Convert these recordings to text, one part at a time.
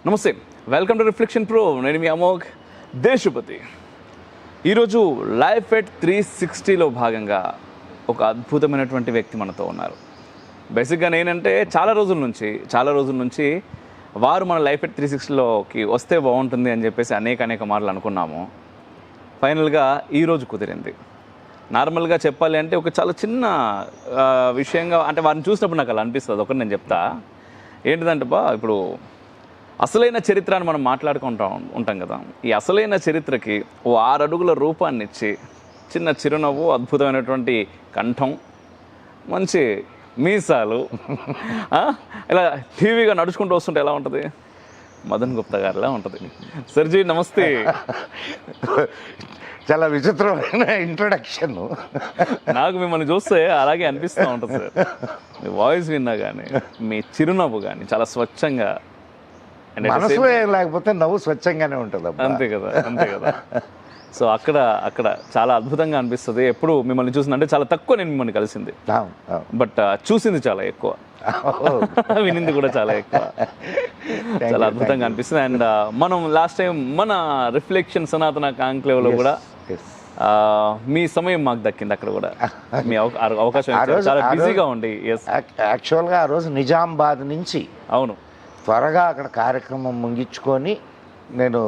నమస్తే, welcome to reflection pro. నేను మీ అమోఘ్ దేశపతి. ఈరోజు లైఫ్ ఎట్ 360లో భాగంగా ఒక అద్భుతమైనటువంటి వ్యక్తి మనతో ఉన్నారు. బేసిక్గా నేనంటే చాలా రోజుల నుంచి వారు మన లైఫ్ ఎట్ 360లోకి వస్తే బాగుంటుంది అని చెప్పేసి అనేక మార్లు అనుకున్నాము. ఫైనల్గా ఈరోజు కుదిరింది. నార్మల్గా చెప్పాలి అంటే ఒక చాలా చిన్న విషయంగా అంటే వారిని చూసినప్పుడు నాకు అలా అనిపిస్తుంది. ఒకటి నేను చెప్తా ఏంటిదంటే ఇప్పుడు అసలైన చరిత్రను మనం ఉంటాం కదా. ఈ అసలైన చరిత్రకి ఓ 6 అడుగుల రూపాన్ని ఇచ్చి చిన్న చిరునవ్వు, అద్భుతమైనటువంటి కంఠం, మంచి మీసాలు, ఇలా టీవీగా నడుచుకుంటూ వస్తుంటే ఎలా ఉంటుంది? మదన్ గుప్తా గారిలా ఉంటుంది. సర్జీ నమస్తే. చాలా విచిత్రమైన ఇంట్రొడక్షన్. నాకు మిమ్మల్ని చూస్తే అలాగే అనిపిస్తూ ఉంటుంది సార్. మీ వాయిస్ విన్నా కానీ, మీ చిరునవ్వు కానీ చాలా స్వచ్ఛంగా, మనసులో ఏం లేకపోతే నవ్వు స్వచ్ఛంగానే ఉంటుంది. అంతే కదా. సో అక్కడ చాలా అద్భుతంగా అనిపిస్తుంది. ఎప్పుడు మిమ్మల్ని చూసిందంటే చాలా తక్కువ నేను మిమ్మల్ని కలిసింది, బట్ చూసింది చాలా ఎక్కువ, వినింది కూడా చాలా ఎక్కువ. చాలా అద్భుతంగా అనిపిస్తుంది. అండ్ మనం లాస్ట్ టైం మన రిఫ్లెక్షన్ సనాతన కాంక్లేవ్లో కూడా మీ సమయం మాకు దక్కింది. అక్కడ కూడా మీ అవకాశం చాలా బిజీగా ఉండి. యాక్చువల్గా ఆ రోజు నిజామాబాద్ నుంచి అవును త్వరగా అక్కడ కార్యక్రమం ముగించుకొని నేను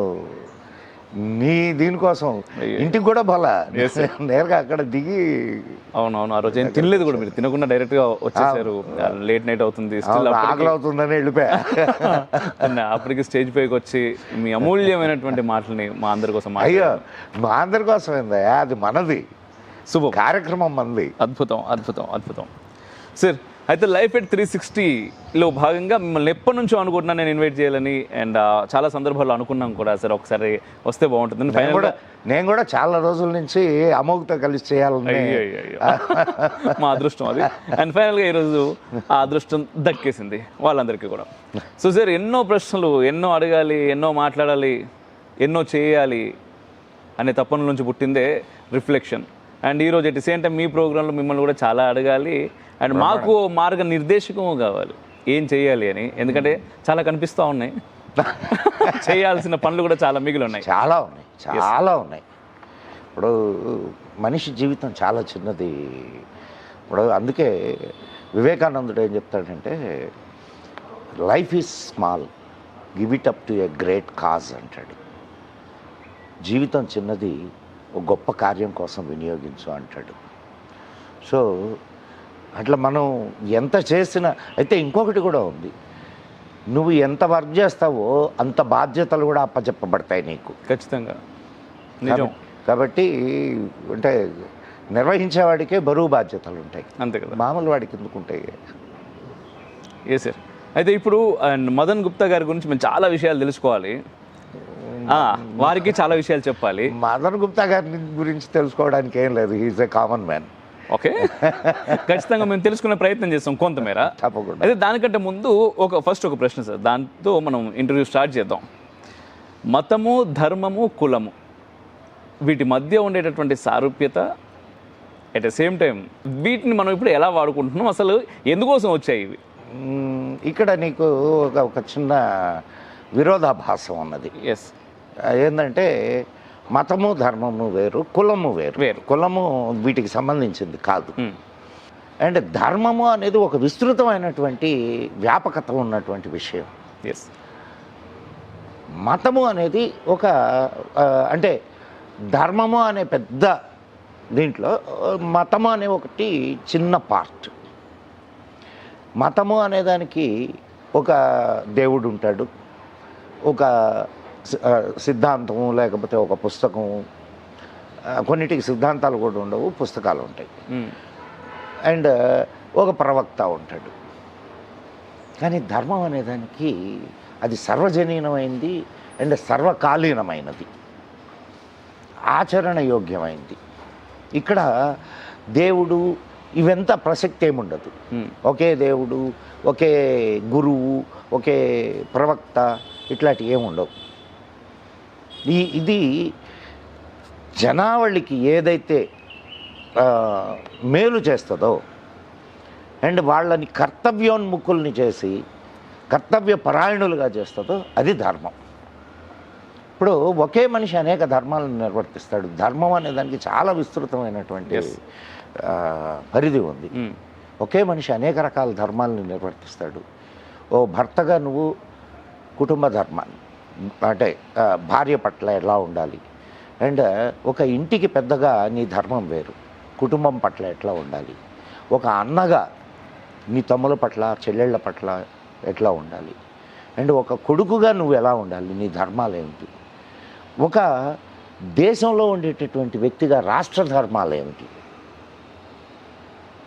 నీ దీనికోసం ఇంటికి కూడా నేరుగా అక్కడ దిగి. అవునవును, ఆ రోజు ఏం తినలేదు కూడా, మీరు తినకుండా డైరెక్ట్గా వచ్చేసారు. లేట్ నైట్ అవుతుంది, ఆకలి అవుతుందని వెళ్ళిపోయా. అప్పటికి స్టేజ్ పైకి వచ్చి మీ అమూల్యమైనటువంటి మాటలని మా అందరి కోసం. అయ్యో, మా అందరి కోసం ఏందా, అది మనది, శుభ కార్యక్రమం మనది. అద్భుతం సార్. అయితే లైఫ్ ఎట్ 360లో భాగంగా మిమ్మల్ని ఎప్పటి నుంచో అనుకుంటున్నాను నేను ఇన్వైట్ చేయాలని. అండ్ చాలా సందర్భాల్లో అనుకున్నాం కూడా, సార్ ఒకసారి వస్తే బాగుంటుంది. నేను కూడా చాలా రోజుల నుంచి అమోఘ్తో కలిసి చేయాలని మా అదృష్టం అది. అండ్ ఫైనల్గా ఈరోజు ఆ అదృష్టం దక్కేసింది వాళ్ళందరికీ కూడా. సో సార్, ఎన్నో ప్రశ్నలు, ఎన్నో అడగాలి, ఎన్నో మాట్లాడాలి, ఎన్నో చేయాలి అనే తపన నుంచి పుట్టిందే రిఫ్లెక్షన్. అండ్ ఈరోజు ఎట్ ది సేమ్ టైం మీ ప్రోగ్రాంలో మిమ్మల్ని కూడా చాలా అడగాలి. అండ్ మాకు మార్గ నిర్దేశకము కావాలి ఏం చేయాలి అని. ఎందుకంటే చాలా కనిపిస్తూ ఉన్నాయి, చేయాల్సిన పనులు కూడా చాలా మిగిలి ఉన్నాయి. చాలా ఉన్నాయి. ఇప్పుడు మనిషి జీవితం చాలా చిన్నది. ఇప్పుడు అందుకే వివేకానందుడు ఏం చెప్తాడంటే, life is small, give it up to a great cause అంటాడు. జీవితం చిన్నది, ఒక గొప్ప కార్యం కోసం వినియోగించు అంటాడు. సో అట్లా మనం ఎంత చేసినా, అయితే ఇంకొకటి కూడా ఉంది, నువ్వు ఎంత వర్క్ చేస్తావో అంత బాధ్యతలు కూడా అప్పచెప్పబడతాయి నీకు. ఖచ్చితంగా నిజం. కాబట్టి అంటే నిర్వహించేవాడికే బరువు బాధ్యతలు ఉంటాయి, అంతే కదా, మామూలు వాడికి ఎందుకు ఉంటాయి. ఏ సార్, అయితే ఇప్పుడు మదన్ గుప్తా గారి గురించి మేము చాలా విషయాలు తెలుసుకోవాలి, వారికి చాలా విషయాలు చెప్పాలి. మదన్ గుప్తా గారి గురించి తెలుసుకోవడానికి ఏం లేదు, he's a common man. Okay, ఖచ్చితంగా మేము తెలుసుకునే ప్రయత్నం చేస్తాం కొంతమేర. తప్పకుండా. అయితే దానికంటే ముందు ఫస్ట్ ఒక ప్రశ్న సార్, దాంతో మనం ఇంటర్వ్యూ స్టార్ట్ చేద్దాం. మతము, ధర్మము, కులము, వీటి మధ్య ఉండేటటువంటి సారూప్యత, అట్ ద సేమ్ టైం వీటిని మనం ఇప్పుడు ఎలా వాడుకుంటున్నాం, అసలు ఎందుకోసం వచ్చాయి ఇవి? ఇక్కడ నీకు ఒక చిన్న విరోధాభాసం ఉన్నది. ఎస్, ఏంటంటే మతము ధర్మము వేరు, కులము వేరు. కులము వీటికి సంబంధించింది కాదు. అండ్ ధర్మము అనేది ఒక విస్తృతమైనటువంటి వ్యాపకత ఉన్నటువంటి విషయం. ఎస్, మతము అనేది ఒక అంటే ధర్మము అనే పెద్ద దీంట్లో మతము అనే ఒకటి చిన్న పార్ట్. మతము అనేదానికి ఒక దేవుడు ఉంటాడు, ఒక సిద్ధాంతము, లేకపోతే ఒక పుస్తకం. కొన్నిటికి సిద్ధాంతాలు కూడా ఉండవు, పుస్తకాలు ఉంటాయి. అండ్ ఒక ప్రవక్త ఉంటాడు. కానీ ధర్మం అనేదానికి అది సర్వజనీనమైంది అండ్ సర్వకాలీనమైనది, ఆచరణ యోగ్యమైంది. ఇక్కడ దేవుడు ఇవంతా ప్రసక్తి ఏముండదు. ఒకే దేవుడు, ఒకే గురువు, ఒకే ప్రవక్త, ఇట్లాంటివి ఏముండవు. ఇది జనావళికి ఏదైతే మేలు చేస్తుందో అండ్ వాళ్ళని కర్తవ్యోన్ముఖుల్ని చేసి కర్తవ్య పరాయణులుగా చేస్తుందో అది ధర్మం. ఇప్పుడు ఒకే మనిషి అనేక ధర్మాలను నిర్వర్తిస్తాడు. ధర్మం అనే దానికి చాలా విస్తృతమైనటువంటి పరిధి ఉంది. ఒకే మనిషి అనేక రకాల ధర్మాలను నిర్వర్తిస్తాడు. ఓ భర్తగా నువ్వు కుటుంబ ధర్మాన్ని, అంటే భార్య పట్ల ఎలా ఉండాలి, అండ్ ఒక ఇంటికి పెద్దగా నీ ధర్మం వేరు, కుటుంబం పట్ల ఎట్లా ఉండాలి, ఒక అన్నగా నీ తమ్ముల పట్ల చెల్లెళ్ళ పట్ల ఎట్లా ఉండాలి, అండ్ ఒక కొడుకుగా నువ్వు ఎలా ఉండాలి, నీ ధర్మాలు ఏమిటి, ఒక దేశంలో ఉండేటటువంటి వ్యక్తిగా రాష్ట్ర ధర్మాలు ఏమిటి,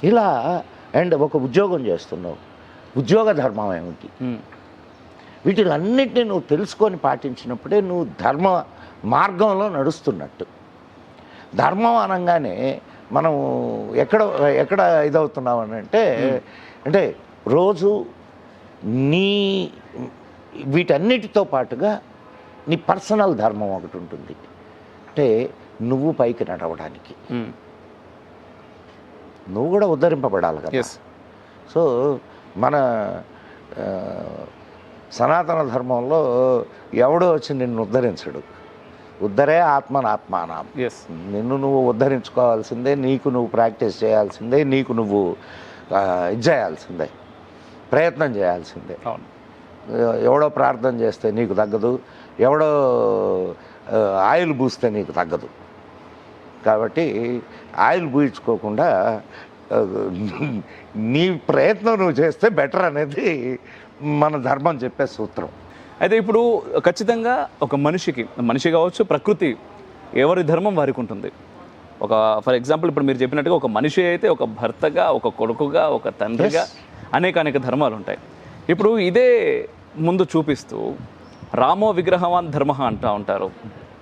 ఇలా, అండ్ ఒక ఉద్యోగం చేస్తున్నావు, ఉద్యోగ ధర్మం ఏమిటి, వీటిలన్నింటినీ నువ్వు తెలుసుకొని పాటించినప్పుడే నువ్వు ధర్మ మార్గంలో నడుస్తున్నట్టు. ధర్మం అనగానే మనం ఎక్కడ ఇదవుతున్నాం అంటే అంటే రోజు నీ వీటన్నిటితో పాటుగా నీ పర్సనల్ ధర్మం ఒకటి ఉంటుంది. అంటే నువ్వు పైకి నడవడానికి నువ్వు కూడా ఉద్ధరింపబడాలి కదా. సో మన సనాతన ధర్మంలో ఎవడో వచ్చి నిన్ను ఉద్ధరించడు. ఉద్ధరే ఆత్మనాత్మానం. నిన్ను నువ్వు ఉద్ధరించుకోవాల్సిందే, నీకు నువ్వు ప్రాక్టీస్ చేయాల్సిందే, నీకు నువ్వు ఇది చేయాల్సిందే, ప్రయత్నం చేయాల్సిందే. ఎవడో ప్రార్థన చేస్తే నీకు తగ్గదు, ఎవడో ఆయిల్ పూస్తే నీకు తగ్గదు. కాబట్టి ఆయిల్ పూయించుకోకుండా నీ ప్రయత్నం నువ్వు చేస్తే బెటర్ అనేది మన ధర్మం చెప్పే సూత్రం. అయితే ఇప్పుడు ఖచ్చితంగా ఒక మనిషి కావచ్చు, ప్రకృతి, ఎవరి ధర్మం వారికి ఉంటుంది. ఒక ఫర్ ఎగ్జాంపుల్ ఇప్పుడు మీరు చెప్పినట్టుగా ఒక మనిషి అయితే ఒక భర్తగా, ఒక కొడుకుగా, ఒక తండ్రిగా అనేక ధర్మాలు ఉంటాయి. ఇప్పుడు ఇదే ముందు చూపిస్తూ రామో విగ్రహవాన్ ధర్మ అంటూ ఉంటారు.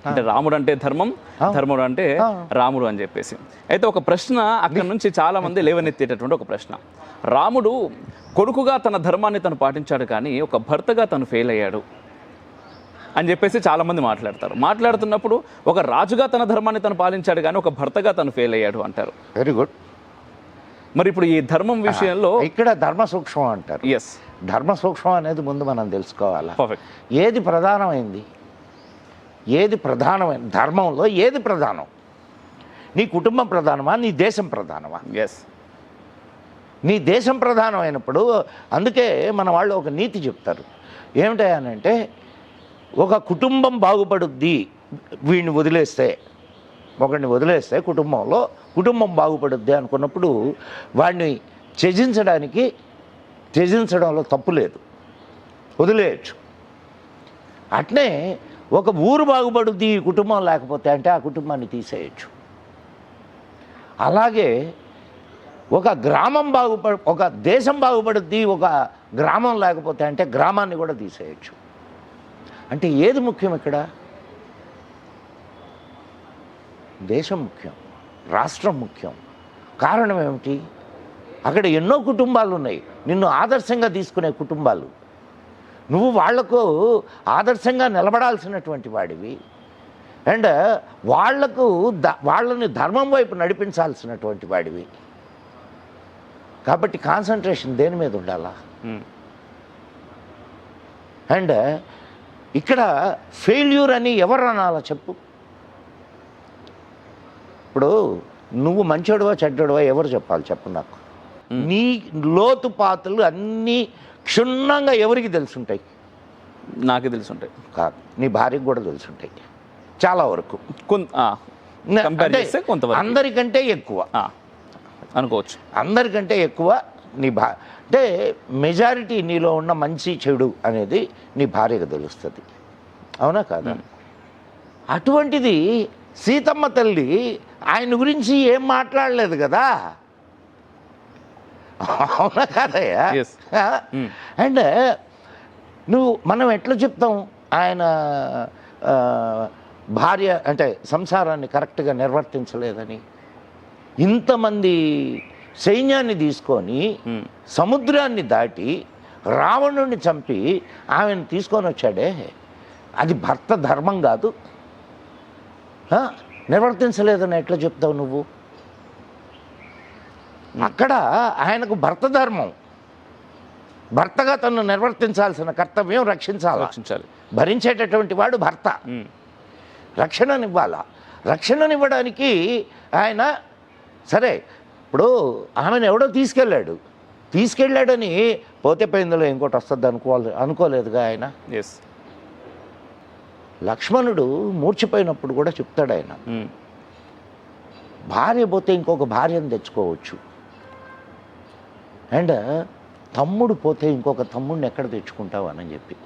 అంటే రాముడు అంటే ధర్మం, ధర్ముడు అంటే రాముడు అని చెప్పేసి. అయితే ఒక ప్రశ్న అక్కడి నుంచి చాలా మంది లేవనెత్తేటటువంటి ఒక ప్రశ్న, రాముడు కొడుకుగా తన ధర్మాన్ని తను పాటించాడు కానీ ఒక భర్తగా తను ఫెయిల్ అయ్యాడు అని చెప్పేసి చాలామంది మాట్లాడుతున్నప్పుడు ఒక రాజుగా తన ధర్మాన్ని తను పాలించాడు కానీ ఒక భర్తగా తను ఫెయిల్ అయ్యాడు అంటారు. Very good. మరి ఇప్పుడు ఈ ధర్మం విషయంలో ఇక్కడ ధర్మ సూక్ష్మం అంటారు. ఎస్, ధర్మ సూక్ష్మం అనేది ముందు మనం తెలుసుకోవాలి. పర్ఫెక్ట్. ఏది ప్రధానమైంది, ఏది ప్రధానమైన ధర్మంలో ఏది ప్రధానం? నీ కుటుంబం ప్రధానమా, నీ దేశం ప్రధానమా? ఎస్, నీ దేశం ప్రధానమైనప్పుడు అందుకే మన వాళ్ళు ఒక నీతి చెప్తారు. ఏమిటంటే ఒక కుటుంబం బాగుపడుద్ది, వీడిని వదిలేస్తే, ఒకడిని వదిలేస్తే కుటుంబం బాగుపడుద్ది అనుకున్నప్పుడు వాడిని త్యజించడంలో తప్పు లేదు, వదిలేయచ్చు. అట్నే ఒక ఊరు బాగుపడుద్ది ఈ కుటుంబం లేకపోతే అంటే ఆ కుటుంబాన్ని తీసేయచ్చు. అలాగే ఒక గ్రామం ఒక దేశం బాగుపడుద్ది ఒక గ్రామం లేకపోతే అంటే గ్రామాన్ని కూడా తీసేయచ్చు. అంటే ఏది ముఖ్యం ఇక్కడ? దేశం ముఖ్యం, రాష్ట్రం ముఖ్యం. కారణం ఏమిటి? అక్కడ ఎన్నో కుటుంబాలు ఉన్నాయి, నిన్ను ఆదర్శంగా తీసుకునే కుటుంబాలు. నువ్వు వాళ్లకు ఆదర్శంగా నిలబడాల్సినటువంటి వాడివి, అండ్ వాళ్ళని ధర్మం వైపు నడిపించాల్సినటువంటి వాడివి. కాబట్టి కాన్సన్ట్రేషన్ దేని మీద ఉండాలా? అండ్ ఇక్కడ ఫెయిల్యూర్ అని ఎవరు అనాలా చెప్పు? ఇప్పుడు నువ్వు మంచోడువా చెడ్డోడువా ఎవరు చెప్పాలి చెప్పు నాకు? నీ లోతుపాతులు అన్నీ క్షుణ్ణంగా ఎవరికి తెలుసుంటాయి? నాకే తెలుసుంటాయి. కాదు, నీ భార్యకు కూడా తెలుసుంటాయి చాలా వరకు. అందరికంటే ఎక్కువ అనుకోవచ్చు. అందరికంటే ఎక్కువ నీ అంటే మెజారిటీ నీలో ఉన్న మంచి చెడు అనేది నీ భార్యకు తెలుస్తుంది, అవునా కాదా? అటువంటిది సీతమ్మ తల్లి ఆయన గురించి ఏం మాట్లాడలేదు కదా, అవునా కాదయ్యా? అండ్ మనం ఎట్లా చెప్తాం ఆయన భార్య అంటే సంసారాన్ని కరెక్ట్గా నిర్వర్తించలేదని? ఇంతమంది సైన్యాన్ని తీసుకొని సముద్రాన్ని దాటి రావణుడిని చంపి ఆమెను తీసుకొని వచ్చాడే, అది భర్త ధర్మం కాదు? నిర్వర్తించలేదని ఎట్లా చెప్తావు నువ్వు? అక్కడ ఆయనకు భర్త ధర్మం, భర్తగా తను నిర్వర్తించాల్సిన కర్తవ్యం రక్షించాలి. భరించేటటువంటి వాడు భర్త. రక్షణనివ్వాలా. రక్షణనివ్వడానికి ఆయన సరే ఇప్పుడు ఆమెను ఎవడో తీసుకెళ్ళాడని పోతే పోయిందిలో ఇంకోటి వస్తుంది అనుకోలేదుగా ఆయన. లక్ష్మణుడు మూర్చిపోయినప్పుడు కూడా చెప్తాడు ఆయన, భార్య పోతే ఇంకొక భార్యను తెచ్చుకోవచ్చు, అండ్ తమ్ముడు పోతే ఇంకొక తమ్ముడిని ఎక్కడ తెచ్చుకుంటావు అని చెప్పి.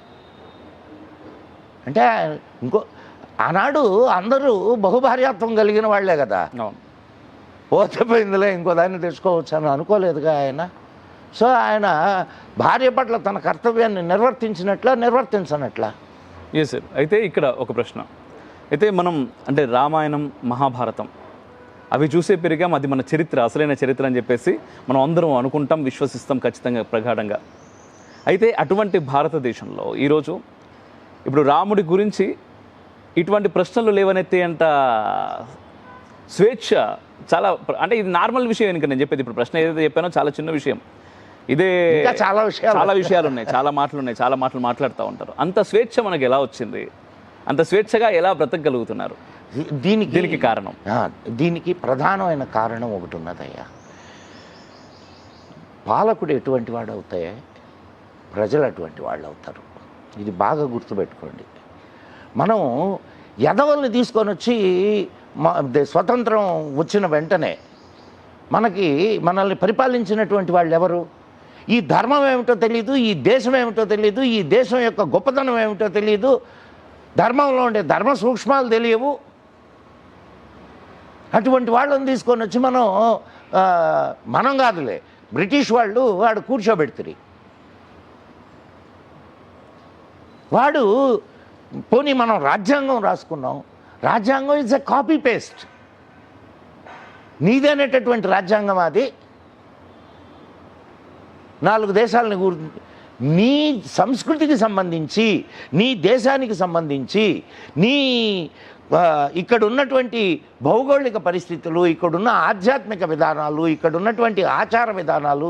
అంటే ఆనాడు అందరూ బహుభార్యాత్వం కలిగిన వాళ్లే కదా. పోతే పోయిందిలే ఇంకో దాన్ని తెచ్చుకోవచ్చు అని అనుకోలేదుగా ఆయన. సో ఆయన భార్య పట్ల తన కర్తవ్యాన్ని నిర్వర్తించనట్లా. సార్, అయితే ఇక్కడ ఒక ప్రశ్న. అయితే మనం అంటే రామాయణం, మహాభారతం అవి చూసే పెరిగాం, అది మన చరిత్ర, అసలైన చరిత్ర అని చెప్పేసి మనం అందరం అనుకుంటాం, విశ్వసిస్తాం ఖచ్చితంగా, ప్రగాఢంగా. అయితే అటువంటి భారతదేశంలో ఈరోజు ఇప్పుడు రాముడి గురించి ఇటువంటి ప్రశ్నలు లేవనెత్తేంత స్వేచ్ఛ చాలా, అంటే ఇది నార్మల్ విషయం ఇంకా నేను చెప్పేది. ఇప్పుడు ప్రశ్న ఏదైతే చెప్పానో చాలా చిన్న విషయం, ఇదే చాలా విషయాలు ఉన్నాయి, చాలా మాటలు మాట్లాడుతూ ఉంటారు. అంత స్వేచ్ఛ మనకు ఎలా వచ్చింది? అంత స్వేచ్ఛగా ఎలా బ్రతకగలుగుతున్నారు? దీనికి కారణం, దీనికి ప్రధానమైన కారణం ఒకటి ఉన్నదయ్యా. పాలకుడు ఎటువంటి వాడు అవుతాయే, ప్రజలు అటువంటి వాళ్ళు అవుతారు. ఇది బాగా గుర్తుపెట్టుకోండి. మనం యదవల్ని తీసుకొని వచ్చి స్వతంత్రం వచ్చిన వెంటనే మనల్ని పరిపాలించినటువంటి వాళ్ళు ఎవరు? ఈ ధర్మం ఏమిటో తెలియదు, ఈ దేశం ఏమిటో తెలియదు, ఈ దేశం యొక్క గొప్పతనం ఏమిటో తెలియదు, ధర్మంలో ఉండే ధర్మ సూక్ష్మాలు తెలియవు. అటువంటి వాళ్ళని తీసుకొని వచ్చి మనం కాదులే, బ్రిటిష్ వాడు కూర్చోబెడుతుంది. వాడు పోనీ మనం రాజ్యాంగం రాసుకున్నాం, రాజ్యాంగం ఇస్ ఎ కాపీ పేస్ట్. నీదనేటటువంటి రాజ్యాంగం అది. 4 దేశాలని నీ సంస్కృతికి సంబంధించి, నీ దేశానికి సంబంధించి, ఇక్కడ ఉన్నటువంటి భౌగోళిక పరిస్థితులు, ఇక్కడున్న ఆధ్యాత్మిక విధానాలు, ఇక్కడ ఉన్నటువంటి ఆచార విధానాలు,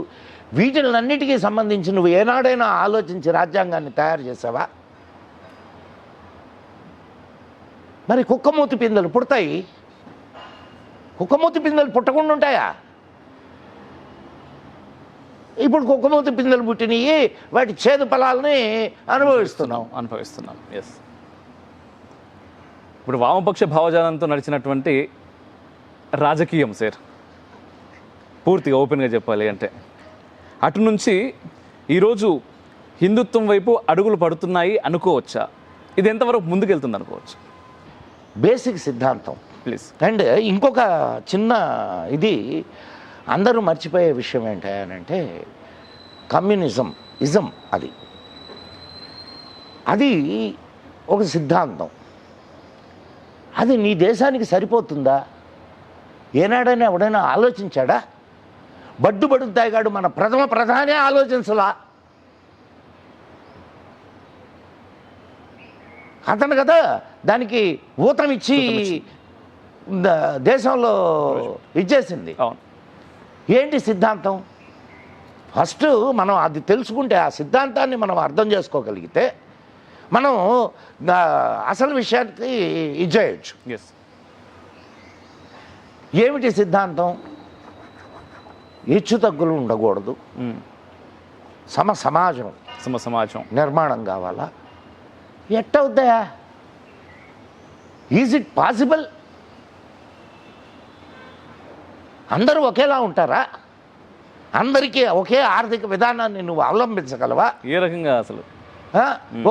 వీటిలన్నిటికీ సంబంధించి నువ్వు ఏనాడైనా ఆలోచించి రాజ్యాంగాన్ని తయారు చేసావా? మరి కుక్కమూతి పిందెలు పుడతాయి, కుక్కమూతి పిందెలు పుట్టకుండా ఉంటాయా? ఇప్పుడు కుక్కమూతి పిందెలు పుట్టినవి, వాటి చేదు ఫలాలని అనుభవిస్తున్నాం. ఎస్. ఇప్పుడు వామపక్ష భావజాలంతో నడిచినటువంటి రాజకీయం సార్, పూర్తిగా ఓపెన్గా చెప్పాలి అంటే, అటు నుంచి ఈరోజు హిందుత్వం వైపు అడుగులు పడుతున్నాయి అనుకోవచ్చా? ఇది ఎంతవరకు ముందుకెళ్తుంది అనుకోవచ్చు? బేసిక్ సిద్ధాంతం ప్లీజ్. అండ్ ఇంకొక చిన్న ఇది అందరూ మర్చిపోయే విషయం ఏంటంటే ఇజం అది ఒక సిద్ధాంతం. అది నీ దేశానికి సరిపోతుందా? ఏనాడైనా ఎవడైనా ఆలోచించాడా? బడుతాయిగాడు మన ప్రధానే ఆలోచించలా. అతను కదా దానికి ఊతమిచ్చి దేశంలో ఇచ్చేసింది. ఏంటి సిద్ధాంతం? ఫస్ట్ మనం అది తెలుసుకుంటే, ఆ సిద్ధాంతాన్ని మనం అర్థం చేసుకోగలిగితే మనం అసలు విషయానికి ఇచ్చేయచ్చు. ఏమిటి సిద్ధాంతం? హెచ్చు తగ్గులు ఉండకూడదు, సమాజం నిర్మాణం కావాలా. ఎట్టవుద్దా? Is it possible? అందరూ ఒకేలా ఉంటారా? అందరికీ ఒకే ఆర్థిక విధానాన్ని నువ్వు అవలంబించగలవా? ఏ రకంగా అసలు?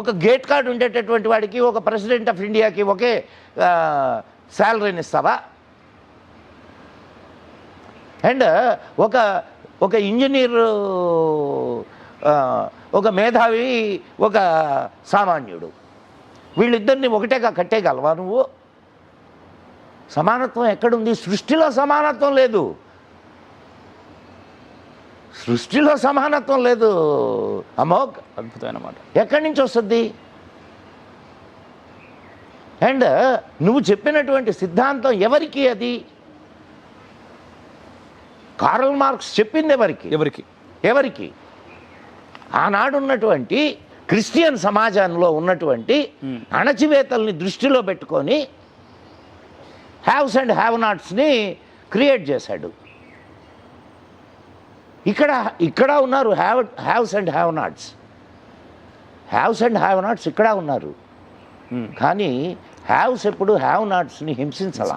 ఒక గేట్ కార్డు ఉండేటటువంటి వాడికి ఒక ప్రెసిడెంట్ ఆఫ్ ఇండియాకి ఒకే శాలరీని ఇస్తావా? అండ్ ఒక ఇంజనీర్, ఒక మేధావి, ఒక సామాన్యుడు, వీళ్ళిద్దరిని ఒకటేగా కట్టేయగలవా నువ్వు? సమానత్వం ఎక్కడుంది? సృష్టిలో సమానత్వం లేదు. సృష్టిలో సమానత్వం లేదు అమోఘ్. అద్భుతమైన మాట. ఎక్కడి నుంచి వస్తుంది? అండ్ నువ్వు చెప్పినటువంటి సిద్ధాంతం ఎవరికి? అది కార్ల్ మార్క్స్ చెప్పింది ఎవరికి? ఆనాడు ఉన్నటువంటి క్రిస్టియన్ సమాజంలో ఉన్నటువంటి అణచివేతల్ని దృష్టిలో పెట్టుకొని హ్యావ్స్ అండ్ హ్యావ్ నాట్స్ని క్రియేట్ చేశాడు. ఇక్కడ ఉన్నారు haves and have nots. Haves and have nots ఇక్కడ ఉన్నారు, కానీ హ్యావ్స్ ఎప్పుడు హ్యావ్ నాట్స్ని హింసించాల.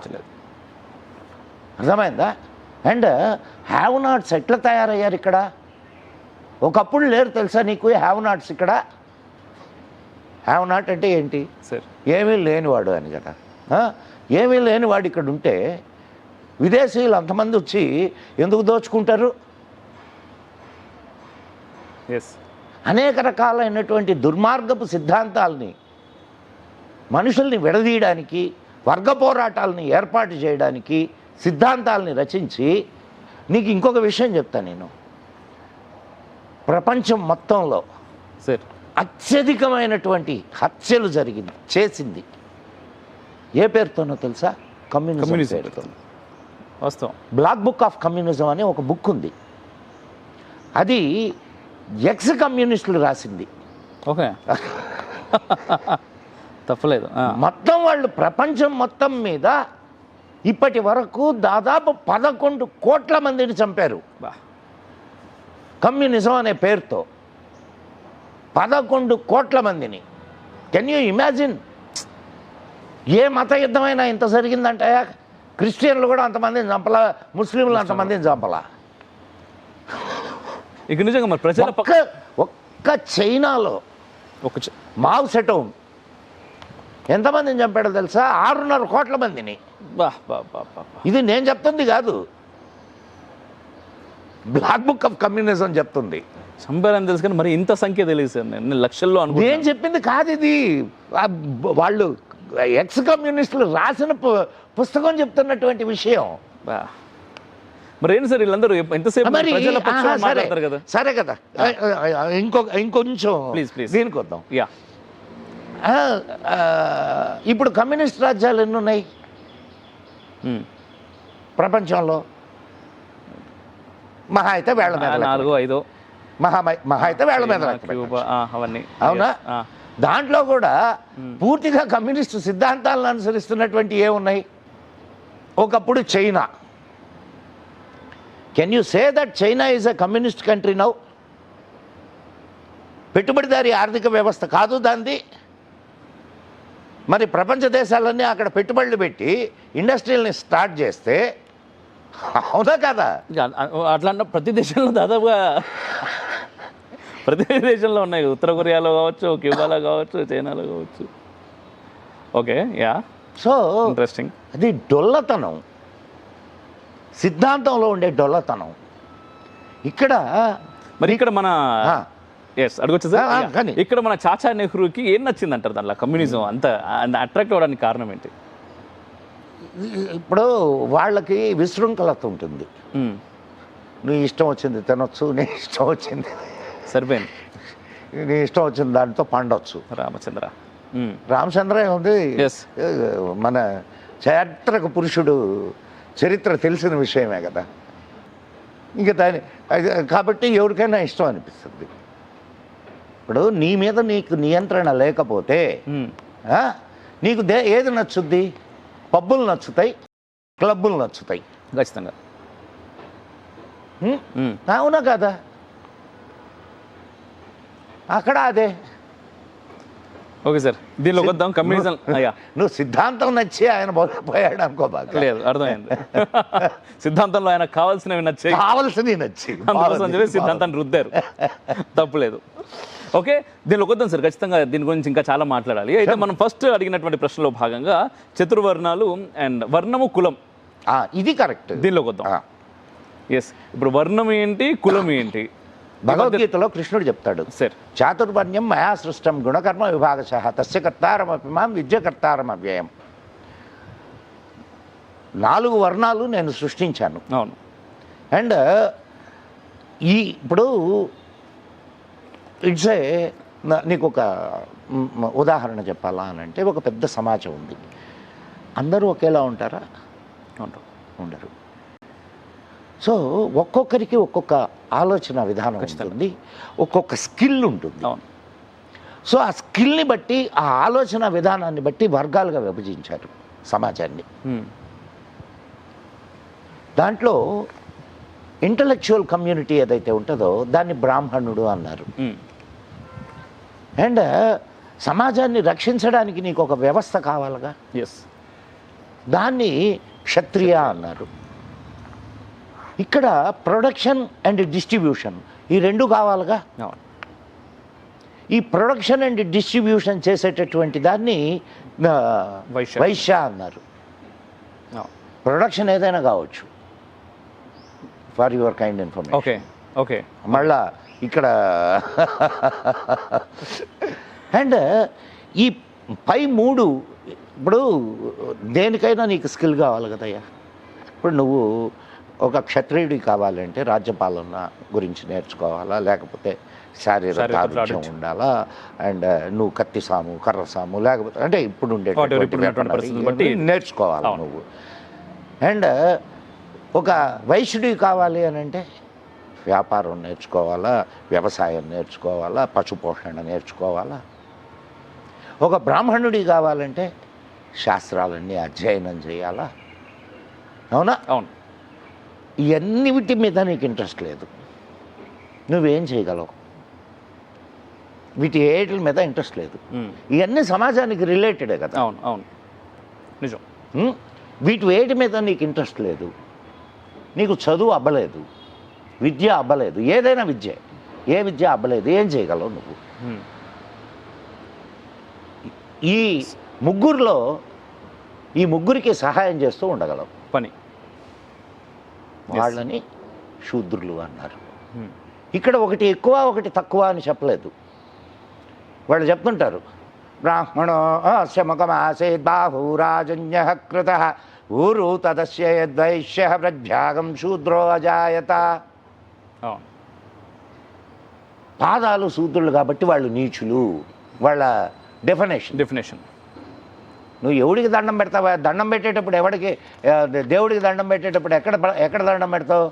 అర్థమైందా? అండ్ హ్యావ్ నాట్స్ ఎట్లా తయారయ్యారు ఇక్కడ? ఒకప్పుడు లేరు తెలుసా నీకు హ్యావ్ నాట్స్ ఇక్కడ? హ్యావ్ నాట్ అంటే ఏంటి? ఏమీ లేనివాడు అని కదా. ఏమీ లేనివాడు ఇక్కడ ఉంటే విదేశీయులు అంతమంది వచ్చి ఎందుకు దోచుకుంటారు? అనేక రకాలైనటువంటి దుర్మార్గపు సిద్ధాంతాలని మనుషుల్ని విడదీయడానికి, వర్గ పోరాటాలని ఏర్పాటు చేయడానికి సిద్ధాంతాలని రచించి, నీకు ఇంకొక విషయం చెప్తాను నేను, ప్రపంచం మొత్తంలో అత్యధికమైనటువంటి హత్యలు చేసింది ఏ పేరుతోనో తెలుసా? కమ్యూనిజం పేరుతో. వాస్తవం. బ్లాక్ బుక్ ఆఫ్ కమ్యూనిజం అనే ఒక బుక్ ఉంది. అది ఎక్స్ కమ్యూనిస్టులు రాసింది. ఓకే, తప్పలేదు. మొత్తం వాళ్ళు ప్రపంచం మొత్తం మీద ఇప్పటి వరకు దాదాపు 11 కోట్ల మందిని చంపారు కమ్యూనిజం అనే పేరుతో. 11 కోట్ల మందిని. Can you imagine? ఏ మత యుద్ధమైనా ఇంత జరిగిందంటే క్రిస్టియన్లు కూడా అంతమందిని చంపలా, ముస్లింలు అంతమందిని చంపలా. ఇక నిజంగా మరి ప్రజల ఒక్క చైనాలో మావ్ సెటౌన్ ఎంతమందిని చంపాడో తెలుసా? 6.5 కోట్ల మందిని. ఇది నేను చెప్తుంది కాదు, బ్లాక్ బుక్ ఆఫ్ కమ్యూనిజం చెప్తుంది. చంపారని తెలుసు కానీ మరి ఇంత సంఖ్య తెలియదు సార్. నేను లక్షల్లో అనుకో. నేను చెప్పింది కాదు ఇది, వాళ్ళు ఎక్స్ కమ్యూనిస్టులు రాసిన పుస్తకం చెప్తున్నటువంటి విషయం. మరి ఏంటి సార్ వీళ్ళందరూ ఎంతసేపు మాట్లాడతారు కదా? సరే కదా, ఇంకొంచెం దీనికి వద్దాం. ఇప్పుడు కమ్యూనిస్ట్ రాజ్యాలు ఎన్ని ఉన్నాయి ప్రపంచంలో? మహా అయితే వేళ్ల మీద 4-5 మహా అయితే వేళ్ల మీద అవన్నీ. అవునా? దాంట్లో కూడా పూర్తిగా కమ్యూనిస్ట్ సిద్ధాంతాలను అనుసరిస్తున్నటువంటి ఏమున్నాయి? ఒకప్పుడు China. Can you say that China is a communist country now? పెట్టుబడిదారీ ఆర్థిక వ్యవస్థ కాదు దాంది. మరి ప్రపంచ దేశాలన్నీ అక్కడ పెట్టుబడులు పెట్టి ఇండస్ట్రీలని స్టార్ట్ చేస్తే అవునా కదా? అట్లా ప్రతి దేశంలో దాదాపుగా ప్రతి దేశంలో ఉన్నాయి. ఉత్తర కొరియాలో కావచ్చు, క్యూబాలో కావచ్చు, చైనాలో కావచ్చు. Okay, yeah. So interesting. అది డొల్లతనం, సిద్ధాంతంలో ఉండే డొల్లతనం. ఇక్కడ మరి ఇక్కడ మన అడగొచ్చు సార్, ఇక్కడ మన చాచా నెహ్రూకి ఏం నచ్చింది అంటారు దాంట్లో? కమ్యూనిజం అంత అట్రాక్ట్ అవ్వడానికి కారణం ఏంటి? ఇప్పుడు వాళ్ళకి విశృంఖలత ఉంటుంది. నీ ఇష్టం వచ్చింది తినొచ్చు, నీ ఇష్టం వచ్చింది సరిపోయింది, నీ ఇష్టం వచ్చింది దాంతో పండొచ్చు. రామచంద్ర ఏముంది, మన చారిత్రక పురుషుడు, చరిత్ర తెలిసిన విషయమే కదా. ఇంకా కాబట్టి ఎవరికైనా ఇష్టం అనిపిస్తుంది. ఇప్పుడు నీ మీద నీకు నియంత్రణ లేకపోతే నీకు ఏది నచ్చుద్ది? పబ్బులు నచ్చుతాయి, క్లబ్బులు నచ్చుతాయి ఖచ్చితంగా. అవునా కదా? అక్కడ అదే. ఓకే సార్, దీనిలో వద్దాం. కమ్యూనిజం నువ్వు సిద్ధాంతం నచ్చి ఆయన పోయాడు అనుకో. బాగా లేదు, అర్థమైంది. సిద్ధాంతంలో ఆయన కావాల్సినవి నచ్చి సిద్ధాంతాన్ని రుద్దారు, తప్పులేదు. ఓకే, దీనిలో వద్దాం సార్. ఖచ్చితంగా దీని గురించి ఇంకా చాలా మాట్లాడాలి. అయితే మనం ఫస్ట్ అడిగినటువంటి ప్రశ్నలో భాగంగా చతుర్వర్ణాలు అండ్ వర్ణము, కులం, ఇది కరెక్ట్. దీనిలోకి వద్దాం. ఎస్, ఇప్పుడు వర్ణం ఏంటి, కులం ఏంటి? భగవద్గీతలో కృష్ణుడు చెప్తాడు, సార్, చాతుర్వర్ణ్యం మయా సృష్టం గుణకర్మ విభాగశః తస్య కర్తారమపి మాం విద్యకర్తారం అవ్యయం. 4 వర్ణాలు నేను సృష్టించాను. అవును. అండ్ ఇప్పుడు ఇట్స్ నీకు ఒక ఉదాహరణ చెప్పాలా అని అంటే, ఒక పెద్ద సమాజం ఉంది. అందరూ ఒకేలా ఉంటారా? ఉండరు. సో ఒక్కొక్కరికి ఒక్కొక్క ఆలోచన విధానం ఉంటుంది, ఒక్కొక్క స్కిల్ ఉంటుంది. అవును. సో ఆ స్కిల్ని బట్టి, ఆ ఆలోచన విధానాన్ని బట్టి వర్గాలుగా విభజించారు సమాజాన్ని. దాంట్లో ఇంటలెక్చువల్ కమ్యూనిటీ ఏదైతే ఉంటుందో దాన్ని బ్రాహ్మణుడు అన్నారు. అండ్ సమాజాన్ని రక్షించడానికి నీకు ఒక వ్యవస్థ కావాలిగా, ఎస్, దాన్ని క్షత్రియ అన్నారు. ఇక్కడ ప్రొడక్షన్ అండ్ డిస్ట్రిబ్యూషన్ ఈ రెండు కావాలిగా. ఈ ప్రొడక్షన్ అండ్ డిస్ట్రిబ్యూషన్ చేసేటటువంటి దాన్ని వైశ్య అన్నారు. ప్రొడక్షన్ ఏదైనా కావచ్చు, for your kind information. Okay okay. మళ్ళా ఇక్కడ అండ్ ఈ పై మూడు, ఇప్పుడు దేనికైనా నీకు స్కిల్ కావాలి కదయ్యా. ఇప్పుడు నువ్వు ఒక క్షత్రియుడి కావాలంటే రాజ్యపాలన గురించి నేర్చుకోవాలా, లేకపోతే శారీరక ఆరోగ్యం ఉండాలా, అండ్ నువ్వు కత్తి సాము, కర్ర సాము, లేకపోతే అంటే ఇప్పుడు ఉండే నేర్చుకోవాలి నువ్వు. అండ్ ఒక వైశ్యుడి కావాలి అని అంటే వ్యాపారం నేర్చుకోవాలా, వ్యవసాయం నేర్చుకోవాలా, పశుపోషణ నేర్చుకోవాలా. ఒక బ్రాహ్మణుడి కావాలంటే శాస్త్రాలన్నీ అధ్యయనం చేయాలా. అవునా? అవును. ఇవన్నిటి మీద నీకు ఇంట్రెస్ట్ లేదు, నువ్వేం చేయగలవు? వీటి ఏట్ల మీద ఇంట్రెస్ట్ లేదు. ఇవన్నీ సమాజానికి రిలేటెడే కదా. అవును అవును, నిజం. వీటి వేటి మీద నీకు ఇంట్రెస్ట్ లేదు, నీకు చదువు అబ్బలేదు, విద్య అబ్బలేదు, ఏదైనా విద్య, ఏ విద్య అబ్బలేదు, ఏం చేయగలవు నువ్వు? ఈ ముగ్గురులో ఈ ముగ్గురికి సహాయం చేస్తూ ఉండగలవు పని, వాళ్ళని శూద్రులు అన్నారు. ఇక్కడ ఒకటి ఎక్కువ ఒకటి తక్కువ అని చెప్పలేదు. వాళ్ళు చెప్తుంటారు, బ్రాహ్మణో శమకమాసేద్ బాహూరాజన్య కృత ఊరు తదస్య యద్వైశ్య ప్రజ్ఞాగం శూద్రో అజాయత. పాదాలు శూద్రులు కాబట్టి వాళ్ళు నీచులు, వాళ్ళ డెఫినేషన్. నువ్వు ఎవడికి దండం పెడతావా? దండం పెట్టేటప్పుడు ఎవడికి, దేవుడికి దండం పెట్టేటప్పుడు ఎక్కడ దండం పెడతావు?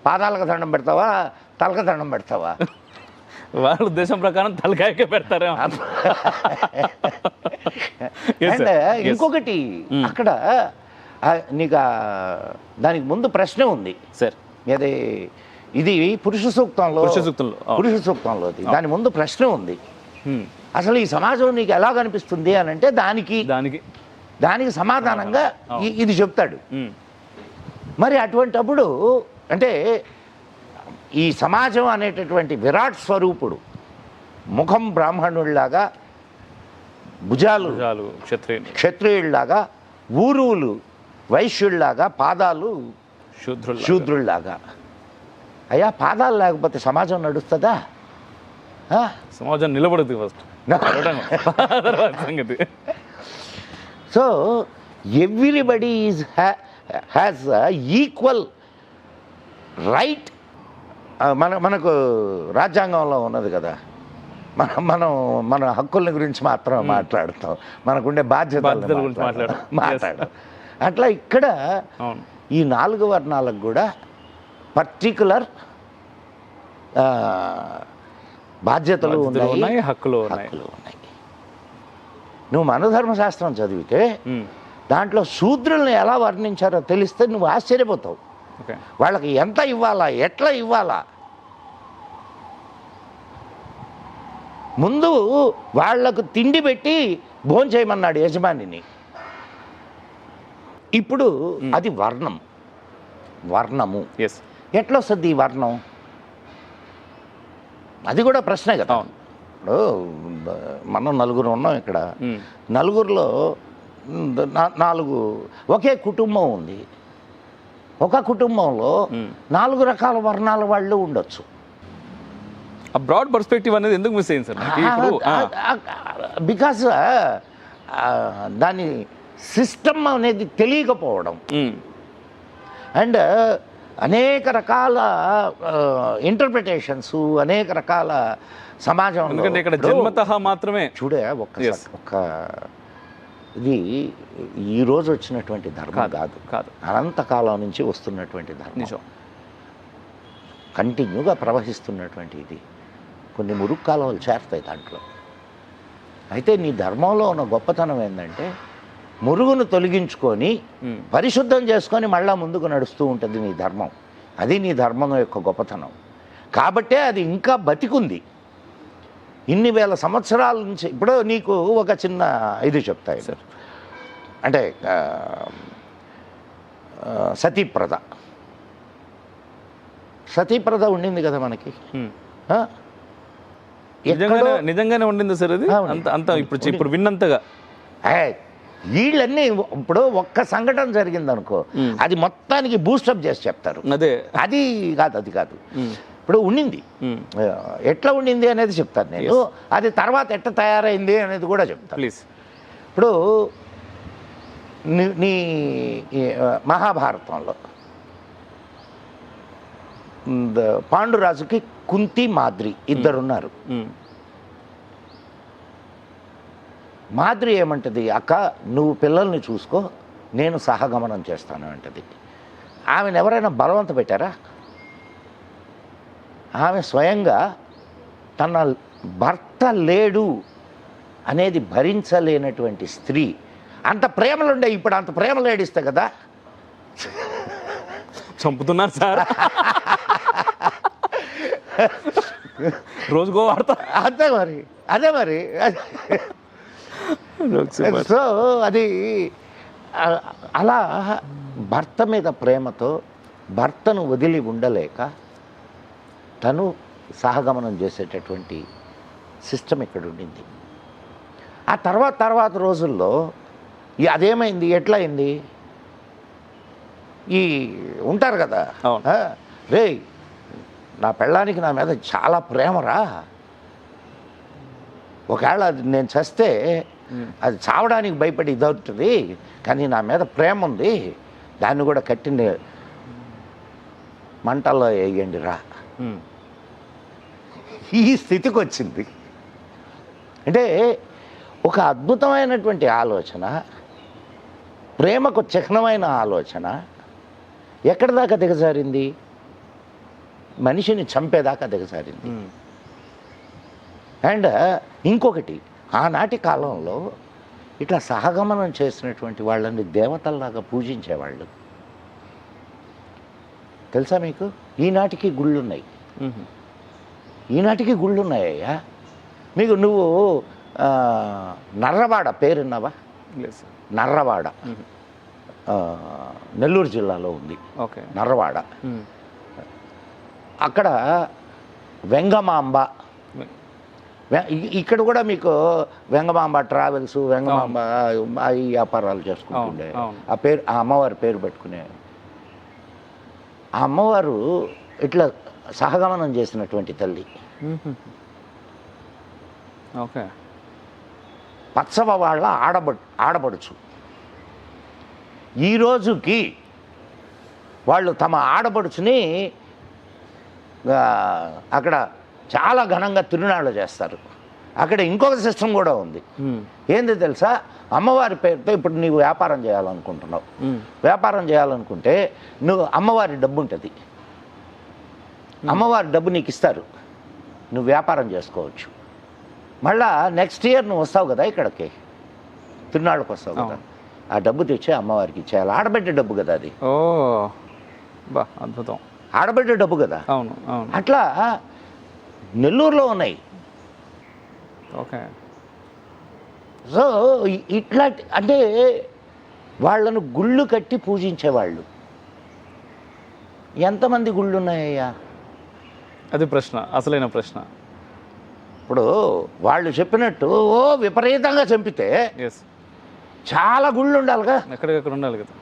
పాదాలకు దండం పెడతావా, తలక దండం పెడతావా? వాళ్ళ ఉద్దేశం ప్రకారం తలకాయకే పెడతారు. అండ్ ఇంకొకటి అక్కడ నీకు దానికి ముందు ప్రశ్న ఉంది సార్. ఇది పురుష సూక్తంలో దాని ముందు ప్రశ్న ఉంది. అసలు ఈ సమాజం నీకు ఎలా కనిపిస్తుంది అని అంటే దానికి సమాధానంగా ఇది చెప్తాడు. మరి అటువంటప్పుడు అంటే ఈ సమాజం అనేటటువంటి విరాట్ స్వరూపుడు, ముఖం బ్రాహ్మణుడిలాగా, భుజాలు క్షత్రియుడిలాగా, ఊరువులు వైశ్యుడిలాగా, పాదాలు శూద్రుల్లాగా. అయ్యా, పాదాలు లేకపోతే సమాజం నడుస్తుందా? సమాజం నిలబడుతుంది first. So everybody has equal right. మనకు రాజ్యాంగంలో ఉన్నది కదా, మన హక్కుల గురించి మాత్రం మాట్లాడుతాం, మనకుండే బాధ్యతల గురించి మాట్లాడతాం. అట్లా ఇక్కడ ఈ 4 వర్ణాలకు కూడా పర్టికులర్ బాధ్యతలు ఉన్నాయి, హక్కులు ఉన్నాయి. నువ్వు మనధర్మశాస్త్రం చదివితే దాంట్లో శూద్రుల్ని ఎలా వర్ణించారో తెలిస్తే నువ్వు ఆశ్చర్యపోతావు. వాళ్ళకి ఎంత ఇవ్వాలా, ఎట్లా ఇవ్వాలా, ముందు వాళ్లకు తిండి పెట్టి భోంచేయమన్నాడు యజమానిని. ఇప్పుడు అది వర్ణము ఎట్లా వస్తుంది ఈ వర్ణం? అది కూడా ప్రశ్నే కదా. ఇప్పుడు మనం 4 ఉన్నాం ఇక్కడ, 4లో 4 ఒకే కుటుంబం ఉంది. ఒక కుటుంబంలో 4 రకాల వర్ణాల వాళ్ళు ఉండొచ్చు. ఆ బ్రాడ్ పర్స్పెక్టివ్ అనేది ఎందుకు మిస్ అయింది సార్? బికాస్ దాని సిస్టమ్ అనేది తెలియకపోవడం అండ్ అనేక రకాల ఇంటర్ప్రిటేషన్స్, అనేక రకాల సమాజం. ఎందుకంటే ఇక్కడ జన్మతః మాత్రమే చూడే ఒక్క ఇది ఈరోజు వచ్చినటువంటి ధర్మం కాదు, అనంతకాలం నుంచి వస్తున్నటువంటి ధర్మం. కంటిన్యూగా ప్రవహిస్తున్నటువంటి ఇది కొన్ని మురుగు కాలువలు చేరుతాయి దాంట్లో. అయితే నీ ధర్మంలో ఉన్న గొప్పతనం ఏంటంటే మురుగును తొలగించుకొని పరిశుద్ధం చేసుకొని మళ్ళా ముందుకు నడుస్తూ ఉంటుంది నీ ధర్మం. అది నీ ధర్మం యొక్క గొప్పతనం. కాబట్టే అది ఇంకా బతికుంది ఇన్ని వేల సంవత్సరాల నుంచి. ఇప్పుడు నీకు ఒక చిన్న ఇది చెప్తాయి సార్, అంటే సతీప్రద ఉండింది కదా మనకి. నిజంగానే ఉండింది సార్ అది. అంత ఇప్పుడు విన్నంతగా వీళ్ళన్నీ ఇప్పుడు ఒక్క సంఘటన జరిగిందనుకో అది మొత్తానికి బూస్టప్ చేసి చెప్తారు. అది కాదు. ఇప్పుడు ఉండింది, ఎట్లా ఉండింది అనేది చెప్తాను నేను. అది తర్వాత ఎట్లా తయారైంది అనేది కూడా చెప్తాను ప్లీజ్. ఇప్పుడు నీ మహాభారతంలో పాండురాజుకి కుంతి మాద్రి ఇద్దరున్నారు. మాద్రి ఏమంటది, అక్క నువ్వు పిల్లల్ని చూసుకో, నేను సహగమనం చేస్తాను అంటది. ఆమెను ఎవరైనా బలవంత పెట్టారా? ఆమె స్వయంగా తన భర్త లేడు అనేది భరించలేనటువంటి స్త్రీ. అంత ప్రేమలుండే, ఇప్పుడు అంత ప్రేమలు ఏడిస్తే కదా చంపుతున్నారు సార్. రోజుకో వార్త. అదే మరి సో అది అలా భర్త మీద ప్రేమతో భర్తను వదిలి ఉండలేక తను సహగమనం చేసేటటువంటి సిస్టమ్ ఇక్కడ ఉండింది. ఆ తర్వాత రోజుల్లో అదేమైంది, ఎట్లా అయింది, ఈ ఉంటారు కదా, రే నా పెళ్ళానికి నా మీద చాలా ప్రేమరా, ఒకవేళ అది నేను చస్తే అది చావడానికి భయపడి ఇదవుతుంది, కానీ నా మీద ప్రేమ ఉంది, దాన్ని కూడా కట్టిన మంటల్లో వేయండి రా, ఈ స్థితికి వచ్చింది. అంటే ఒక అద్భుతమైనటువంటి ఆలోచన, ప్రేమకు చిహ్నమైన ఆలోచన ఎక్కడి దాకా దిగజారింది, మనిషిని చంపేదాకా దిగజారింది. అండ్ ఇంకొకటి, ఆనాటి కాలంలో ఇట్లా సహగమనం చేసినటువంటి వాళ్ళని దేవతల్లాగా పూజించేవాళ్ళు. తెలుసా మీకు? ఈనాటికి గుళ్ళున్నాయి, ఈనాటికి గుళ్ళున్నాయ్యా. మీకు నువ్వు నర్రవాడ పేరున్నావా? నర్రవాడ నెల్లూరు జిల్లాలో ఉంది. నర్రవాడ, అక్కడ వెంగమాంబ, ఇక్కడ కూడా మీకు వెంగమాంబ ట్రావెల్స్, వెంగమాంబ ఈ వ్యాపారాలు చేసుకుంటుండే. ఆ పేరు, ఆ అమ్మవారి పేరు పెట్టుకునే ఆ అమ్మవారు ఇట్లా సహగమనం చేసినటువంటి తల్లి. ఓకే. పచ్చవ వాళ్ళ ఆడబడుచు. ఈ రోజుకి వాళ్ళు తమ ఆడబడుచుని అక్కడ చాలా ఘనంగా తిరునాళ్ళు చేస్తారు. అక్కడ ఇంకొక సిస్టమ్ కూడా ఉంది. ఏంది తెలుసా? అమ్మవారి పేరుతో ఇప్పుడు నీవు వ్యాపారం చేయాలనుకుంటున్నావు, వ్యాపారం చేయాలనుకుంటే నువ్వు అమ్మవారి డబ్బు ఉంటుంది, అమ్మవారి డబ్బు నీకు ఇస్తారు, నువ్వు వ్యాపారం చేసుకోవచ్చు. మళ్ళా నెక్స్ట్ ఇయర్ నువ్వు వస్తావు కదా ఇక్కడికి, తిరునాళ్ళకి వస్తావు కదా, ఆ డబ్బు తెచ్చి అమ్మవారికి ఇచ్చేయాలి. ఆడబిడ్డ డబ్బు కదా అది. ఓ బా అద్భుతం. ఆడబిడ్డ డబ్బు కదా. అవును అవును. అట్లా నెల్లూరులో ఉన్నాయి. ఓకే. సో ఇట్లా అంటే వాళ్ళను గుళ్ళు కట్టి పూజించేవాళ్ళు. ఎంతమంది గుళ్ళు ఉన్నాయ్యా? అది ప్రశ్న, అసలైన ప్రశ్న. ఇప్పుడు వాళ్ళు చెప్పినట్టు విపరీతంగా చంపితే చాలా గుళ్ళు ఉండాలిగా, ఎక్కడికక్కడ ఉండాలి కదా,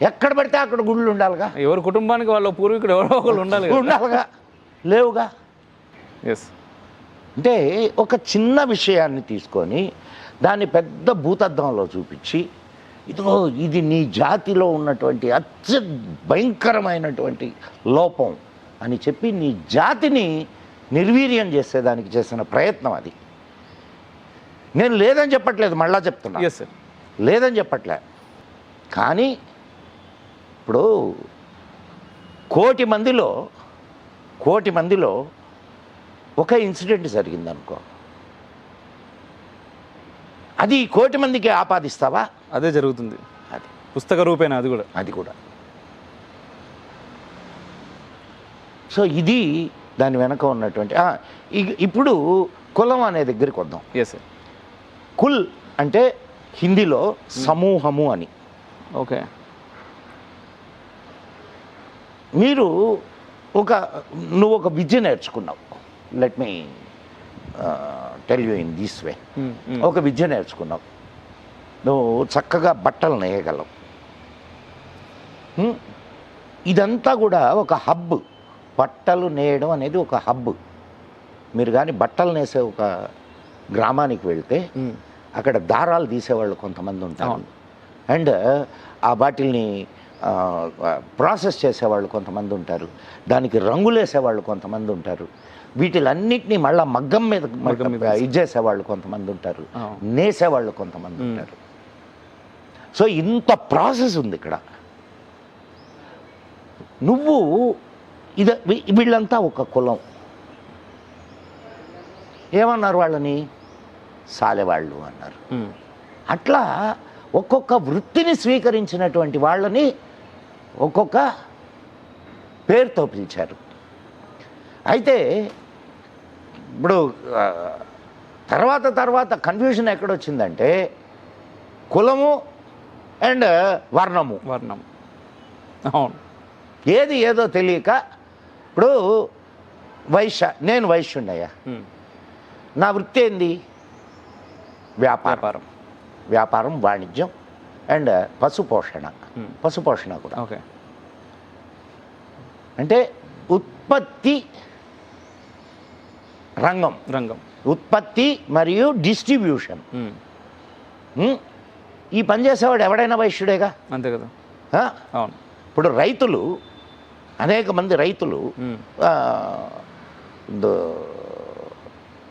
ఎక్కడ పడితే అక్కడ గుళ్ళు ఉండాలిగా, ఎవరి కుటుంబానికి వాళ్ళ పూర్వీకుడు ఎవరో ఒకళ్ళు ఉండాలిగా, లేవుగా. అంటే ఒక చిన్న విషయాన్ని తీసుకొని దాన్ని పెద్ద భూతద్దంలో చూపించి, ఇదిగో ఇది నీ జాతిలో ఉన్నటువంటి భయంకరమైనటువంటి లోపం అని చెప్పి నీ జాతిని నిర్వీర్యం చేసేదానికి చేసిన ప్రయత్నం అది. నేను లేదని చెప్పట్లేదు, మళ్ళా చెప్తున్నా, లేదని చెప్పట్లే. కానీ ఇప్పుడు 1,000,000 మందిలో కోటి మందిలో ఒక ఇన్సిడెంట్ జరిగిందనుకో, అది కోటి మందికి ఆపాదిస్తావా? అదే జరుగుతుంది. అది పుస్తక రూపేణ అది కూడా. సో ఇది దాని వెనక ఉన్నటువంటి ఇప్పుడు కులం అనే దగ్గరికి వద్దాం. Yes sir. కుల్ అంటే హిందీలో సమూహము అని. ఓకే. నువ్వు ఒక విద్య నేర్చుకున్నావు. Let me tell you in this way. ఒక విద్య నేర్చుకున్నావు, నువ్వు చక్కగా బట్టలు నేయగలవు. ఇదంతా కూడా ఒక హబ్. బట్టలు నేయడం అనేది ఒక హబ్. మీరు కానీ బట్టలు నేసే ఒక గ్రామానికి వెళ్తే అక్కడ దారాలు తీసేవాళ్ళు కొంతమంది ఉంటారు, అండ్ ఆ వాటిల్ని ప్రాసెస్ చేసేవాళ్ళు కొంతమంది ఉంటారు, దానికి రంగులు వేసేవాళ్ళు కొంతమంది ఉంటారు, వీటిలన్నిటినీ మళ్ళీ మగ్గం మీద ఇచ్చేసేవాళ్ళు కొంతమంది ఉంటారు, నేసేవాళ్ళు కొంతమంది ఉంటారు. సో ఇంత ప్రాసెస్ ఉంది ఇక్కడ. నువ్వు వీళ్ళంతా ఒక కులం. ఏమన్నారు వాళ్ళని? సాలెవాళ్ళు అన్నారు. అట్లా ఒక్కొక్క వృత్తిని స్వీకరించినటువంటి వాళ్ళని ఒక్కొక్క పేరుతో పిలిచారు. అయితే ఇప్పుడు తర్వాత కన్ఫ్యూజన్ ఎక్కడొచ్చిందంటే కులము అండ్ వర్ణము. అవును. ఏదో తెలియక ఇప్పుడు నేను వైశ్యున్నయ్యా, నా వృత్తి ఏంది? వ్యాపారం, వాణిజ్యం అండ్ పశుపోషణ కూడా. ఓకే. అంటే ఉత్పత్తి రంగం, ఉత్పత్తి మరియు డిస్ట్రిబ్యూషన్. ఈ పని చేసేవాడు ఎవడైనా వైశ్యుడేగా. అంతే కదా. అవును. ఇప్పుడు రైతులు, అనేక మంది రైతులు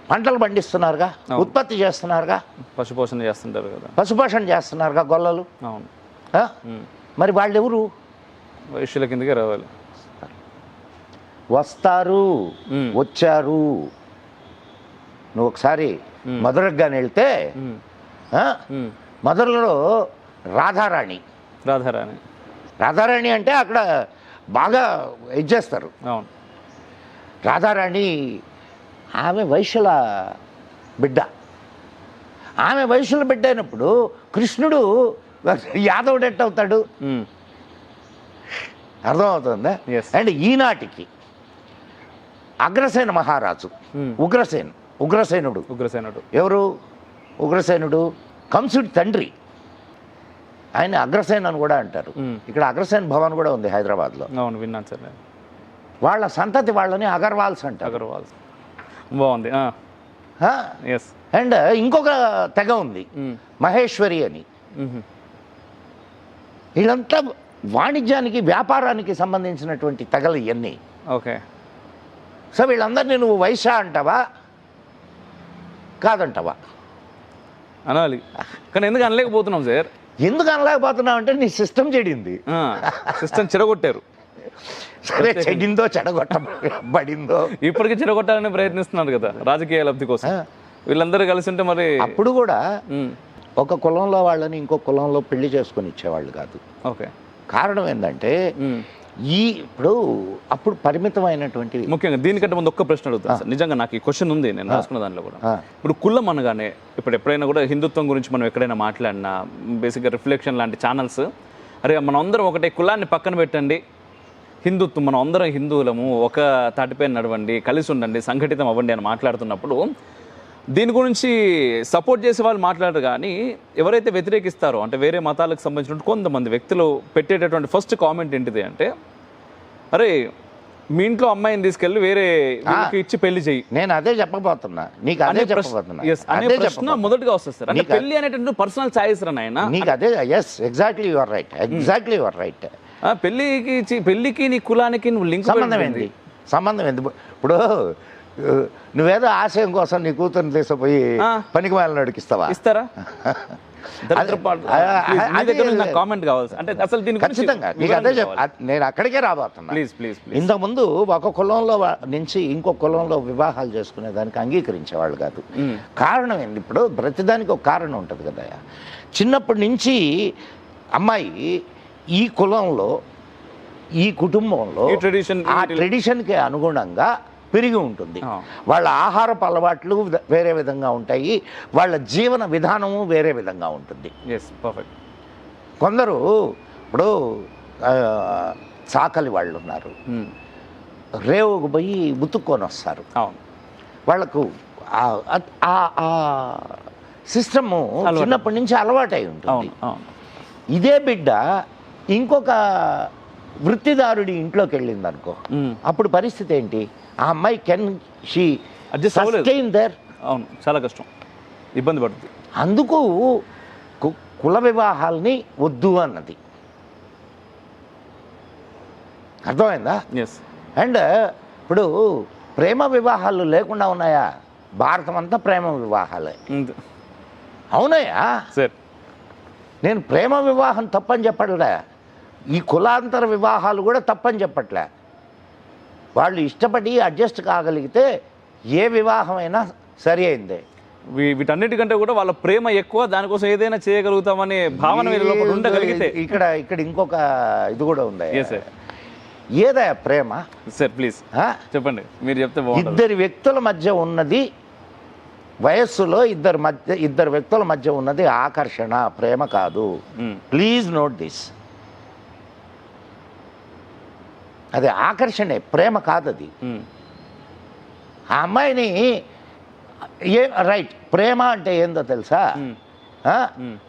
పంటలు పండిస్తున్నారుగా, ఉత్పత్తి చేస్తున్నారుగా, పశుపోషణ చేస్తున్నారుగా గొల్లలు. అవును. మరి వాళ్ళు ఎవరు? వైశ్యుల కిందకే రావాలి. వచ్చారు. నువ్వు ఒకసారి మధురగానే వెళ్తే మధురలో రాధారాణి అంటే అక్కడ బాగా ఇచ్చేస్తారు. అవును. రాధారాణి ఆమె వైశ్యుల బిడ్డ. ఆమె వైశ్యుల బిడ్డ అయినప్పుడు కృష్ణుడు యాదవుడు ఎట్టవుతాడు? అర్థమవుతుందా? అండ్ ఈనాటికి అగ్రసేన మహారాజు ఉగ్రసేనుడు. ఎవరు ఉగ్రసేనుడు? కంసుడి తండ్రి. ఆయన అగ్రసేన్ అని కూడా అంటారు. ఇక్కడ అగ్రసేన్ భవన్ కూడా ఉంది హైదరాబాద్లో. అవును, విన్నాను సార్. వాళ్ళ సంతతి వాళ్ళని అగర్వాల్స్ అంటారు. బాగుంది. అండ్ ఇంకొక తెగ ఉంది మహేశ్వరి అని. వీళ్ళంతా వాణిజ్యానికి, వ్యాపారానికి సంబంధించినటువంటి తెగలు ఇవన్నీ. ఓకే. సో వీళ్ళందరినీ నువ్వు వైశ్య అంటావా కాదంటావా? అనాలి. కానీ ఎందుకు అనలేకపోతున్నాం సార్? ఎందుకు అనలేకపోతున్నావు అంటే నీ సిస్టమ్ చెడింది. సిస్టమ్ చెడగొట్టారు. సరే, చెడిందో చెడగొట్టబడిందో ఇప్పటికీ చెడగొట్టాలని ప్రయత్నిస్తున్నారు కదా రాజకీయ లబ్ధి కోసం. వీళ్ళందరూ కలిసి ఉంటే మరి అప్పుడు కూడా ఒక కులంలో వాళ్ళని ఇంకో కులంలో పెళ్లి చేసుకొని ఇచ్చేవాళ్ళు కాదు. ఓకే. కారణం ఏంటంటే అప్పుడు పరిమితమైనటువంటి. ముఖ్యంగా దీనికంటే ముందు ఒక్క ప్రశ్న అడుగుతాను సార్. నిజంగా నాకు ఈ క్వశ్చన్ ఉంది, నేను రాసుకున్న దాంట్లో కూడా. ఇప్పుడు కులం అనగానే ఇప్పుడు ఎప్పుడైనా కూడా హిందుత్వం గురించి మనం ఎక్కడైనా మాట్లాడినా బేసిక్గా రిఫ్లెక్షన్ లాంటి ఛానల్స్, అరే మనం అందరం ఒకటే, కులాన్ని పక్కన పెట్టండి, హిందుత్వం, మనం అందరం హిందువులము, ఒక తాటిపైన నడవండి, కలిసి ఉండండి, సంఘటితం అవ్వండి అని మాట్లాడుతున్నప్పుడు దీని గురించి సపోర్ట్ చేసే వాళ్ళు మాట్లాడరు. కానీ ఎవరైతే వ్యతిరేకిస్తారో, అంటే వేరే మతాలకు సంబంధించిన కొంతమంది వ్యక్తులు పెట్టేటటువంటి ఫస్ట్ కామెంట్ ఏంటిది అంటే, అరే మీ ఇంట్లో అమ్మాయిని తీసుకెళ్ళి వేరే ఇచ్చి పెళ్లి చేయి. నేను అదే చెప్పబోతున్నా, నీకు అదే చెప్పబోతున్నా. అనే ప్రశ్న మొదటిగా వస్తుంది సార్. అంటే పెళ్లి అనేటువంటి పర్సనల్ చాయిస్ రా నాయన. నీకు అదే. Yes, exactly your right. పెళ్లికి నీ కులానికి నువ్వు లింక్ సంబంధం ఏంది? ఇప్పుడు నువ్వేదో ఆశయం కోసం నీ కూతురుని తీసుకుపోయి పనికి వాళ్ళని ఇస్తారా? కామెంట్ కావాలి అంటే అసలు దీని ఖచ్చితంగా నీకు అదే నేను అక్కడికే రాబోతున్నా. ప్లీజ్ ప్లీజ్ ఇంతకుముందు ఒక కులంలో నుంచి ఇంకో కులంలో వివాహాలు చేసుకునే దానికి అంగీకరించేవాళ్ళు కాదు. కారణం ఏంటి? ఇప్పుడు ప్రతిదానికి ఒక కారణం ఉంటుంది కదా. చిన్నప్పటి నుంచి అమ్మాయి ఈ కులంలో ఈ కుటుంబంలో ఆ ట్రెడిషన్కి అనుగుణంగా పెరిగి ఉంటుంది. వాళ్ళ ఆహారపు అలవాట్లు వేరే విధంగా ఉంటాయి, వాళ్ళ జీవన విధానము వేరే విధంగా ఉంటుంది. కొందరు ఇప్పుడు చాకలి వాళ్ళు ఉన్నారు, రేవుకు పోయి ఉతుక్కొని వస్తారు. వాళ్ళకు సిస్టము చిన్నప్పటి నుంచి అలవాటై ఉంటుంది. ఇదే బిడ్డ ఇంకొక వృత్తిదారుడి ఇంట్లోకి వెళ్ళింది అనుకో, అప్పుడు పరిస్థితి ఏంటి? ఆ అమ్మాయి కెన్ షీ సస్టైన్ దేర్? అవును, చాలా కష్టం, ఇబ్బంది పడుతుంది. అందుకు కుల వివాహాల్ని వద్దు అన్నది. అర్థమైందా? అండ్ ఇప్పుడు ప్రేమ వివాహాలు లేకుండా ఉన్నాయా? భారతం అంతా ప్రేమ వివాహాలే. అవునయ్యా, నేను ప్రేమ వివాహం తప్పని చెప్పట్లే, ఈ కులాంతర వివాహాలు కూడా తప్పని చెప్పట్లే. వాళ్ళు ఇష్టపడి అడ్జస్ట్ కాగలిగితే ఏ వివాహమైనా సరి అయిందే. వీటన్నిటికంటే కూడా వాళ్ళ ప్రేమ ఎక్కువ, దానికోసం ఏదైనా చేయగలుగుతామనే భావన ఉండగలిగితే. ఇక్కడ ఇంకొక ఇది కూడా ఉంది. ఏదా ప్రేమ? సార్ ప్లీజ్ చెప్పండి, మీరు చెప్తే. ఇద్దరి వ్యక్తుల మధ్య ఉన్నది, వయస్సులో ఇద్దరు వ్యక్తుల మధ్య ఉన్నది ఆకర్షణ, ప్రేమ కాదు. Please note this. అది ఆకర్షణే, ప్రేమ కాదు అది. ఆ అమ్మాయిని రైట్, ప్రేమ అంటే ఏందో తెలుసా?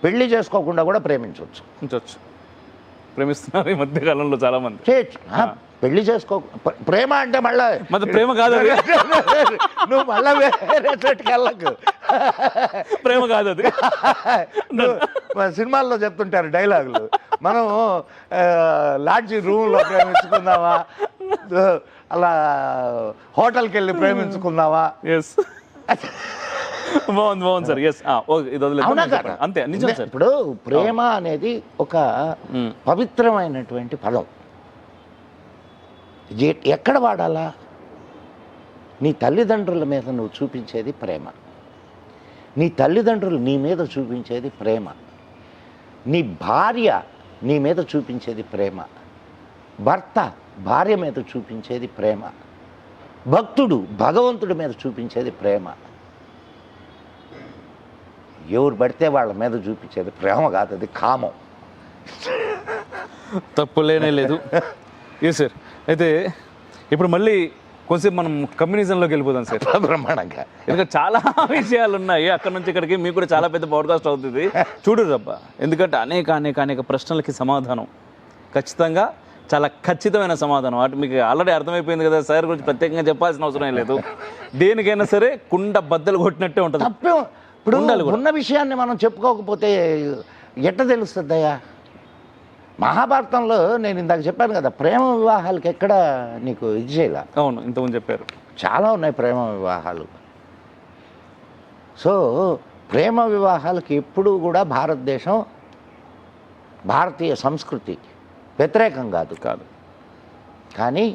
పెళ్లి చేసుకోకుండా కూడా ప్రేమించవచ్చు. ప్రేమిస్తున్నారు ఈ మధ్య కాలంలో చాలా మంది. పెళ్లి చేసుకో, ప్రేమ అంటే మళ్ళా ప్రేమ కాదు, నువ్వు మళ్ళా వేరే చోటుకి వెళ్ళకు. ప్రేమ కాదు అది. సినిమాల్లో చెప్తుంటారు డైలాగులు, మనం లాడ్జి రూమ్లో ప్రేమించుకుందామా, అలా హోటల్కి వెళ్ళి ప్రేమించుకుందామా. బాగుంది సార్. అంతే నిజం సార్. ఇప్పుడు ప్రేమ అనేది ఒక పవిత్రమైనటువంటి పదం. ఎక్కడ వాడాలా? నీ తల్లిదండ్రుల మీద నువ్వు చూపించేది ప్రేమ, నీ తల్లిదండ్రులు నీ మీద చూపించేది ప్రేమ, నీ భార్య నీ మీద చూపించేది ప్రేమ, భర్త భార్య మీద చూపించేది ప్రేమ, భక్తుడు భగవంతుడి మీద చూపించేది ప్రేమ. ఎవరు పడితే వాళ్ళ మీద చూపించేది ప్రేమ కాదు, అది కామం. తప్పులేనే లేదు. సార్ అయితే ఇప్పుడు మళ్ళీ కొంచెం మనం కమ్యూనిజంలోకి వెళ్ళిపోదాం సార్. బ్రహ్మాండంగా, ఎందుకంటే చాలా విషయాలు ఉన్నాయి అక్కడ నుంచి ఇక్కడికి. మీకు కూడా చాలా పెద్ద పాడ్కాస్ట్ అవుతుంది, చూడురబ్బా. ఎందుకంటే అనేక ప్రశ్నలకి సమాధానం ఖచ్చితంగా, చాలా ఖచ్చితమైన సమాధానం. అటు మీకు ఆల్రెడీ అర్థమైపోయింది కదా, సార్ గురించి ప్రత్యేకంగా చెప్పాల్సిన అవసరం లేదు. దేనికైనా సరే కుండ బద్దలు కొట్టినట్టే ఉంటుంది. ఇప్పుడు ఉన్న విషయాన్ని మనం చెప్పుకోకపోతే ఎట్ట తెలుస్తుందయ్యా? మహాభారతంలో నేను ఇందాక చెప్పాను కదా, ప్రేమ వివాహాలకి ఎక్కడ నీకు ఇది చేయాల. అవును, ఇంతకుముందు చెప్పారు, చాలా ఉన్నాయి ప్రేమ వివాహాలు. సో ప్రేమ వివాహాలకి ఎప్పుడూ కూడా భారతదేశం, భారతీయ సంస్కృతి వ్యతిరేకం కాదు. కానీ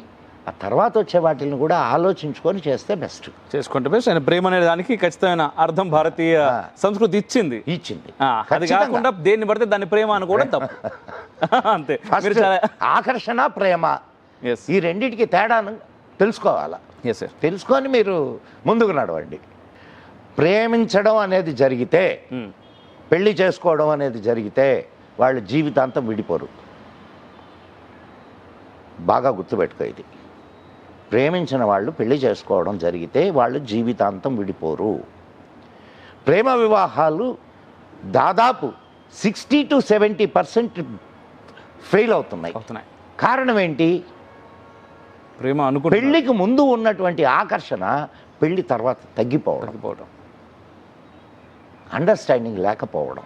ఆ తర్వాత వచ్చే వాటిని కూడా ఆలోచించుకొని చేస్తే బెస్ట్, చేసుకుంటే బెస్ట్. ఆయన ప్రేమ అనే దానికి ఖచ్చితమైన అర్థం భారతీయ సంస్కృతి ఇచ్చింది. అది కాకుండా దేన్ని పడితే దాన్ని ప్రేమ అనుకోవడం తప్పు. అంతే. ఆకర్షణ, ప్రేమ, ఈ రెండింటికి తేడాను తెలుసుకోవాలా. తెలుసుకొని మీరు ముందుకు నడవండి. ప్రేమించడం అనేది జరిగితే, పెళ్లి చేసుకోవడం అనేది జరిగితే వాళ్ళు జీవితాంతం విడిపోరు. బాగా గుర్తుపెట్టుకో ఇది. ప్రేమించిన వాళ్ళు పెళ్లి చేసుకోవడం జరిగితే వాళ్ళు జీవితాంతం విడిపోరు. ప్రేమ వివాహాలు దాదాపు 60 to 70% ఫెయిల్ అవుతున్నాయి. కారణం ఏంటి? ప్రేమ పెళ్లికి ముందు ఉన్నటువంటి ఆకర్షణ పెళ్లి తర్వాత తగ్గిపోవడం, అండర్స్టాండింగ్ లేకపోవడం,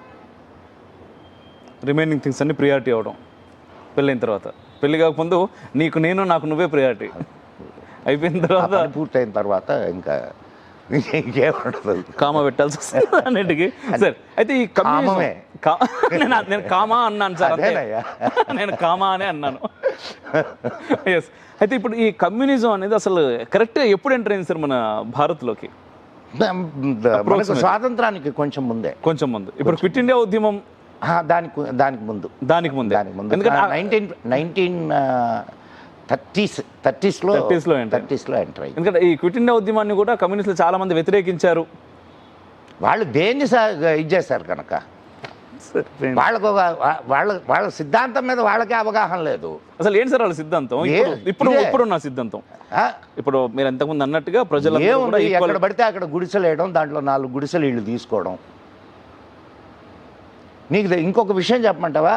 రిమైనింగ్ థింగ్స్ అన్ని ప్రియారిటీ అవడం. పెళ్ళైన తర్వాత, పెళ్లి కాకముందు నీకు నేను, నాకు నువ్వే ప్రియారిటీ. అయిపోయిన తర్వాత, పూర్తయిన తర్వాత ఇంకా ఇంకేముండదు, కామ పెట్టాల్సి వస్తుంది అన్నిటికీ. సార్ అయితే ఈ నేను కామా అన్నాను సార్, అంతే. అదేనయ్యా. నేను కామా అనే అన్నాను. ఎస్. అయితే ఇప్పుడు ఈ కమ్యూనిజం అనేది అసలు కరెక్ట్గా ఎప్పుడు ఎంటర్ అయింది సార్ మన భారత్లోకి? మనకు స్వాతంత్రానికి కొంచెం ముందే. కొంచెం ముందు. ఇప్పుడు క్విట్ ఇండియా ఉద్యమం దానికి ముందు. దానికి ముందు. ఎందుకంటే 1930s లో ఎంటర్ అయ్యింది. ఎందుకంటే ఈ క్విట్ ఇండియా ఉద్యమాన్ని కూడా కమ్యూనిస్టులు చాలా మంది వ్యతిరేకించారు. వాళ్ళు దేన్ని ఇది చేశారు కనుక వాళ్ళకు వాళ్ళ సిద్ధాంతం మీద వాళ్ళకే అవగాహన లేదు. అసలు ఏంటి సార్ వాళ్ళ సిద్ధాంతం? ఇప్పుడున్న సిద్ధాంతం ఇప్పుడు మీరు ఎంతకుముందు అన్నట్టుగా ప్రజలు ఎక్కడ పడితే అక్కడ గుడిసెలు వేయడం, దాంట్లో 4 గుడిసెలు ఇళ్ళు తీసుకోవడం. నీకు ఇంకొక విషయం చెప్పమంటావా?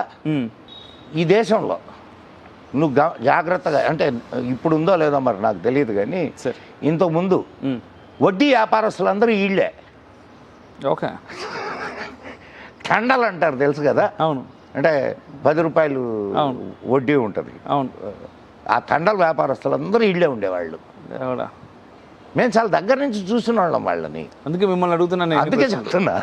ఈ దేశంలో నువ్వు జాగ్రత్తగా, అంటే ఇప్పుడు ఉందో లేదో మరి నాకు తెలియదు, కానీ ఇంతకుముందు వడ్డీ వ్యాపారస్తులందరూ వీళ్ళే. ఓకే. తండలు అంటారు, తెలుసు కదా? అవును. అంటే 10 రూపాయలు వడ్డీ ఉంటుంది. అవును. ఆ తండల వ్యాపారస్తులందరూ వీళ్ళే ఉండేవాళ్ళు. మేము చాలా దగ్గర నుంచి చూసిన వాళ్ళం వాళ్ళని. అందుకే మిమ్మల్ని అడుగుతున్నాను. అందుకే చెప్తున్నా.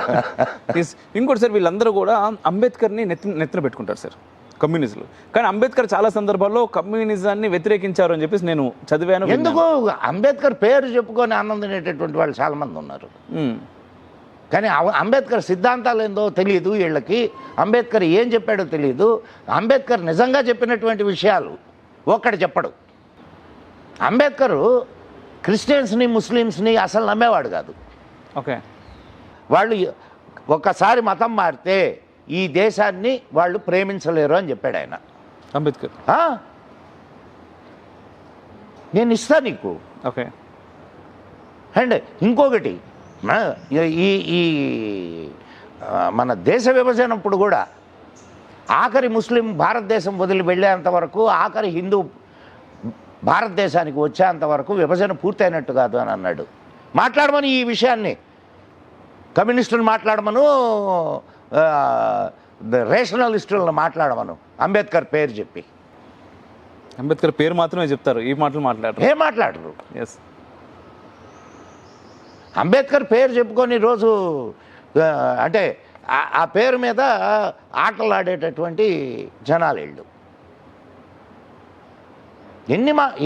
ఇంకోటి సార్, వీళ్ళందరూ కూడా అంబేద్కర్ని నెత్తిన పెట్టుకుంటారు సార్ కమ్యూనిస్టులు. కానీ అంబేద్కర్ చాలా సందర్భాల్లో కమ్యూనిజాన్ని వ్యతిరేకించారు అని చెప్పేసి నేను చదివాను. ఎందుకు? అంబేద్కర్ పేరు చెప్పుకొని ఆనందించేటటువంటి వాళ్ళు చాలా మంది ఉన్నారు. కానీ అంబేద్కర్ సిద్ధాంతాలు ఏందో తెలియదు వీళ్ళకి. అంబేద్కర్ ఏం చెప్పాడో తెలియదు. అంబేద్కర్ నిజంగా చెప్పినటువంటి విషయాలు ఒక్కటి చెప్పడు. అంబేద్కరు క్రిస్టియన్స్ని ముస్లిమ్స్ని అసలు నమ్మేవాడు కాదు. ఓకే. వాళ్ళు ఒక్కసారి మతం మారితే ఈ దేశాన్ని వాళ్ళు ప్రేమించలేరు అని చెప్పాడు ఆయన, అంబేద్కర్. నేను ఇస్తా నీకు. ఓకే. అండ్ ఇంకొకటి, ఈ మన దేశ విభజనప్పుడు కూడా ఆఖరి ముస్లిం భారతదేశం వదిలి వెళ్ళేంత వరకు, ఆఖరి హిందూ భారతదేశానికి వచ్చేంత వరకు విభజన పూర్తయినట్టు కాదు అని అన్నాడు. మాట్లాడమని ఈ విషయాన్ని కమ్యూనిస్టులు మాట్లాడమను, రేషనలిస్టులను మాట్లాడమను, అంబేద్కర్ పేరు చెప్పి. అంబేద్కర్ పేరు మాత్రమే చెప్తారు, ఈ మాటలు మాట్లాడరు. ఏం మాట్లాడరు. ఎస్. అంబేద్కర్ పేరు చెప్పుకొని రోజు అంటే ఆ పేరు మీద ఆటలాడేటటువంటి జనాలు వీళ్ళు.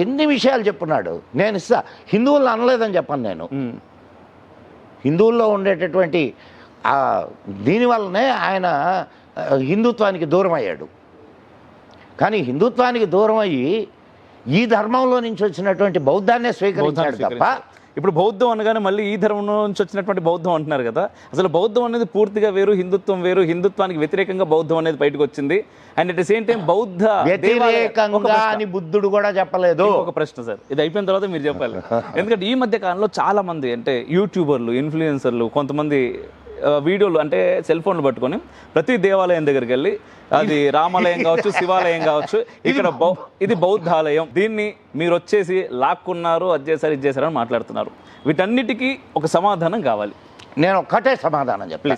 ఎన్ని విషయాలు చెప్పున్నాడు. నేను ఇస్తా. హిందువులను అనలేదని చెప్పను నేను. హిందువుల్లో ఉండేటటువంటి దీనివల్లనే ఆయన హిందుత్వానికి దూరం అయ్యాడు. కానీ హిందుత్వానికి దూరం అయ్యి ఈ ధర్మంలో నుంచి వచ్చినటువంటి బౌద్ధాన్నే స్వీకరించాడు తప్ప. ఇప్పుడు బౌద్ధం అనగానే మళ్ళీ ఈ ధర్మం నుంచి వచ్చినటువంటి బౌద్ధం అంటున్నారు కదా. అసలు బౌద్ధం అనేది పూర్తిగా వేరు, హిందుత్వం వేరు. హిందుత్వానికి వ్యతిరేకంగా బౌద్ధం అనేది బయటకు వచ్చింది. And at the same time బౌద్ధ వ్యతిరేకంగా అని బుద్ధుడు కూడా చెప్పలేదు. ఒక ప్రశ్న సార్, ఇది అయిపోయిన తర్వాత మీరు చెప్పాలి. ఎందుకంటే ఈ మధ్య కాలంలో చాలా మంది, అంటే యూట్యూబర్లు, ఇన్ఫ్లుయెన్సర్లు, కొంతమంది వీడియోలు అంటే సెల్ ఫోన్లు పట్టుకొని ప్రతి దేవాలయం దగ్గరికి వెళ్ళి, అది రామాలయం కావచ్చు, శివాలయం కావచ్చు, ఇక్కడ ఇది బౌద్ధాలయం, దీన్ని మీరు వచ్చేసి లాక్కున్నారు, అది చేశారు, ఇది చేశారని మాట్లాడుతున్నారు. వీటన్నిటికీ ఒక సమాధానం కావాలి. నేను ఒక్కటే సమాధానం చెప్పి,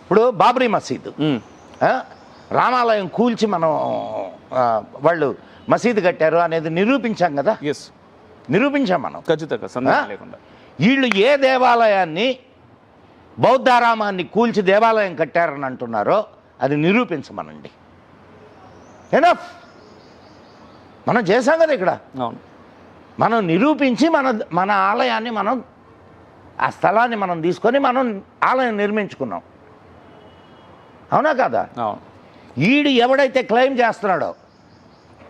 ఇప్పుడు బాబ్రీ మసీదు, రామాలయం కూల్చి మనం వాళ్ళు మసీదు కట్టారు అనేది నిరూపించాం కదా. ఎస్, నిరూపించాం మనం ఖచ్చితంగా, సందేహం లేకుండా. వీళ్ళు ఏ దేవాలయాన్ని, బౌద్ధారామాన్ని కూల్చి దేవాలయం కట్టారని అంటున్నారో అది నిరూపించమనండి. ఎనఫ్. మనం చేసాం కదా ఇక్కడ. అవును. మనం నిరూపించి మన ఆలయాన్ని, మనం ఆ స్థలాన్ని మనం తీసుకొని మనం ఆలయం నిర్మించుకున్నాం. అవునా కదా? అవును. ఈడు ఎవడైతే క్లెయిమ్ చేస్తున్నాడో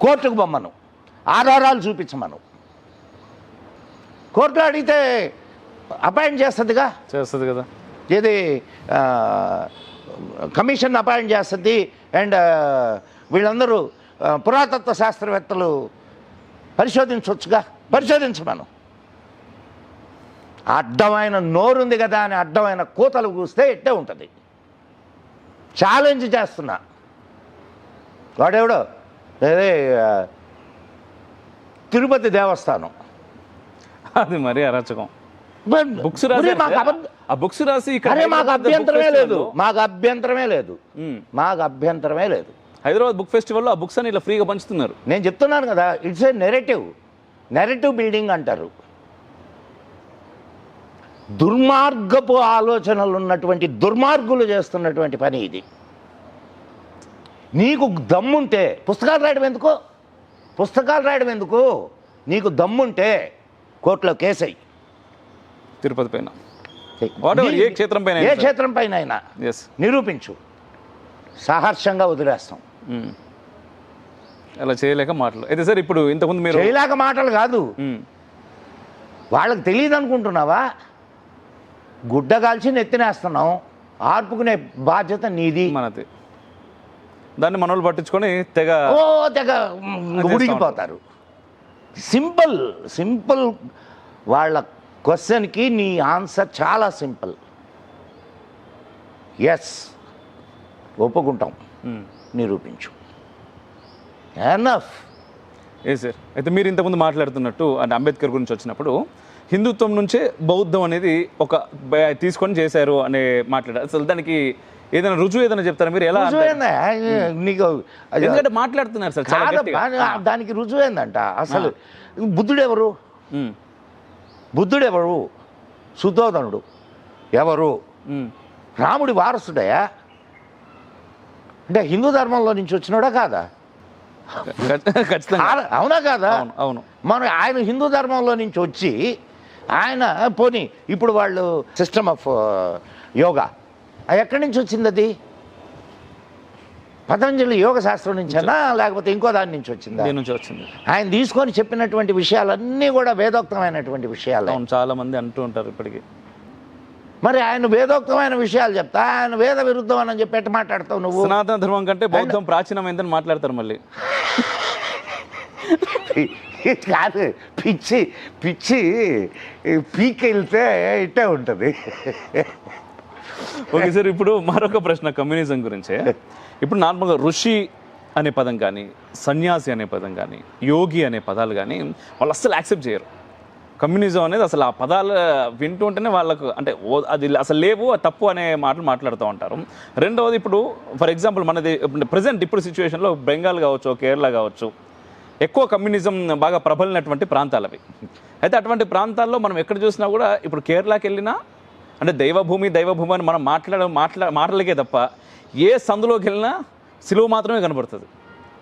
కోర్టుకు బొమ్మను, ఆధారాలు చూపించమను. కోర్టు అడిగితే అపాయింట్ చేస్తుంది కదా. ఇది కమిషన్ అపాయింట్ చేస్తుంది. అండ్ వీళ్ళందరూ పురాతత్వ శాస్త్రవేత్తలు పరిశోధించవచ్చుగా. పరిశోధించమను. అడ్డమైన నోరుంది కదా అని అడ్డమైన కూతలు కూస్తే ఇట్టే ఉంటుంది. ఛాలెంజ్ చేస్తున్నా. వాడెవడో అదే తిరుపతి దేవస్థానం, అది మరీ అరాచకం. బుక్స్ రాసి మాకు అభ్యంతరమే లేదు. మాకు అభ్యంతరమే లేదు. హైదరాబాద్ బుక్ ఫెస్టివల్లో ఆ బుక్స్ అని ఇలా ఫ్రీగా పంచుతున్నారు. నేను చెప్తున్నాను కదా, ఇట్స్ ఏ నెరేటివ్ బిల్డింగ్ అంటారు. దుర్మార్గపు ఆలోచనలు ఉన్నటువంటి దుర్మార్గులు చేస్తున్నటువంటి పని ఇది. నీకు దమ్ముంటే పుస్తకాలు రాయడం ఎందుకు? నీకు దమ్ముంటే కోర్టులో కేసయ్యి, తిరుపతి పైన ఏ క్షేత్రం పైన అయినా నిరూపించు, సహర్షంగా వదిలేస్తాం. అలా చేయలేక మాటలు అయితే సార్ ఇప్పుడు ఇంతకుముందు మీరు చేయలేక మాటలు కాదు, వాళ్ళకి తెలియదు అనుకుంటున్నావా? గుడ్డ కాల్చి నెత్తినేస్తున్నాం, ఆర్పుకునే బాధ్యత నీది, మనది. దాన్ని మనోళ్ళు పట్టించుకొని తెగ ఉడికిపోతారు. సింపుల్ వాళ్ళ క్వశ్చన్కి నీ ఆన్సర్ చాలా సింపుల్. ఎస్, ఒప్పుకుంటాం, నిరూపించు, ఎనఫ్. ఏ సార్ అయితే మీరు ఇంతకుముందు మాట్లాడుతున్నట్టు అంటే అంబేద్కర్ గురించి వచ్చినప్పుడు హిందుత్వం నుంచే బౌద్ధం అనేది ఒక తీసుకొని చేశారు అనే మాట్లాడారు. అసలు దానికి ఏదైనా రుజువు ఏదైనా చెప్తారా మీరు? ఎలా నీకు ఎందుకంటే మాట్లాడుతున్నారు సార్ దానికి రుజువు ఏందంట? అసలు బుద్ధుడెవరు? శుద్ధోదనుడు ఎవరు? రాముడి వారసుడయా? అంటే హిందూ ధర్మంలో నుంచి వచ్చినాడా కాదా? అవునా కాదా? అవును. మనం ఆయన హిందూ ధర్మంలో నుంచి వచ్చి ఆయన పోనీ ఇప్పుడు వాళ్ళు సిస్టమ్ ఆఫ్ యోగా ఎక్కడి నుంచి వచ్చింది? అది పతంజలి యోగ శాస్త్రం నుంచేనా లేకపోతే ఇంకో దాని నుంచి వచ్చిందా? వచ్చింది. ఆయన తీసుకొని చెప్పినటువంటి విషయాలన్నీ కూడా వేదోక్తమైనటువంటి విషయాలు. చాలా మంది అంటూ ఉంటారు ఇప్పటికీ. మరి ఆయన వేదోక్తమైన విషయాలు చెప్తా, ఆయన వేద విరుద్ధం అని చెప్పి ఎట్ట మాట్లాడతావు నువ్వు? సనాతన ధర్మం కంటే బౌద్ధం ప్రాచీనమైందని మాట్లాడతారు మళ్ళీ. కాదు, పిచ్చి పీకెళ్తే ఇట్టే ఉంటుంది. ఓకే సార్, ఇప్పుడు మరొక ప్రశ్న కమ్యూనిజం గురించే. ఇప్పుడు నార్మల్గా ఋషి అనే పదం కానీ, సన్యాసి అనే పదం కానీ, యోగి అనే పదాలు కానీ వాళ్ళు అస్సలు యాక్సెప్ట్ చేయరు. కమ్యూనిజం అనేది అసలు ఆ పదాలు వింటూ ఉంటేనే వాళ్ళకు అంటే అది అసలు లేవు, తప్పు అనే మాటలు మాట్లాడుతూ ఉంటారు. రెండవది, ఇప్పుడు ఫర్ ఎగ్జాంపుల్ మనది ప్రజెంట్ ఇప్పుడు సిచ్యువేషన్లో బెంగాల్ కావచ్చు, కేరళ కావచ్చు, ఎక్కువ కమ్యూనిజం బాగా ప్రబలినటువంటి ప్రాంతాలు అవి. అయితే అటువంటి ప్రాంతాల్లో మనం ఎక్కడ చూసినా కూడా ఇప్పుడు కేరళకి వెళ్ళినా అంటే దైవభూమి అని మనం మాటలకే తప్ప ఏ సందులోకి వెళ్ళినా సిలువ మాత్రమే కనబడుతుంది.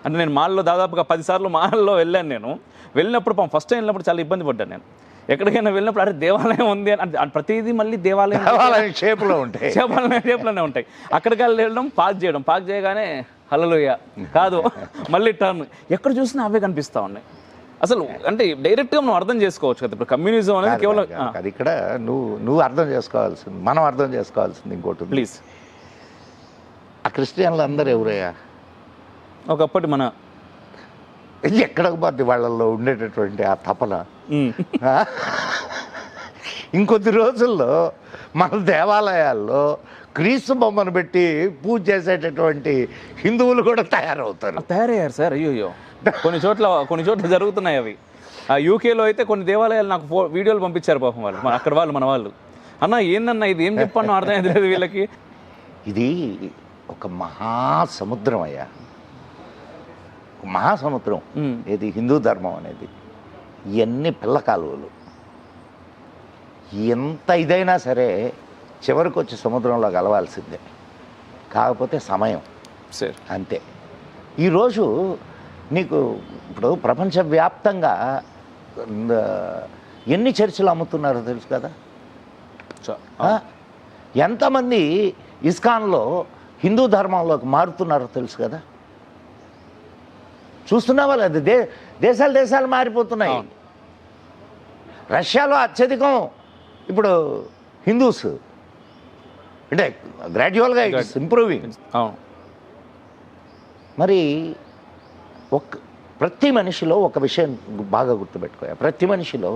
అంటే నేను మాల్లో దాదాపుగా 10 సార్లు మాల్లో వెళ్ళాను. వెళ్ళినప్పుడు ఫస్ట్ టైం వెళ్ళినప్పుడు చాలా ఇబ్బంది పడ్డాను నేను. ఎక్కడికైనా వెళ్ళినప్పుడు అరే దేవాలయం ఉంది అని ప్రతిదీ మళ్ళీ దేవాలయం షేప్లోనే ఉంటాయి. అక్కడికి వెళ్ళడం, పార్క్ చేయగానే హల్లెలూయా కాదు, మళ్ళీ టర్న్, ఎక్కడ చూసినా అవే కనిపిస్తూ ఉన్నాయి. అసలు అంటే డైరెక్ట్గా మనం అర్థం చేసుకోవచ్చు కదా ఇప్పుడు కమ్యూనిజం అనేది కేవలం అది. ఇక్కడ నువ్వు అర్థం చేసుకోవాల్సింది, మనం అర్థం చేసుకోవాల్సింది ఇంకోటి. ప్లీజ్, ఆ క్రిస్టియన్లు అందరూ ఎవరయ్యా? ఒకప్పటి మన ఎక్కడికి పోతే వాళ్ళల్లో ఉండేటటువంటి ఆ తపన ఇంకొద్ది రోజుల్లో మన దేవాలయాల్లో క్రీస్తు బొమ్మను పెట్టి పూజ చేసేటటువంటి హిందువులు కూడా తయారయ్యారు సార్. అయ్యో, కొన్ని చోట్ల జరుగుతున్నాయి అవి. యూకేలో అయితే కొన్ని దేవాలయాలు నాకు వీడియోలు పంపించారు పాపం వాళ్ళు, అక్కడ మన వాళ్ళు. అన్న ఏందన్నా ఇది, ఏం చెప్పాను అర్థం లేదు వీళ్ళకి. ఇది ఒక మహాసముద్రం అయ్యా, మహాసముద్రం. ఇది హిందూ ధర్మం అనేది. ఎన్ని పిల్ల కాలువలు, ఎంత ఇదైనా సరే చివరికి వచ్చి సముద్రంలో కలవాల్సిందే. కాకపోతే సమయం అంతే. ఈరోజు నీకు ఇప్పుడు ప్రపంచవ్యాప్తంగా ఎన్ని చర్చిలు అమ్ముతున్నారో తెలుసు కదా? ఎంతమంది ఇస్కాన్లో హిందూ ధర్మంలోకి మారుతున్నారో తెలుసు కదా? చూస్తున్నావా లేదు? దేశాలు మారిపోతున్నాయి. రష్యాలో అత్యధికం ఇప్పుడు హిందూస్, అంటే గ్రాడ్యువల్గా ఇట్స్ ఇంప్రూవింగ్. మరి ప్రతి మనిషిలో ఒక విషయం బాగా గుర్తుపెట్టుకో, ప్రతి మనిషిలో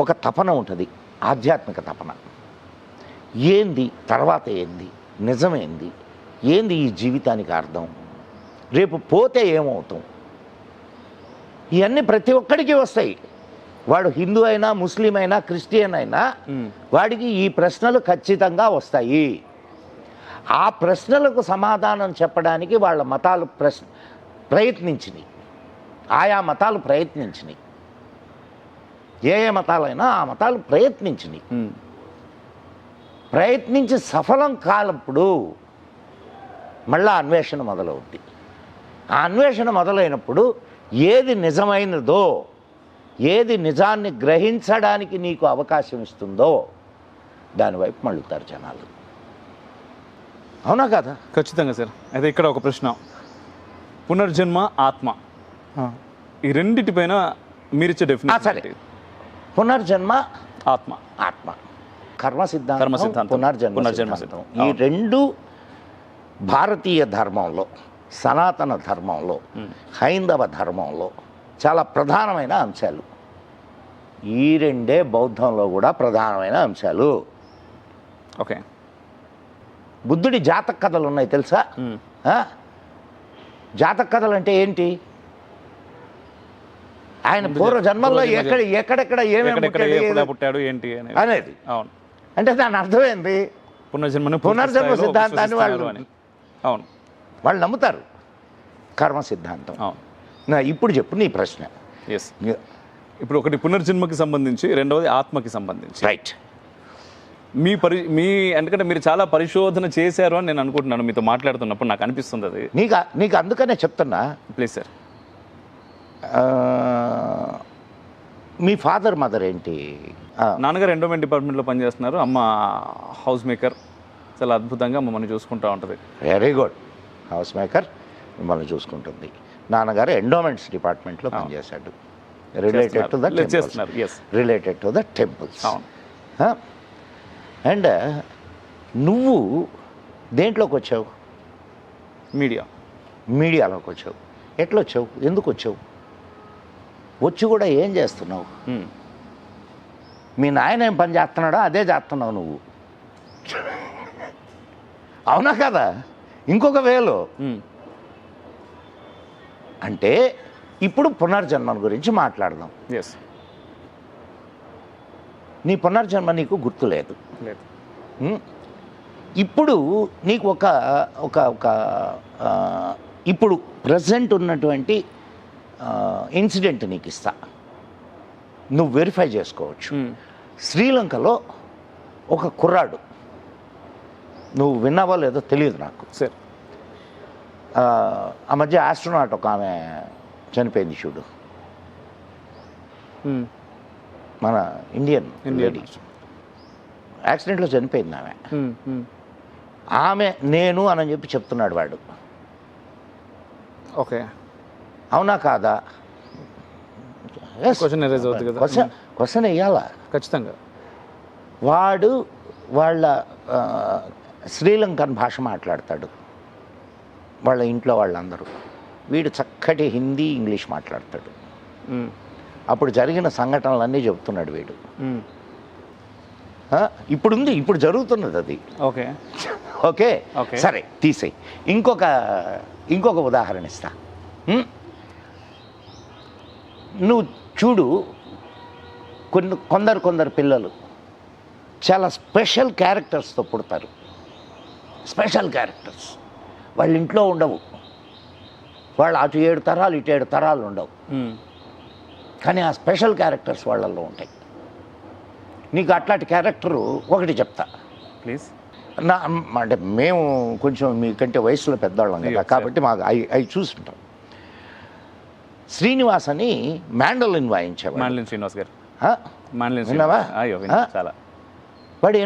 ఒక తపన ఉంటుంది, ఆధ్యాత్మిక తపన. ఏంది తర్వాత, ఏంది నిజమేంది, ఏంది ఈ జీవితానికి అర్థం, రేపు పోతే ఏమవుతాం, ఇవన్నీ ప్రతి ఒక్కడికి వస్తాయి. వాడు హిందూ అయినా, ముస్లిం అయినా, క్రిస్టియన్ అయినా వాడికి ఈ ప్రశ్నలు ఖచ్చితంగా వస్తాయి. ఆ ప్రశ్నలకు సమాధానం చెప్పడానికి వాళ్ళ మతాలు ప్రయత్నించినాయి, ఆయా మతాలు ప్రయత్నించినాయి. ఏ మతాలైనా ఆ మతాలు ప్రయత్నించినాయి. ప్రయత్నించి సఫలం కాలప్పుడు మళ్ళా అన్వేషణ మొదలవుద్ది. ఆ అన్వేషణ మొదలైనప్పుడు ఏది నిజమైనదో, ఏది నిజాన్ని గ్రహించడానికి నీకు అవకాశం ఇస్తుందో దానివైపు మళ్ళుతారు జనాలు. అవునా కదా? ఖచ్చితంగా సార్. అయితే ఇక్కడ ఒక ప్రశ్న, పునర్జన్మ, ఆత్మ, ఈ రెండిటిపైన మీరిచ్చే సరే, డెఫినేషన్. పునర్జన్మ, ఆత్మ, ఆత్మ, కర్మ సిద్ధాంతం, పునర్జన్మ సిద్ధాంతం, ఈ రెండు భారతీయ ధర్మంలో, సనాతన ధర్మంలో, హైందవ ధర్మంలో చాలా ప్రధానమైన అంశాలు. ఈ రెండే బౌద్ధంలో కూడా ప్రధానమైన అంశాలు. ఓకే. బుద్ధుడి జాతక కథలు ఉన్నాయి తెలుసా? జాతక కథలు అంటే ఏంటి? ఆయన పూర్వ జన్మల్లో ఎక్కడెక్కడ ఏమేమి పుట్టాడు ఏంటి అనేది. అవును. అంటే దాని అర్థం ఏంటి? పునర్జన్మ సిద్ధాంతాన్ని వాళ్ళు నమ్ముతారు. కర్మ సిద్ధాంతం. ఇప్పుడు చెప్పు నీ ప్రశ్న. ఎస్. ఇప్పుడు ఒకటి పునర్జన్మకి సంబంధించి, రెండవది ఆత్మకి సంబంధించి. రైట్. మీ ఎందుకంటే మీరు చాలా పరిశోధన చేశారు అని నేను అనుకుంటున్నాను మీతో మాట్లాడుతున్నప్పుడు, నాకు అనిపిస్తుంది అది. నీకు అందుకనే చెప్తున్నా. Please sir. Me father mother ఏంటి? నాన్నగారు ఎండోమెంట్ డిపార్ట్మెంట్లో పనిచేస్తున్నారు, అమ్మ హౌస్ మేకర్. చాలా అద్భుతంగా మమ్మల్ని చూసుకుంటూ ఉంటుంది. Very good. హౌస్ మేకర్ మిమ్మల్ని చూసుకుంటుంది. నాన్నగారు ఎండోమెంట్స్ డిపార్ట్మెంట్లో పనిచేశాడు. Related to the temples. And నువ్వు దేంట్లోకి వచ్చావు? మీడియాలోకి వచ్చావు. ఎట్లా వచ్చావు? ఎందుకు వచ్చావు? వచ్చి కూడా ఏం చేస్తున్నావు? మీ నాయన ఏం పని చేస్తున్నాడో అదే చేస్తున్నావు నువ్వు. అవునా కదా? ఇంకొక వేలో అంటే ఇప్పుడు పునర్జన్మ గురించి మాట్లాడదాం. నీ పునర్జన్మ నీకు గుర్తులేదు. ఇప్పుడు నీకు ఇప్పుడు ప్రజెంట్ ఉన్నటువంటి ఇన్సిడెంట్ నీకు ఇస్తా, నువ్వు వెరిఫై చేసుకోవచ్చు. శ్రీలంకలో ఒక కుర్రాడు, నువ్వు విన్నావో లేదో తెలియదు నాకు. సార్, ఆ మధ్య ఆస్ట్రోనాట్ ఒక ఆమె చనిపోయింది చూడు, మన ఇండియన్ లేడీ, యాక్సిడెంట్లో చనిపోయింది ఆమె. ఆమె నేను అని చెప్పి చెప్తున్నాడు వాడు. ఓకే, అవునా కాదా? క్వశ్చన్ వేయాలా ఖచ్చితంగా. వాడు వాళ్ళ శ్రీలంకన్ భాష మాట్లాడతాడు, వాళ్ళ ఇంట్లో వాళ్ళందరూ. వీడు చక్కటి హిందీ, ఇంగ్లీష్ మాట్లాడతాడు. అప్పుడు జరిగిన సంఘటనలన్నీ చెబుతున్నాడు వీడు. ఇప్పుడు జరుగుతున్నది అది. ఓకే ఓకే సరే, తీసేయి. ఇంకొక ఉదాహరణ ఇస్తా. నువ్వు చూడు, కొందరు పిల్లలు చాలా స్పెషల్ క్యారెక్టర్స్తో పుడతారు. స్పెషల్ క్యారెక్టర్స్ వాళ్ళ ఇంట్లో ఉండవు. వాళ్ళు అటు 7 తరాలు, ఇటు 7 తరాలు ఉండవు. కానీ ఆ స్పెషల్ క్యారెక్టర్స్ వాళ్ళల్లో ఉంటాయి. నీకు అట్లాంటి క్యారెక్టరు ఒకటి చెప్తా ప్లీజ్. అంటే మేము కొంచెం మీకంటే వయసులో పెద్దవాళ్ళం కదా, కాబట్టి మాకు అవి చూస్తుంటాం. శ్రీనివాస్ అని మ్యాండలిన్ వాయించేవాడు. శ్రీనివాస్ గారు విన్నావా? చాలా. వాడు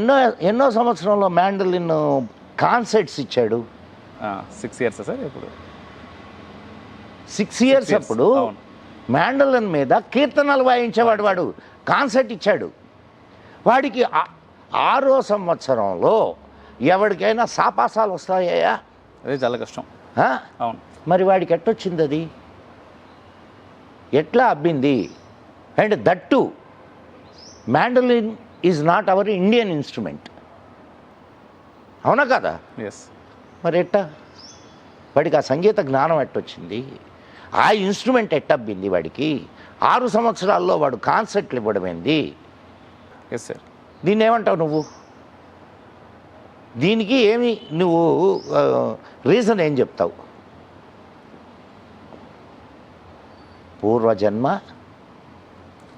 ఎన్నో సంవత్సరంలో మ్యాండలిన్ కాన్సర్ట్స్ ఇచ్చాడు. 6 years సార్. ఇప్పుడు 6 years అప్పుడు మ్యాండలిన్ మీద కీర్తనలు వాయించేవాడు. వాడు కాన్సర్ట్ ఇచ్చాడు. వాడికి 6వ సంవత్సరంలో ఎవరికైనా సాపాసాలు వస్తాయా? అదే చాలా కష్టం. అవును. మరి వాడికి ఎట్టొచ్చింది అది? ఎట్లా అబ్బింది? And that mandolin is not our Indian instrument. అవునా కదా? మరి ఎట్టా వాడికి ఆ సంగీత జ్ఞానం ఎట్టొచ్చింది? ఆ ఇన్స్ట్రుమెంట్ ఎట్టబ్బింది వాడికి? 6 సంవత్సరాల్లో వాడు కాన్సర్ట్లు ఇవ్వడమేంది? సార్, దీన్ని ఏమంటావు నువ్వు? దీనికి ఏమి నువ్వు రీజన్ ఏం చెప్తావు?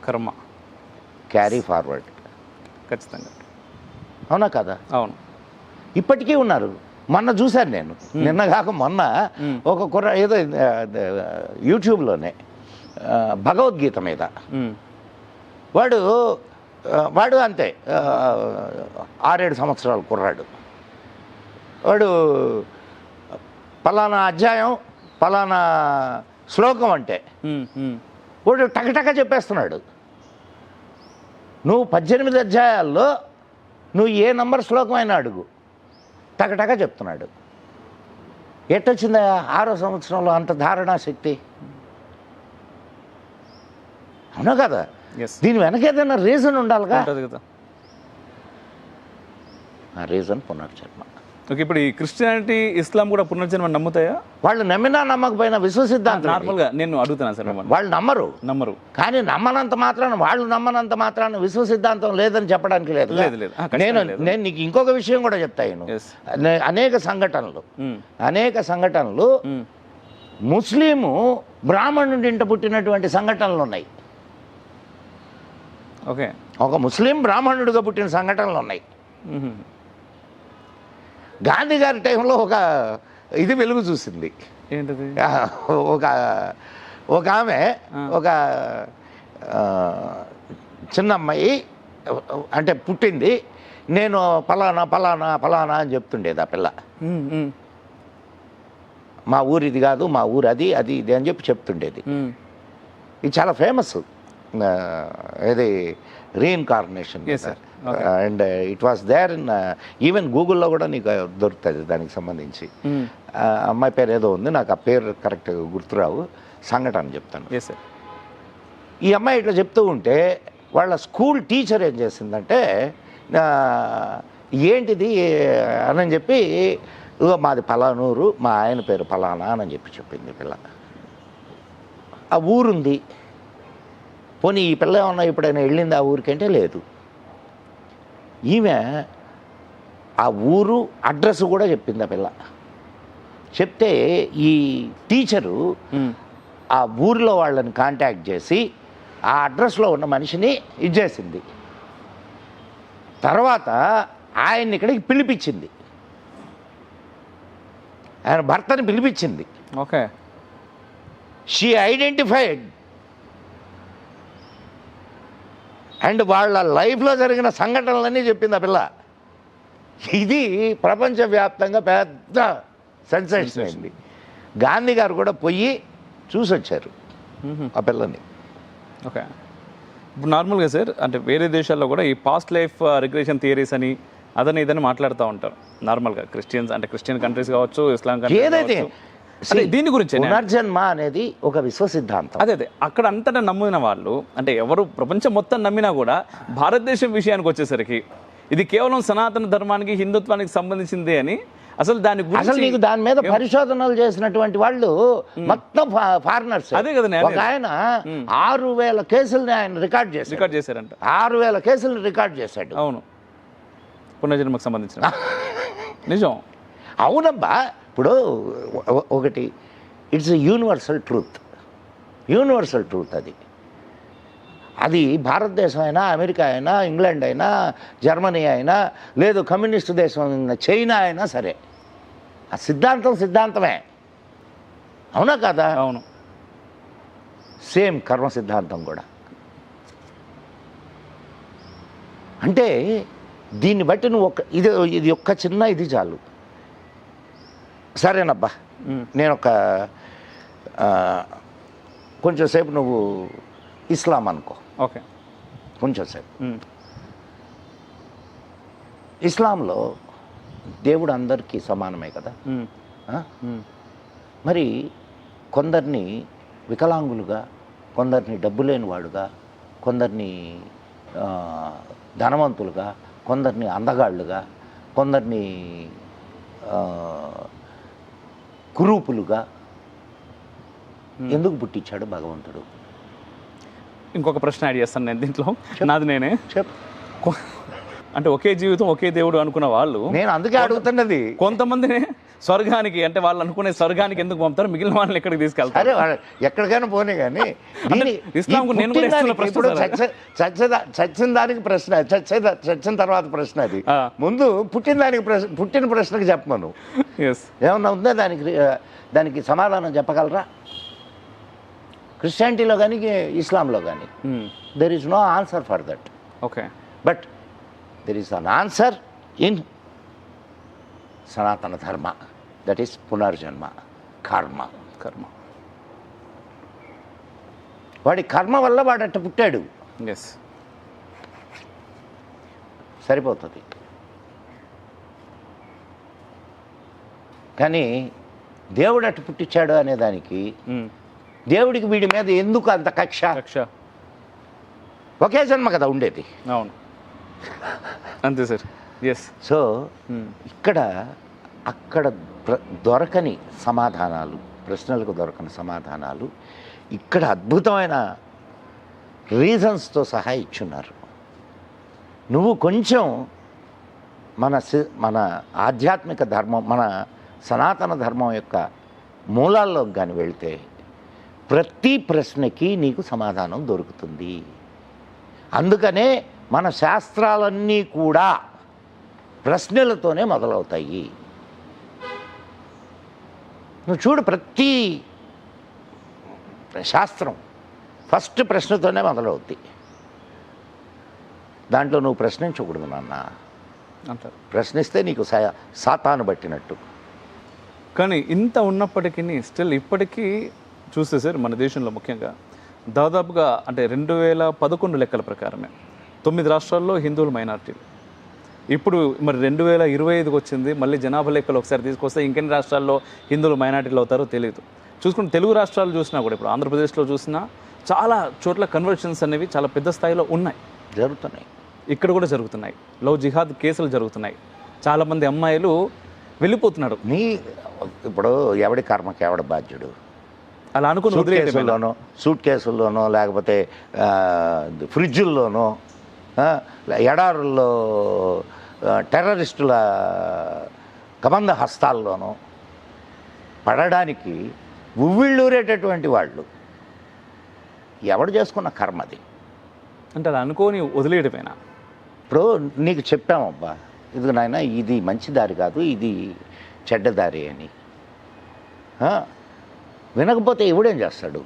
కర్మ. Carry forward. ఖచ్చితంగా. అవునా కదా? అవును. ఇప్పటికీ ఉన్నారు. మొన్న చూశాను నేను, నిన్న కాక మొన్న ఒక కుర్ర ఏదో యూట్యూబ్లోనే భగవద్గీత మీద వాడు అంతే 6-7 సంవత్సరాల కుర్రాడు. వాడు పలానా అధ్యాయం పలానా శ్లోకం అంటే వాడు టకటక చెప్పేస్తున్నాడు. నువ్వు 18 అధ్యాయాల్లో నువ్వు ఏ నంబర్ శ్లోకం అయినా అడుగు, టకటక చెప్తున్నాడు. ఎట్టొచ్చిందా 6వ సంవత్సరంలో అంత ధారణా శక్తి? అవునా కదా? దీని వెనక ఏదైనా రీజన్ ఉండాలిగా. ఆ రీజన్ పునర్జన్మ. ఓకే, ఇప్పుడు ఈ క్రిస్టియానిటీ ఇస్లాం కూడా పునర్జన్మ నమ్ముతాయా? వాళ్ళు నమ్మినా నమ్మకపోయినా విశ్వ సిద్ధాంతం. నార్మల్గా నేను అడుగుతున్నాను సార్. వాళ్ళు నమ్మరు కానీ నమ్మనంత మాత్రాన విశ్వ సిద్ధాంతం లేదని చెప్పడానికి లేదు. నేను నీకు ఇంకొక విషయం కూడా చెప్తాను. అనేక సంఘటనలు ముస్లిము బ్రాహ్మణుడి ఇంట పుట్టినటువంటి సంఘటనలు ఉన్నాయి. ఓకే, ఒక ముస్లిం బ్రాహ్మణుడిగా పుట్టిన సంఘటనలు ఉన్నాయి. గాంధీ గారి టైంలో ఒక ఇది వెలుగు చూసింది. ఏంటది? ఒక ఆమె ఒక చిన్న అమ్మాయి అంటే పుట్టింది. నేను ఫలానా ఫలానా ఫలానా అని చెప్తుండేది ఆ పిల్ల. మా ఊరు ఇది కాదు, మా ఊరు అది అది ఇది అని చెప్తుండేది. ఇది చాలా ఫేమస్. ఇది reincarnation. And it was there in even గూగుల్లో కూడా నీకు దొరుకుతుంది దానికి సంబంధించి. అమ్మాయి పేరు ఏదో ఉంది, నాకు ఆ పేరు కరెక్ట్ గుర్తురావు. సంఘటన చెప్తాను. ఈ అమ్మాయి ఇట్లా చెప్తూ ఉంటే వాళ్ళ స్కూల్ టీచర్ ఏం చేసిందంటే, ఏంటిది అని చెప్పి, మాది పలానూరు, మా ఆయన పేరు పలానా అని చెప్పింది పిల్ల. ఆ ఊరుంది. పోనీ ఈ పిల్ల ఏమన్నా ఎప్పుడైనా వెళ్ళింది ఆ ఊరికంటే లేదు. ఈమె ఆ ఊరు అడ్రస్ కూడా చెప్పింది ఆ పిల్ల. చెప్తే ఈ టీచరు ఆ ఊరిలో వాళ్ళని కాంటాక్ట్ చేసి ఆ అడ్రస్లో ఉన్న మనిషిని ఇచ్చేసింది. తర్వాత ఆయన్ని ఇక్కడికి పిలిపించింది, ఆయన భర్తని పిలిపించింది. ఓకే, షీ ఐడెంటిఫైడ్ అండ్ వాళ్ళ లైఫ్లో జరిగిన సంఘటనలన్నీ చెప్పింది ఆ పిల్ల. ఇది ప్రపంచవ్యాప్తంగా పెద్ద సెన్సేషన్ అయింది. గాంధీ గారు కూడా పోయి చూసొచ్చారు ఆ పిల్లని. ఓకే, ఇప్పుడు నార్మల్గా సార్ అంటే వేరే దేశాల్లో కూడా ఈ పాస్ట్ లైఫ్ రిగ్రెషన్ థియరీస్ అని అదని ఇదని మాట్లాడుతూ ఉంటారు. నార్మల్గా క్రిస్టియన్స్ అంటే క్రిస్టియన్ కంట్రీస్ కావచ్చు, ఇస్లాం ఏదైతే దీని గురించి పునర్జన్మ అనేది ఒక విశ్వ సిద్ధాంతం. అదే అక్కడ అంతటా నమ్మిన వాళ్ళు అంటే ఎవరు ప్రపంచం మొత్తం నమ్మినా కూడా భారతదేశం విషయానికి వచ్చేసరికి ఇది కేవలం సనాతన ధర్మానికి హిందుత్వానికి సంబంధించింది అని అసలు దాని గురించి నీకు దాని మీద పరిశోధనలు చేసినటువంటి వాళ్ళు మొత్తం ఫారినర్స్. అదే కదా, ఒక ఆయన 6,000 కేసుల్ని ఆయన రికార్డ్ చేశారంట. 6,000 కేసులు రికార్డ్ చేశాడు. అవును, పునర్జన్మకు సంబంధించిన నిజం. అవునబ్బా. ఇప్పుడు ఒకటి ఇట్స్ యూనివర్సల్ ట్రూత్. అది భారతదేశం అయినా, అమెరికా అయినా, ఇంగ్లాండ్ అయినా, జర్మనీ అయినా, లేదు కమ్యూనిస్ట్ దేశం చైనా అయినా సరే, ఆ సిద్ధాంతమే. అవునా కదా? అవును. సేమ్ కర్మ సిద్ధాంతం కూడా. అంటే దీన్ని బట్టి నువ్వు ఇది ఒక్క చిన్న ఇది చాలు. సరేనబ్బా, నేను కొంచెం సేపు నువ్వు ఇస్లాం అనుకో. ఓకే, కొంచెం సేపు. ఇస్లాంలో దేవుడు అందరికీ సమానమే కదా. మరి కొందరిని వికలాంగులుగా, కొందరిని డబ్బు లేనివాడుగా, కొందరిని ధనవంతులుగా, కొందరిని అందగాళ్ళుగా, కొందరిని కురూపులుగా ఎందుకు పుట్టించాడు భగవంతుడు? ఇంకొక ప్రశ్న యాడ్ చేస్తాను నేను దీంట్లో. నాది నేనే చెప్పు. అంటే ఒకే జీవితం ఒకే దేవుడు అనుకున్న వాళ్ళు, నేను అందుకే అడుగుతున్నది, కొంతమందిని స్వర్గానికి అంటే వాళ్ళు అనుకునే స్వర్గానికి ఎందుకు పంపుతారు, మిగిలిన వాళ్ళని ఎక్కడికి తీసుకెళ్తారు? అరే ఎక్కడికైనా పోనీ కానీ ఇస్లాంకు నేను కూడా ఇస్తున్న ప్రశ్న చచ్చిన దానికి ప్రశ్న, చచ్చిన తర్వాత ప్రశ్న అది. ముందు పుట్టిన ప్రశ్నకి చెప్పమను. ఏమన్నా ఉందా దానికి సమాధానం చెప్పగలరా? క్రిస్టియానిటీలో కానీ ఇస్లాంలో కానీ there is no answer for that. Okay, but there is an answer in Sanatana Dharma, that is పునర్జన్మ, కర్మ. వాడి కర్మ వల్ల వాడట్ట పుట్టాడు, సరిపోతుంది. కానీ దేవుడు అట్టు పుట్టించాడు అనేదానికి దేవుడికి వీడి మీద ఎందుకు అంత కక్ష? ఒకే జన్మ కదా ఉండేది. అవును, అంతే సార్. సో అక్కడ దొరకని సమాధానాలు, ప్రశ్నలకు దొరకని సమాధానాలు ఇక్కడ అద్భుతమైన రీజన్స్తో సహా ఇచ్చున్నారు. నువ్వు కొంచెం మన ఆధ్యాత్మిక ధర్మం, మన సనాతన ధర్మం యొక్క మూలాల్లోకి కానీ వెళితే ప్రతి ప్రశ్నకి నీకు సమాధానం దొరుకుతుంది. అందుకనే మన శాస్త్రాలన్నీ కూడా ప్రశ్నలతోనే మొదలవుతాయి. నువ్వు చూడు, ప్రతి శాస్త్రం ఫస్ట్ ప్రశ్నతోనే మొదలవుద్ది. దాంట్లో నువ్వు ప్రశ్నించకూడదు నాన్న, అంటారు. ప్రశ్నిస్తే నీకు సాతాను పట్టినట్టు. కానీ ఇంత ఉన్నప్పటికీ స్టిల్ ఇప్పటికీ చూస్తే సార్ మన దేశంలో ముఖ్యంగా దాదాపుగా అంటే 2011 లెక్కల ప్రకారమే 9 రాష్ట్రాల్లో హిందువులు మైనారిటీలు. ఇప్పుడు మరి 2025కి వచ్చింది, మళ్ళీ జనాభా లెక్కలు ఒకసారి తీసుకొస్తే ఇంకెన్ని రాష్ట్రాల్లో హిందువులు మైనారిటీలు అవుతారో తెలియదు. చూసుకుంటే తెలుగు రాష్ట్రాలు చూసినా కూడా, ఇప్పుడు ఆంధ్రప్రదేశ్లో చూసినా చాలా చోట్ల కన్వర్షన్స్ అనేవి చాలా పెద్ద స్థాయిలో ఉన్నాయి, జరుగుతున్నాయి. ఇక్కడ కూడా జరుగుతున్నాయి. లవ్ జిహాద్ కేసులు జరుగుతున్నాయి. చాలామంది అమ్మాయిలు వెళ్ళిపోతున్నారు. ఇప్పుడు ఎవడి కర్మకి ఎవడ బాధ్యుడు? అలా అనుకుని సూట్ కేసుల్లోనో లేకపోతే ఫ్రిడ్జుల్లోనో ఎడారుల్లో టెర్రరిస్టుల కబంధ హస్తాల్లోనో పడడానికి ఉవ్విళ్ళూరేటటువంటి వాళ్ళు ఎవడు చేసుకున్న కర్మది. అంటే అలా అనుకోని వదిలేయడమేనా? ఇప్పుడు నీకు చెప్పామబ్బా, ఇది నాయన ఇది మంచి దారి కాదు, ఇది చెడ్డదారి అని. వినకపోతే ఎవడేం చేస్తాడు?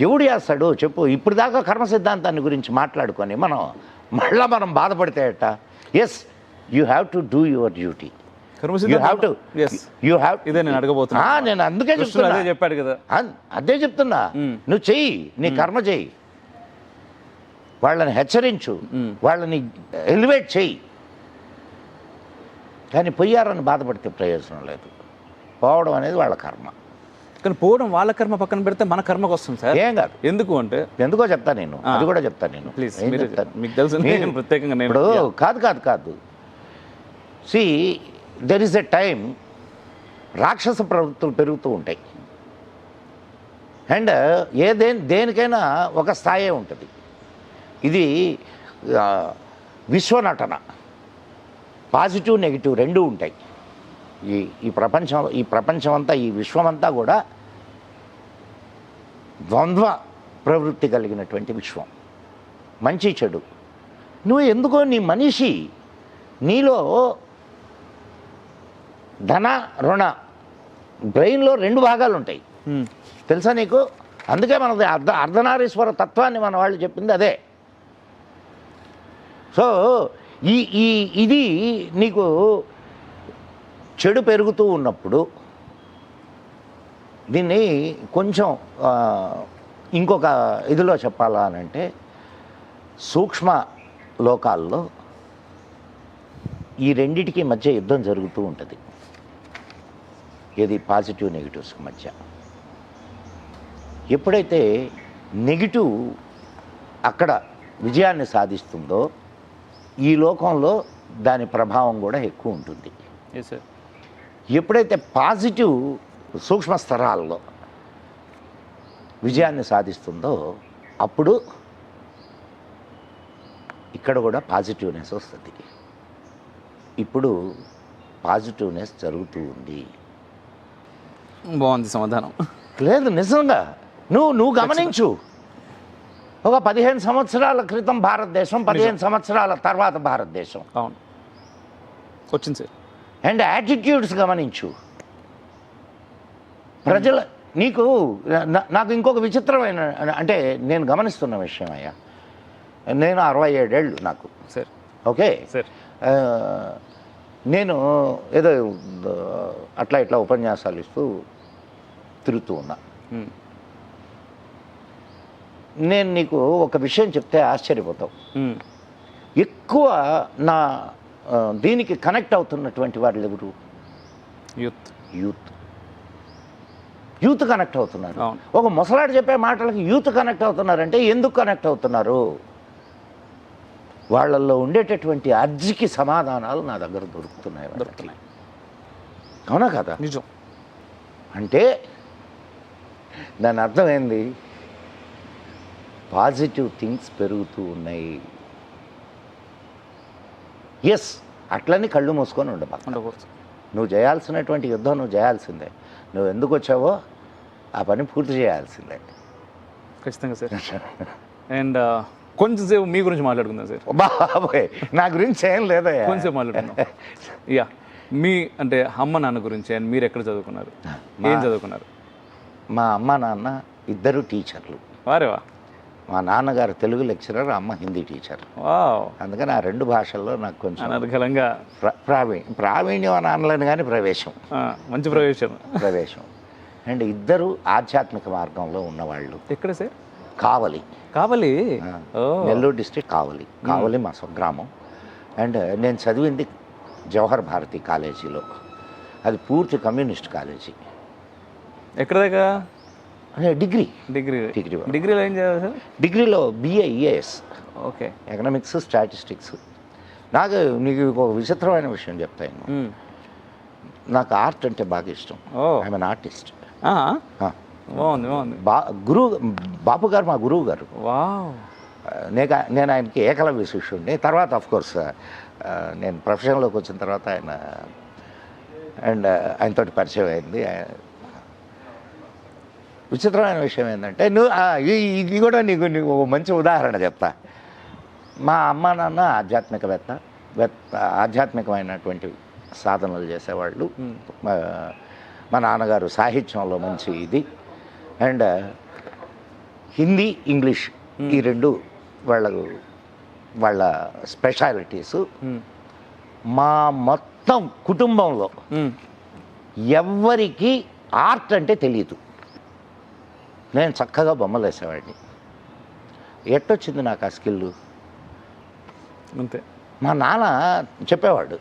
ఎవడు చేస్తాడు చెప్పు? ఇప్పుడు దాకా కర్మ సిద్ధాంతాన్ని గురించి మాట్లాడుకొని మనం బాధపడితే అట. Yes, you have to do your duty. నేను అందుకే చెప్పాడు కదా, అదే చెప్తున్నా. నువ్వు చెయ్యి, నీ కర్మ చెయ్యి, వాళ్ళని హెచ్చరించు, వాళ్ళని ఎలివేట్ చెయ్యి. కానీ పొయ్యారని బాధపడితే ప్రయోజనం లేదు. పోవడం అనేది వాళ్ళ కర్మ. కానీ పోవడం వాళ్ళ కర్మ పక్కన పెడితే మన కర్మకు వస్తుంది సార్. ఏం కాదు. ఎందుకో చెప్తా నేను, అది కూడా చెప్తా నేను. ప్లీజ్, మీకు తెలుసు ప్రత్యేకంగా ఇప్పుడు కాదు. See, there is a time రాక్షస ప్రవృత్తులు పెరుగుతూ ఉంటాయి. అండ్ దేనికైనా ఒక స్థాయే ఉంటుంది. ఇది విశ్వనటన, పాజిటివ్ నెగిటివ్ రెండూ ఉంటాయి. ఈ ప్రపంచం అంతా, ఈ విశ్వమంతా కూడా ద్వంద్వ ప్రవృత్తి కలిగినటువంటి విశ్వం, మంచి చెడు. నువ్వు ఎందుకో నీ మనిషి నీలో ధన రుణ బ్రెయిన్లో 2 భాగాలు ఉంటాయి, తెలుసా నీకు? అందుకే మనది అర్ధనారీశ్వర తత్వాన్ని మన వాళ్ళు చెప్పింది అదే. సో ఇది నీకు చెడు పెరుగుతూ ఉన్నప్పుడు దీన్ని కొంచెం ఇంకొక ఇదిలో చెప్పాలా అనంటే, సూక్ష్మ లోకాల్లో ఈ రెండిటికి మధ్య యుద్ధం జరుగుతూ ఉంటుంది. ఇది పాజిటివ్ నెగిటివ్స్ మధ్య. ఎప్పుడైతే నెగిటివ్ అక్కడ విజయాన్ని సాధిస్తుందో ఈ లోకంలో దాని ప్రభావం కూడా ఎక్కువ ఉంటుంది. ఎప్పుడైతే పాజిటివ్ సూక్ష్మ స్తరాల్లో విజయాన్ని సాధిస్తుందో అప్పుడు ఇక్కడ కూడా పాజిటివ్నెస్ వస్తుంది. ఇప్పుడు పాజిటివ్నెస్ జరుగుతూ ఉంది. బాగుంది సమాధానం. లేదు, నిజంగా నువ్వు గమనించు. ఒక 15 సంవత్సరాల క్రితం భారతదేశం, 15 సంవత్సరాల తర్వాత భారతదేశం. అవును, వచ్చింది సార్. అండ్ యాటిట్యూడ్స్ గమనించు. ప్రజల నాకు ఇంకొక విచిత్రమైన, అంటే నేను గమనిస్తున్న విషయం అయ్యా, నేను 67 ఏళ్ళు నాకు. Sir okay sir. నేను ఏదో అట్లా ఇట్లా ఉపన్యాసాలు ఇస్తూ తిరుగుతూ ఉన్నా. నేను నీకు ఒక విషయం చెప్తే ఆశ్చర్యపోతావు. ఎక్కువ నా దీనికి కనెక్ట్ అవుతున్నటువంటి వాళ్ళు ఎవరు? యూత్ కనెక్ట్ అవుతున్నారు. ఒక ముసలాడు చెప్పే మాటలకి యూత్ కనెక్ట్ అవుతున్నారంటే ఎందుకు కనెక్ట్ అవుతున్నారు? వాళ్ళల్లో ఉండేటటువంటి అర్జీకి సమాధానాలు నా దగ్గర దొరుకుతున్నాయి. అవునా కదా? నిజం. అంటే దాని అర్థం ఏంది? పాజిటివ్ థింగ్స్ పెరుగుతూ ఉన్నాయి. ఎస్, అట్లని కళ్ళు మూసుకొని ఉండకూడదు. నువ్వు చేయాల్సినటువంటి యుద్ధం నువ్వు చేయాల్సిందే. నువ్వు ఎందుకు వచ్చావో ఆ పని పూర్తి చేయాల్సిందే. ఖచ్చితంగా సార్. అండ్ కొంచెం సేపు మీ గురించి మాట్లాడుకుందాం సార్. బాబాయ్, నా గురించి ఏం లేదా? కొంచెం మాట్లాడుకుందాం. యా, మీ అంటే అమ్మ నాన్న గురించి. అండ్ మీరు ఎక్కడ చదువుకున్నారు, ఏం చదువుకున్నారు? మా అమ్మ నాన్న ఇద్దరు టీచర్లు. వారేవా. మా నాన్నగారు తెలుగు లెక్చరర్, అమ్మ హిందీ టీచర్. అందుకని ఆ 2 భాషల్లో నాకు కొంచెం అనర్గళంగా ప్రావీణ్యం అని అనలేను కానీ మంచి ప్రవేశం. అండ్ ఇద్దరు ఆధ్యాత్మిక మార్గంలో ఉన్నవాళ్ళు. ఎక్కడ సార్? కావలి. నెల్లూరు డిస్ట్రిక్ట్ కావలి మా స్వగ్రామం. అండ్ నేను చదివింది జవహర్ భారతి కాలేజీలో. అది పూర్తి కమ్యూనిస్ట్ కాలేజీ. ఎక్కడ దాకా? డిగ్రీలో ఏం చేయాలి సార్? డిగ్రీలో BA EAS. Okay. Economics, statistics. నీకు ఒక విచిత్రమైన విషయం చెప్తాను. నాకు ఆర్ట్ అంటే బాగా ఇష్టం. I'm an artist. బాగుంది. బాపు గారు మా గురువు గారు. నేను ఆయనకి ఏకలవ్య శిష్యుడిని. తర్వాత ఆఫ్కోర్స్ నేను ప్రొఫెషన్లోకి వచ్చిన తర్వాత ఆయనతోటి పరిచయం అయింది. విచిత్రమైన విషయం ఏంటంటే ఇది కూడా నీకు ఒక మంచి ఉదాహరణ చెప్తా. మా అమ్మ నాన్న ఆధ్యాత్మికమైనటువంటి సాధనలు చేసేవాళ్ళు. మా నాన్నగారు సాహిత్యంలో మంచి ఇది. అండ్ హిందీ, ఇంగ్లీష్ ఈ 2 వాళ్ళ స్పెషాలిటీసు. మా మొత్తం కుటుంబంలో ఎవ్వరికి ఆర్ట్ అంటే తెలియదు. నేను చక్కగా బొమ్మలు వేసేవాడిని. ఎట్టొచ్చింది నాకు ఆ స్కిల్? అంతే. మా నాన్న చెప్పేవాడు,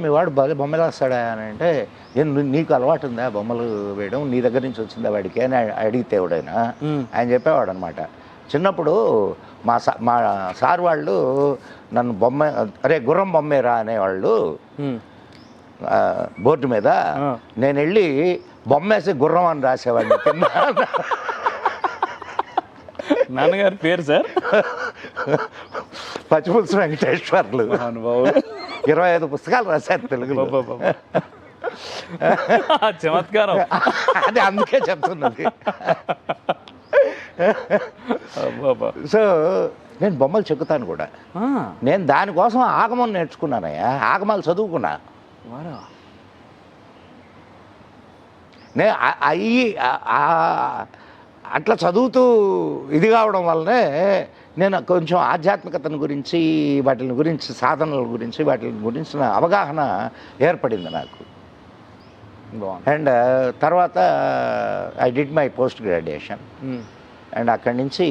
మీ వాడు బాగా బొమ్మలు వేస్తాడా అని. అంటే నీకు అలవాటు ఉందా బొమ్మలు వేయడం, నీ దగ్గర నుంచి వచ్చిందా వాడికి అని అడిగితే ఎవడైనా ఆయన చెప్పేవాడు అనమాట. చిన్నప్పుడు మా సార్ వాళ్ళు నన్ను గుర్రం బొమ్మేరా అనేవాళ్ళు బోర్డు మీద. నేను వెళ్ళి బొమ్మేసి గుర్రం అని రాసేవాడిని కింద. నాన్నగారి పేరు సార్? పచ్చిపులుసు వెంకటేశ్వర్లు. 25 పుస్తకాలు రాశారు తెలుగులో. చమత్కారం. అది అందుకే చెప్తున్నది. సో నేను బొమ్మలు చెక్కుతాను కూడా. నేను దానికోసం ఆగమం నేర్చుకున్నానయ్యా. ఆగమాలు చదువుకున్నా. అట్లా చదువుతూ ఇది కావడం వల్లనే నేను కొంచెం ఆధ్యాత్మికతను గురించి, వాటి గురించి, సాధనల గురించి, వాటి గురించిన అవగాహన ఏర్పడింది నాకు. అండ్ తర్వాత I did my post graduation. And అక్కడి నుంచి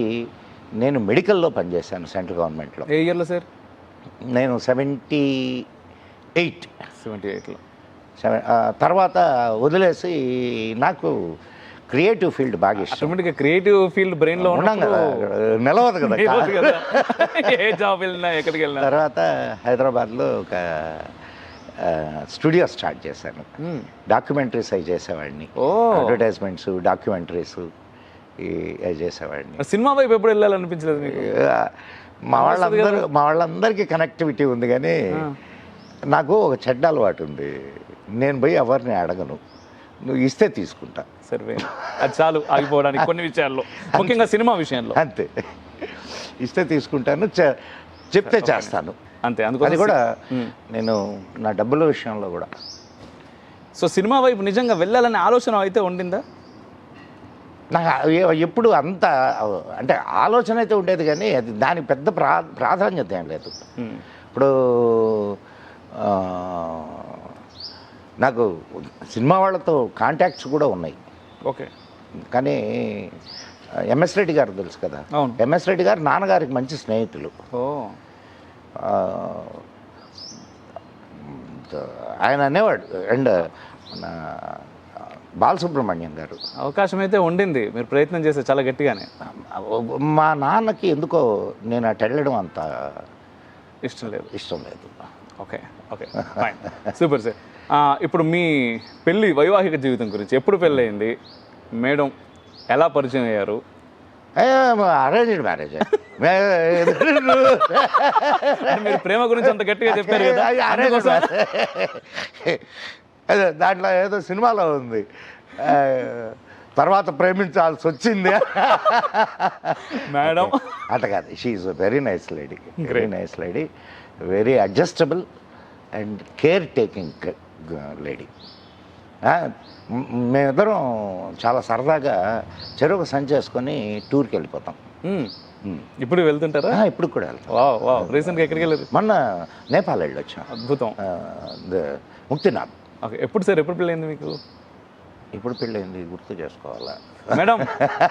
నేను మెడికల్లో పనిచేశాను సెంట్రల్ గవర్నమెంట్లో. ఏ ఇయర్లో సార్? నేను 78లో. తర్వాత వదిలేసి నాకు క్రియేటివ్ ఫీల్డ్ బాగా ఇష్టం. క్రియేటివ్ ఫీల్డ్ బ్రెయిన్లో ఉన్నాం కదా, నిలవదు కదా. ఏ జాబ్ వెళ్ళినా, ఎక్కడికి వెళ్ళినా. తర్వాత హైదరాబాద్లో ఒక స్టూడియో స్టార్ట్ చేశాను. డాక్యుమెంటరీస్ అవి చేసేవాడిని. అడ్వర్టైజ్మెంట్స్, డాక్యుమెంటరీస్ అవి చేసేవాడిని. సినిమా వైపు ఎప్పుడు వెళ్ళాలనిపించలేదు మీకు? మా వాళ్ళందరికీ కనెక్టివిటీ ఉంది కానీ నాకు ఒక చెడ్డ అలవాటు ఉంది, నేను పోయి ఎవరిని అడగను, నువ్వు ఇస్తే తీసుకుంటా. సరే, అది చాలు ఆగిపోవడానికి కొన్ని విషయాల్లో, ముఖ్యంగా సినిమా విషయంలో. అంతే, ఇస్తే తీసుకుంటాను, చెప్తే చేస్తాను అంతే. అది అందుకని కూడా నేను నా డబ్బుల విషయంలో కూడా. సో సినిమా వైపు నిజంగా వెళ్ళాలనే ఆలోచన అయితే ఉండిందా? నాకు ఎప్పుడు అంత అంటే ఆలోచన అయితే ఉండేది, కానీ అది దానికి పెద్ద ప్రాధాన్యత ఏం లేదు. ఇప్పుడు నాకు సినిమా వాళ్ళతో కాంటాక్ట్స్ కూడా ఉన్నాయి. ఓకే. కానీ ఎంఎస్ రెడ్డి గారు తెలుసు కదా, అవును. ఎంఎస్ రెడ్డి గారు నాన్నగారికి మంచి స్నేహితులు. ఓ. ఆయన అనేవాడు. అండ్ మన బాలసుబ్రహ్మణ్యం గారు. అవకాశం అయితే ఉండింది, మీరు ప్రయత్నం చేస్తే చాలా గట్టిగానే. మా నాన్నకి ఎందుకో నేను అటు వెళ్ళడం అంత ఇష్టం లేదు. Okay okay, fine, super sir. ఇప్పుడు మీ పెళ్ళి వైవాహిక జీవితం గురించి, ఎప్పుడు పెళ్ళి అయింది, మేడం ఎలా పరిచయం అయ్యారు? Arranged marriage. మీరు ప్రేమ గురించి అంత గట్టిగా చెప్పారు కదా. అదే దాంట్లో ఏదో సినిమాలో ఉంది, తర్వాత ప్రేమించాల్సి వచ్చింది మేడం. అట్ట కాదు, she is very nice lady, very nice lady, very adjustable and care taking lady. మేమిద్దరం చాలా సరదాగా చెరువు సంచి చేసుకొని టూర్కి వెళ్ళిపోతాం. ఇప్పుడు వెళ్తుంటారా? ఇప్పుడు కూడా వెళ్తాం. వావ్, రీసెంట్గా ఎక్కడికి వెళ్ళారు? మొన్న నేపాల్ వెళ్ళి వచ్చాం. అద్భుతం. ముక్తినాథ్. ఓకే. ఎప్పుడు సార్, ఎప్పుడు పెళ్ళైంది మీకు? ఇప్పుడు పెళ్ళైంది గుర్తు చేసుకోవాలా మేడం,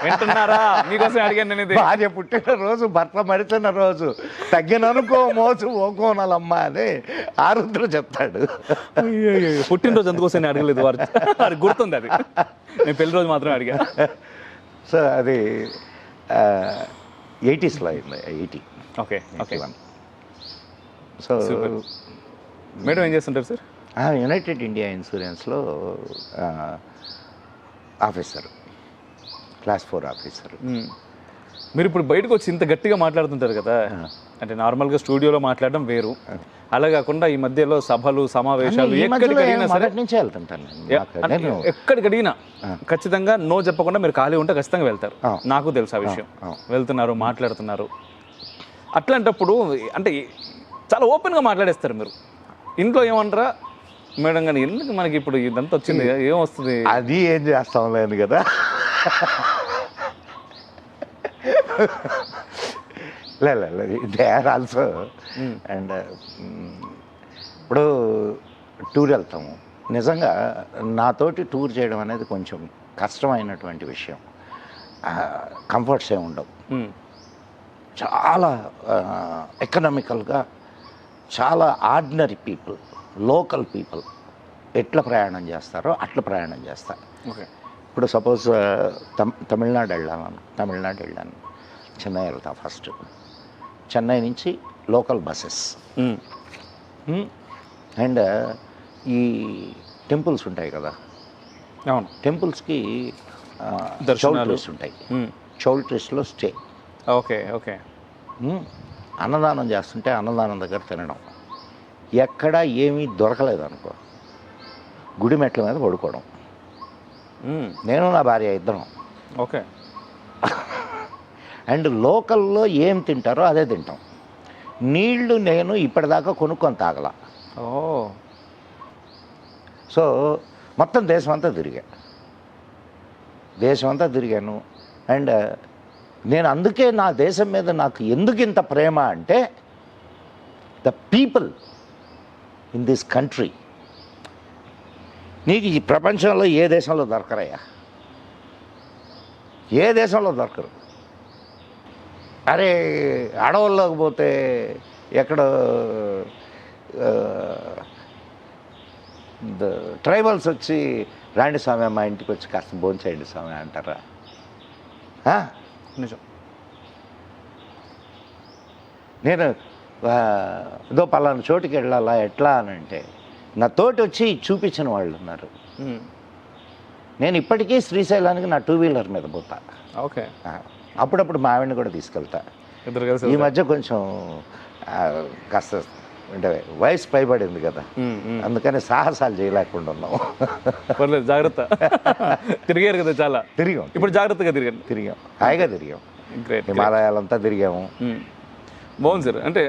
వింటున్నారా? మీకోసం అడిగాను నేను ఇది. భార్య పుట్టిన రోజు, భర్త మరిచిన రోజు, తగ్గిననుకో మోసు ఓకోనాలమ్మా అని ఆరుద్ర చెప్తాడు. పుట్టినరోజు అందుకోసం నేను అడగలేదు, వారు గుర్తుంది, అది నేను పెళ్లి రోజు మాత్రమే అడిగా. సో అది 80s అయింది, 80. Okay okay. సో మేడం ఏం చేస్తుంటారు సార్? యునైటెడ్ ఇండియా ఇన్సూరెన్స్లో ఆఫీసర్, క్లాస్ 4 ఆఫీసర్. మీరు ఇప్పుడు బయటకు వచ్చి ఇంత గట్టిగా మాట్లాడుతుంటారు కదా, అంటే నార్మల్గా స్టూడియోలో మాట్లాడడం వేరు, అలా కాకుండా ఈ మధ్యలో సభలు సమావేశాలు ఎక్కడికి అడిగినా ఖచ్చితంగా నో చెప్పకుండా మీరు ఖాళీ ఉంటే ఖచ్చితంగా వెళ్తారు. నాకు తెలుసు ఆ విషయం. వెళ్తున్నారు, మాట్లాడుతున్నారు. అట్లాంటప్పుడు అంటే చాలా ఓపెన్గా మాట్లాడేస్తారు మీరు. ఇంట్లో ఏమంటారా మేడం కానీ, ఎందుకు మనకి ఇప్పుడు ఇదంతా వచ్చింది, ఏం వస్తుంది, అది ఏం చేస్తాం లేదు కదా. They are also. అండ్ ఇప్పుడు టూర్ వెళ్తాము, నిజంగా నాతోటి టూర్ చేయడం అనేది కొంచెం కష్టమైనటువంటి విషయం. కంఫర్ట్స్ ఏమి ఉండవు, చాలా ఎకనామికల్గా, చాలా ఆర్డినరీ పీపుల్, లోకల్ పీపుల్ ఎట్లా ప్రయాణం చేస్తారో అట్లా ప్రయాణం చేస్తారు. ఓకే. ఇప్పుడు సపోజ్ తమిళనాడు వెళ్ళాను, చెన్నై వెళ్తా ఫస్ట్. చెన్నై నుంచి లోకల్ బస్సెస్, అండ్ ఈ టెంపుల్స్ ఉంటాయి కదా, టెంపుల్స్కి చౌల్ట్రీస్ ఉంటాయి, చౌల్ట్రీస్లో స్టే. Okay okay. అన్నదానం చేస్తుంటే అన్నదానం దగ్గర తినడం, ఎక్కడ ఏమీ దొరకలేదు అనుకో, గుడి మెట్ల మీద పడుకోవడం. నేను నా భార్య ఇద్దరం. ఓకే. అండ్ లోకల్లో ఏం తింటారో అదే తింటాం. నీళ్లు నేను ఇప్పటిదాకా కొనుక్కొని తాగల. సో మొత్తం దేశం అంతా తిరిగాను. అండ్ నేను అందుకే నా దేశం మీద నాకు ఎందుకు ఇంత ప్రేమ అంటే, the people in this country. నీకు ఈ ప్రపంచంలో ఏ దేశంలో దొరకరయ్యా, ఏ దేశంలో దొరకరు. అరే అడవుల్లోకి పోతే ఎక్కడ ట్రైబల్స్ వచ్చి రాండి స్వామి మా ఇంటికి వచ్చి కాస్త భోంచేయండి స్వామి అంటారా? నిజం. నేను ఏదో పలానా చోటుకి వెళ్ళాలా ఎట్లా అని అంటే నా తోటి వచ్చి చూపించిన వాళ్ళు ఉన్నారు. నేను ఇప్పటికీ శ్రీశైలానికి నా 2 వీలర్ మీద పోతా. ఓకే. అప్పుడప్పుడు మా ఆవిడని కూడా తీసుకెళ్తా. ఇద్దరు కలిసి. ఈ మధ్య కొంచెం కాస్త అంటే వయసు పైబడింది కదా, అందుకని సాహసాలు చేయలేకుండా ఉన్నాం. పర్లేదు, జాగ్రత్త. తిరిగారు కదా చాలా, తిరిగాం. ఇప్పుడు జాగ్రత్తగా తిరిగాం, హాయిగా తిరిగాం. గ్రేట్. హిమాలయాలంతా తిరిగాము. బాగుంది సార్. అంటే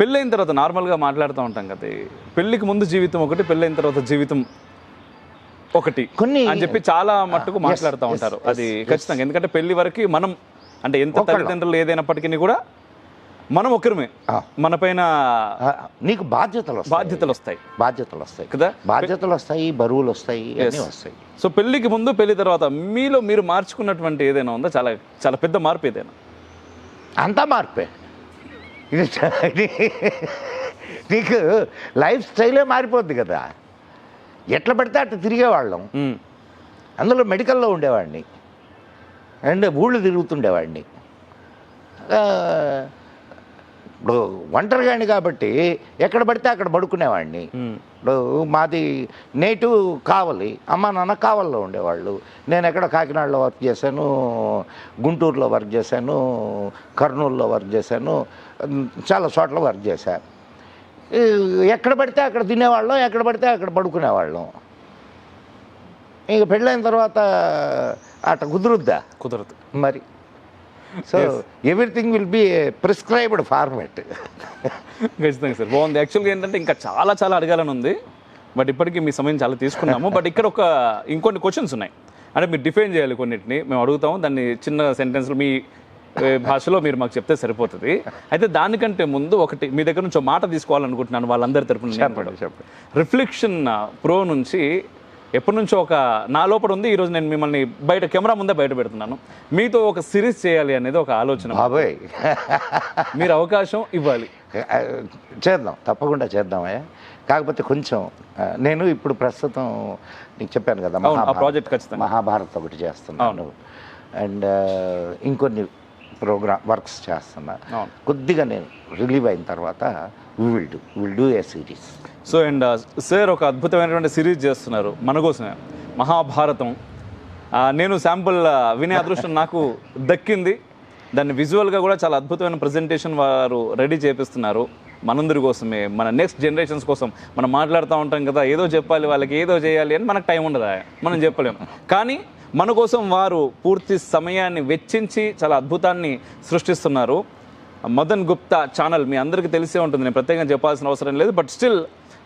పెళ్ళైన తర్వాత నార్మల్గా మాట్లాడుతూ ఉంటాం కదా, పెళ్ళికి ముందు జీవితం ఒకటి, పెళ్ళైన తర్వాత జీవితం ఒకటి కొన్ని అని చెప్పి చాలా మట్టుకు మాట్లాడుతూ ఉంటారు. అది ఖచ్చితంగా, ఎందుకంటే పెళ్లి వరకు మనం అంటే ఎంత తల్లిదండ్రులు ఏదైనప్పటికీ కూడా మనం ఒకరిమే, మన పైన నీకు బాధ్యతలు వస్తాయి కదా, బాధ్యతలు వస్తాయి, బరువులు వస్తాయి, అన్నీ వస్తాయి. సో పెళ్లికి ముందు పెళ్లి తర్వాత మీలో మీరు మార్చుకున్నటువంటి ఏదైనా ఉందా, చాలా చాలా పెద్ద మార్పు ఏదైనా? అంతా మార్పే. నీకు లైఫ్ స్టైలే మారిపోద్ది కదా. ఎట్లా పడితే అట్లా తిరిగేవాళ్ళం, అందులో మెడికల్లో ఉండేవాడిని అండ్ ఊళ్ళు తిరుగుతుండేవాడిని. ఇప్పుడు ఒంటరిగాని కాబట్టి ఎక్కడ పడితే అక్కడ పడుకునేవాడిని. ఇప్పుడు మాది నేటివ్ కావలి, అమ్మ నాన్న కావల్లో ఉండేవాళ్ళు. నేను ఎక్కడ కాకినాడలో వర్క్ చేశాను, గుంటూరులో వర్క్ చేశాను, కర్నూలులో వర్క్ చేశాను, చాలా చోట్ల వర్క్ చేశాను. ఎక్కడ పడితే అక్కడ తినేవాళ్ళం, ఎక్కడ పడితే అక్కడ పడుకునేవాళ్ళం. ఇంక పెళ్ళైన తర్వాత అట్లా కుదరదు మరి. So everything will be prescribed format. ఖచ్చితంగా సార్, బాగుంది. యాక్చువల్గా ఏంటంటే ఇంకా చాలా చాలా అడగాలని ఉంది, బట్ ఇప్పటికీ మీ సమయం చాలా తీసుకున్నాము. బట్ ఇక్కడ ఇంకొన్ని క్వశ్చన్స్ ఉన్నాయి, అంటే మీరు డిఫైన్ చేయాలి కొన్నిటిని, మేము అడుగుతాము. దాన్ని చిన్న సెంటెన్స్లో మీ భాషలో మీరు మాకు చెప్తే సరిపోతుంది. అయితే దానికంటే ముందు ఒకటి మీ దగ్గర నుంచి మాట తీసుకోవాలనుకుంటున్నాను వాళ్ళందరి తరపున. రిఫ్లెక్షన్ ప్రో నుంచి ఎప్పటి నుంచో ఒక నా లోపల ఉంది, ఈరోజు నేను మిమ్మల్ని బయట కెమెరా ముందే బయట పెడుతున్నాను. మీతో ఒక సిరీస్ చేయాలి అనేది ఒక ఆలోచన. బాబాయ్, మీరు అవకాశం ఇవ్వాలి. చేద్దాం, తప్పకుండా చేద్దామయ్యా. కాకపోతే కొంచెం నేను ఇప్పుడు ప్రస్తుతం నీకు చెప్పాను కదా, ప్రాజెక్ట్ ఖచ్చితంగా మహాభారత్ ఒకటి చేస్తున్నాను అండ్ ఇంకొన్ని వర్క్స్ చేస్తున్నా. కొద్దిగా నేను రిలీవ్ అయిన తర్వాత will do a series. So and sir ఒక అద్భుతమైనటువంటి సిరీస్ చేస్తున్నారు మన కోసమే, మహాభారతం. నేను శాంపుల్ వినే అదృష్టం నాకు దక్కింది. దాన్ని విజువల్గా కూడా చాలా అద్భుతమైన ప్రజెంటేషన్ వారు రెడీ చేపిస్తున్నారు మనందరి కోసమే, మన నెక్స్ట్ జనరేషన్స్ కోసం. మనం మాట్లాడుతూ ఉంటాం కదా, ఏదో చెప్పాలి వాళ్ళకి, ఏదో చేయాలి అని మనకు టైం ఉండదా, మనం చెప్పలేము. కానీ మన కోసం వారు పూర్తి సమయాన్ని వెచ్చించి చాలా అద్భుతాన్ని సృష్టిస్తున్నారు. మదన్ గుప్తా ఛానల్ మీ అందరికీ తెలిసే ఉంటుంది, నేను ప్రత్యేకంగా చెప్పాల్సిన అవసరం లేదు. బట్ స్టిల్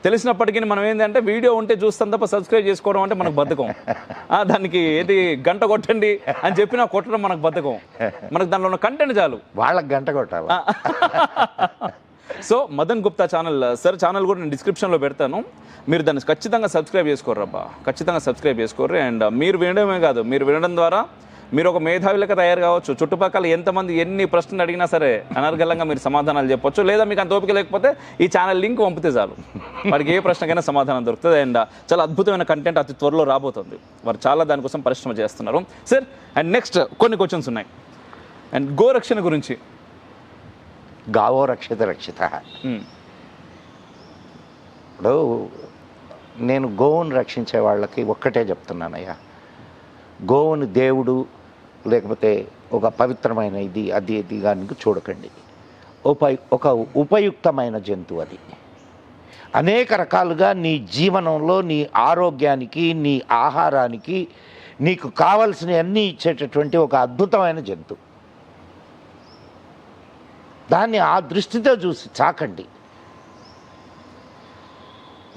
తెలిసినప్పటికీ మనం ఏంటంటే వీడియో ఉంటే చూస్తాం తప్ప సబ్స్క్రైబ్ చేసుకోవడం అంటే మనకు బద్ధకం. దానికి ఏది గంట కొట్టండి అని చెప్పినా కొట్టడం మనకు బద్ధకం. మనకు దానిలో ఉన్న కంటెంట్ చాలు, వాళ్ళకి గంట కొట్టాలి. So Madan Gupta channel sir channel కూడా నేను డిస్క్రిప్షన్లో పెడతాను, మీరు దాన్ని ఖచ్చితంగా సబ్స్క్రైబ్ చేసుకోర్రు అబ్బా, ఖచ్చితంగా సబ్స్క్రైబ్ చేసుకోర్రు. అండ్ మీరు వినడమే కాదు, మీరు వినడం ద్వారా మీరు ఒక మేధావిలకు తయారు కావచ్చు. చుట్టుపక్కల ఎంతమంది ఎన్ని ప్రశ్నలు అడిగినా సరే అనర్గళంగా మీరు సమాధానాలు చెప్పొచ్చు. లేదా మీకు అంత ఓపిక లేకపోతే ఈ ఛానల్ లింక్ పంపితే చాలు, వారికి ఏ ప్రశ్నకైనా సమాధానం దొరుకుతుంది. అండ్ చాలా అద్భుతమైన కంటెంట్ అతి త్వరలో రాబోతుంది, వారు చాలా దానికోసం పరిశ్రమ చేస్తున్నారు సార్. అండ్ నెక్స్ట్ కొన్ని క్వశ్చన్స్ ఉన్నాయి. అండ్ గోరక్షణ గురించి. గావో రక్షిత రక్షిత. ఇప్పుడు నేను గోవును రక్షించే వాళ్ళకి ఒక్కటే చెప్తున్నానయ్యా, గోవుని దేవుడు లేకపోతే ఒక పవిత్రమైన ఇది అది ఇది కానీ చూడకండి. ఒక ఉపయుక్తమైన జంతువు అది. అనేక రకాలుగా నీ జీవనంలో నీ ఆరోగ్యానికి, నీ ఆహారానికి నీకు కావలసినవన్నీ ఇచ్చేటటువంటి ఒక అద్భుతమైన జంతువు. దాన్ని ఆ దృష్టితో చూసి చాకండి.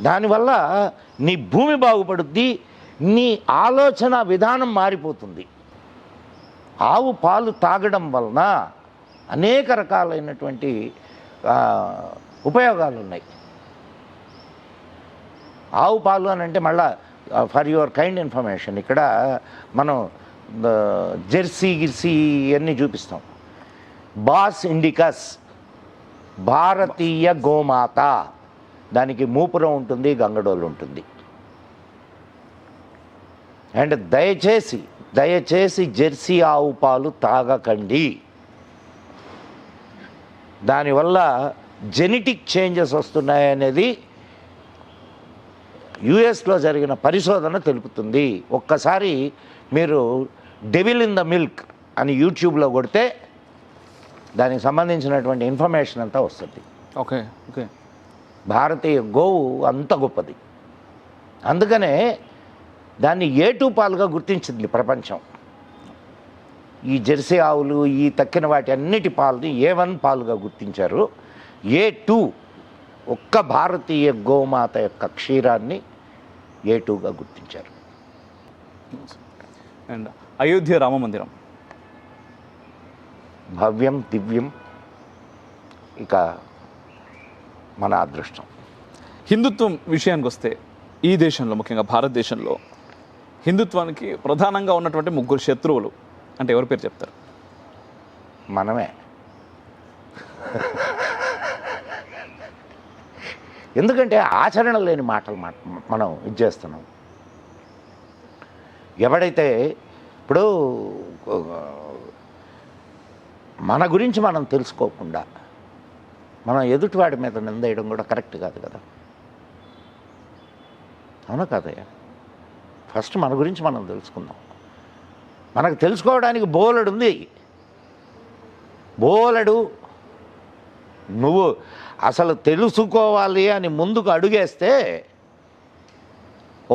దానివల్ల నీ భూమి బాగుపడుద్ది, నీ ఆలోచన విధానం మారిపోతుంది. ఆవు పాలు తాగడం వలన అనేక రకాలైనటువంటి ఉపయోగాలు ఉన్నాయి. ఆవు పాలు అని అంటే మళ్ళా ఫర్ యువర్ కైండ్ ఇన్ఫర్మేషన్, ఇక్కడ మనం జెర్సీ గిర్సీ ఇవన్నీ చూపిస్తాం. బాస్ ఇండికస్ భారతీయ గోమాత, దానికి మూపురం ఉంటుంది, గంగడోలు ఉంటుంది. అండ్ దయచేసి జెర్సీ ఆవు పాలు తాగకండి. దానివల్ల జెనెటిక్ చేంజెస్ వస్తున్నాయనేది యుఎస్లో జరిగిన పరిశోధన తెలుపుతుంది. ఒక్కసారి మీరు డెవిల్ ఇన్ ద మిల్క్ అని యూట్యూబ్లో కొడితే దానికి సంబంధించినటువంటి ఇన్ఫర్మేషన్ అంతా వస్తుంది. Okay okay. భారతీయ గోవు అంత గొప్పది. అందుకనే దాన్ని A2 పాలుగా గుర్తించింది ప్రపంచం. ఈ జెర్సీ ఆవులు, ఈ తక్కిన వాటి అన్నిటి పాలని A1 పాలుగా గుర్తించారు. A2 ఒక్క భారతీయ గోమాత యొక్క క్షీరాన్ని A2గా గుర్తించారు. అండ్ అయోధ్య రామ మందిరం భవ్యం, దివ్యం, ఇక మన అదృష్టం. హిందుత్వం విషయానికి వస్తే ఈ దేశంలో, ముఖ్యంగా భారతదేశంలో హిందుత్వానికి ప్రధానంగా ఉన్నటువంటి 3 శత్రువులు అంటే ఎవరి పేరు చెప్తారు? మనమే. ఎందుకంటే ఆచరణ లేని మాటలు మనం ఇది చేస్తున్నాం. ఎవడైతే ఇప్పుడు మన గురించి మనం తెలుసుకోకుండా మనం ఎదుటివాడి మీద నిందేయడం కూడా కరెక్ట్ కాదు కదా. అవునా కాదయ్యా? ఫస్ట్ మన గురించి మనం తెలుసుకుందాం. మనకు తెలుసుకోవడానికి బోలెడు ఉంది. బోలెడు. నువ్వు అసలు తెలుసుకోవాలి అని ముందుకు అడుగేస్తే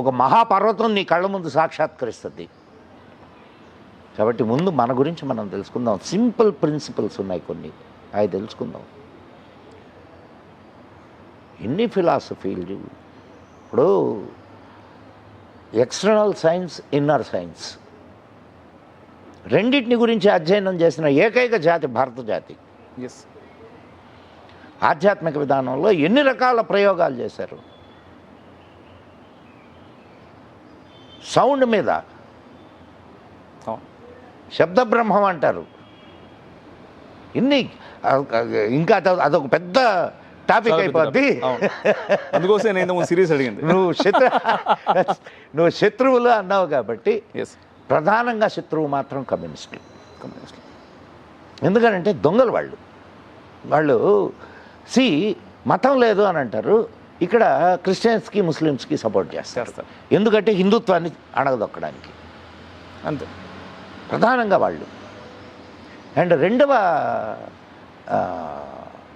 ఒక మహాపర్వతం నీ కళ్ళ ముందు సాక్షాత్కరిస్తుంది. కాబట్టి ముందు మన గురించి మనం తెలుసుకుందాం. సింపుల్ ప్రిన్సిపల్స్ ఉన్నాయి కొన్ని, అవి తెలుసుకుందాం. ఎన్ని ఫిలాసఫీలు ఇప్పుడు ఎక్స్టర్నల్ సైన్స్, ఇన్నర్ సైన్స్ రెండింటిని గురించి అధ్యయనం చేసిన ఏకైక జాతి భారత జాతి. ఎస్. ఆధ్యాత్మిక విధానంలో ఎన్ని రకాల ప్రయోగాలు చేశారు. సౌండ్ మీద శబ్ద బ్రహ్మం అంటారు. ఇన్ని ఇంకా అదొక పెద్ద టాపిక్ అయిపోద్ది. అందుకోసం నేను సీరియస్ అడిగింది. నువ్వు శత్రువులు అన్నావు కాబట్టి ఎస్, ప్రధానంగా శత్రువు మాత్రం కమ్యూనిస్టులు. ఎందుకంటే దొంగలు వాళ్ళు మతం లేదు అని అంటారు. ఇక్కడ క్రిస్టియన్స్కి, ముస్లిమ్స్కి సపోర్ట్ చేస్తారు. ఎందుకంటే హిందుత్వాన్ని అణగదొక్కడానికి. అంతే ప్రధానంగా వాళ్ళు. అండ్ రెండవ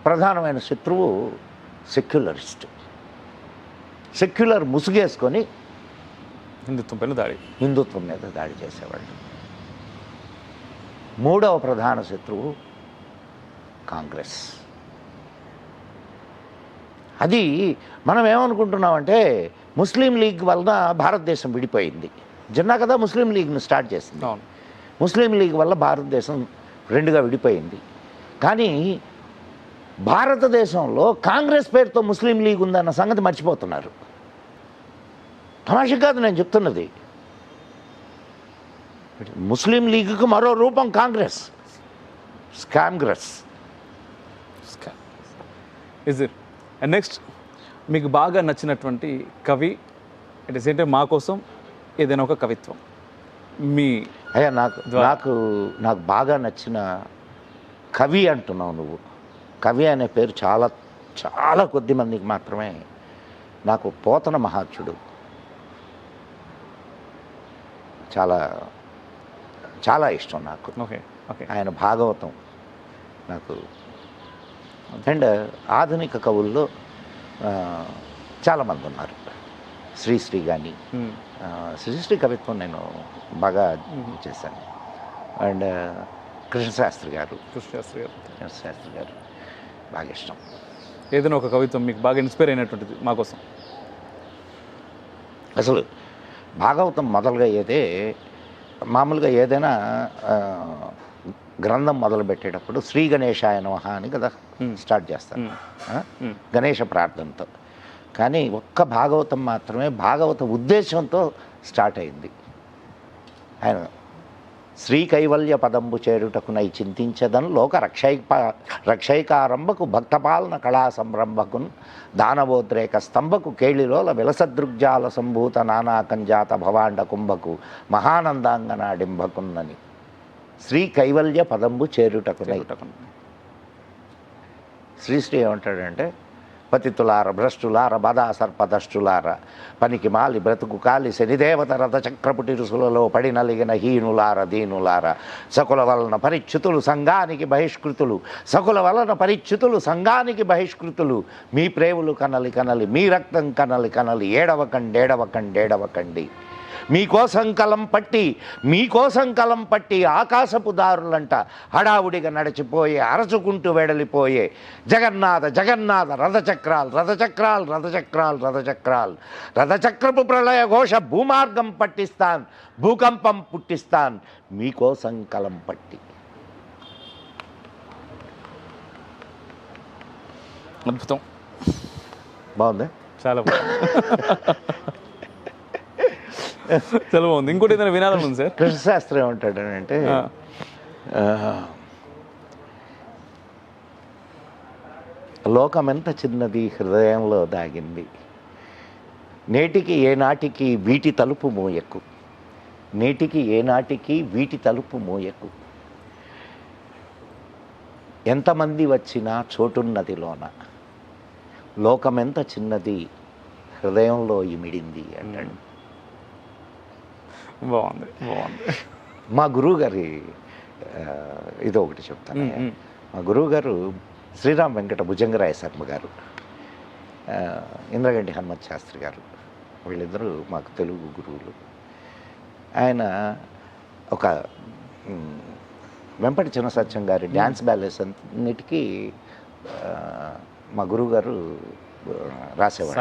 ప్రధానమైన శత్రువు సెక్యులరిస్ట్. సెక్యులర్ ముసుగేసుకొని హిందుత్వం మీద దాడి చేసేవాళ్ళు. మూడవ ప్రధాన శత్రువు కాంగ్రెస్. అది మనం ఏమనుకుంటున్నామంటే ముస్లిం లీగ్ వలన భారతదేశం విడిపోయింది. జిన్నా కదా ముస్లిం లీగ్ను స్టార్ట్ చేసింది. ముస్లిం లీగ్ వల్ల భారతదేశం రెండుగా విడిపోయింది. కానీ భారతదేశంలో కాంగ్రెస్ పేరుతో ముస్లిం లీగ్ ఉందన్న సంగతి మర్చిపోతున్నారు. తమాషా కాదు నేను చెప్తున్నది. ముస్లిం లీగ్కు మరో రూపం Congress. Scamgress. Is it. And next, మీకు బాగా నచ్చినటువంటి కవి, ఇట్ ఇస్ ఏంటంటే మా కోసం ఏదైనా ఒక కవిత్వం మీ అయ్యా. నాకు బాగా నచ్చిన కవి అంటున్నావు నువ్వు. కవి అనే పేరు చాలా చాలా కొద్ది మందికి మాత్రమే. నాకు పోతన మహాత్ముడు చాలా చాలా ఇష్టం నాకు. ఆయన భాగవతం నాకు. అండ్ ఆధునిక కవుల్లో చాలామంది ఉన్నారు. శ్రీశ్రీ కానీ, శ్రీశ్రీ కవిత్వం నేను బాగా చేశాను. అండ్ కృష్ణశాస్త్రి గారు బాగా ఇష్టం. ఏదైనా ఒక కవిత్వం మీకు బాగా ఇన్స్పైర్ అయినటువంటిది మా కోసం? అసలు భాగవతం మొదలుగా మామూలుగా ఏదైనా గ్రంథం మొదలు పెట్టేటప్పుడు శ్రీ గణేశాయ నమః అని కదా స్టార్ట్ చేస్తారు, గణేష ప్రార్థనతో. కానీ ఒక్క భాగవతం మాత్రమే భాగవత ఉద్దేశంతో స్టార్ట్ అయింది. ఆయన శ్రీ కైవల్య పదంబు చేరుటకునై చింతించదన్ లోక రక్షైకారంభకు భక్తపాలన కళా సంరంభకున్ దానవోద్రేక స్తంభకు కేళిలోల విలసదృగ్జాల సంభూత నానాకంజాత భవాండ కుంభకు మహానందాంగనాడింభకున్నని శ్రీ కైవల్య పదంబు చేరుటకునై. శ్రీశ్రీ ఏమంటాడంటే పతితులార భ్రష్టులార బదా సర్పదష్టులార పనికి మాలి బ్రతుకు కాలి శనిదేవత రథ చక్రపుటి రుసులలో పడి నలిగిన హీనులార దీనులార సకుల వలన పరిచ్యుతులు సంఘానికి బహిష్కృతులు సకుల వలన పరిచ్యుతులు సంఘానికి బహిష్కృతులు మీ ప్రేవులు కనలి కనలి మీ రక్తం కనలి కనలి ఏడవకండి మీకోసం కలం పట్టి ఆకాశపు దారులంట హడావుడిగా నడిచిపోయే అరచుకుంటూ వెడలిపోయే జగన్నాథ రథచక్రపు ప్రళయ ఘోష భూమార్గం పట్టిస్తాన్ భూకంపం పుట్టిస్తాన్ మీకోసం కలం పట్టి. అద్భుతం, బాగుంది, చాలా చాలా బాగుంది. ఇంకోటి ఏదైనా వినాలని ఉంది సార్? కృష్ణశాస్త్రి ఏమంటాడు అంటే లోకమెంత చిన్నది హృదయంలో దాగింది, నేటికి ఏనాటికి వీటి తలుపు మోయకు, ఎంతమంది వచ్చినా చోటున్నది లోన, లోకమెంత చిన్నది హృదయంలో ఇమిడింది అంటాడు. బాగుంది. మా గురువు గారి ఇది ఒకటి చెప్తాను. మా గురువు గారు శ్రీరామ్ వెంకట భుజంగరాయ శర్మ గారు, ఇంద్రగంటి హనుమత్ శాస్త్రి గారు, వీళ్ళిద్దరూ మాకు తెలుగు గురువులు. ఆయన ఒక వెంపటి చిన్న సత్యం గారి డ్యాన్స్ బ్యాలెన్స్ అన్నిటికీ మా గురువు గారు రాసేవారు,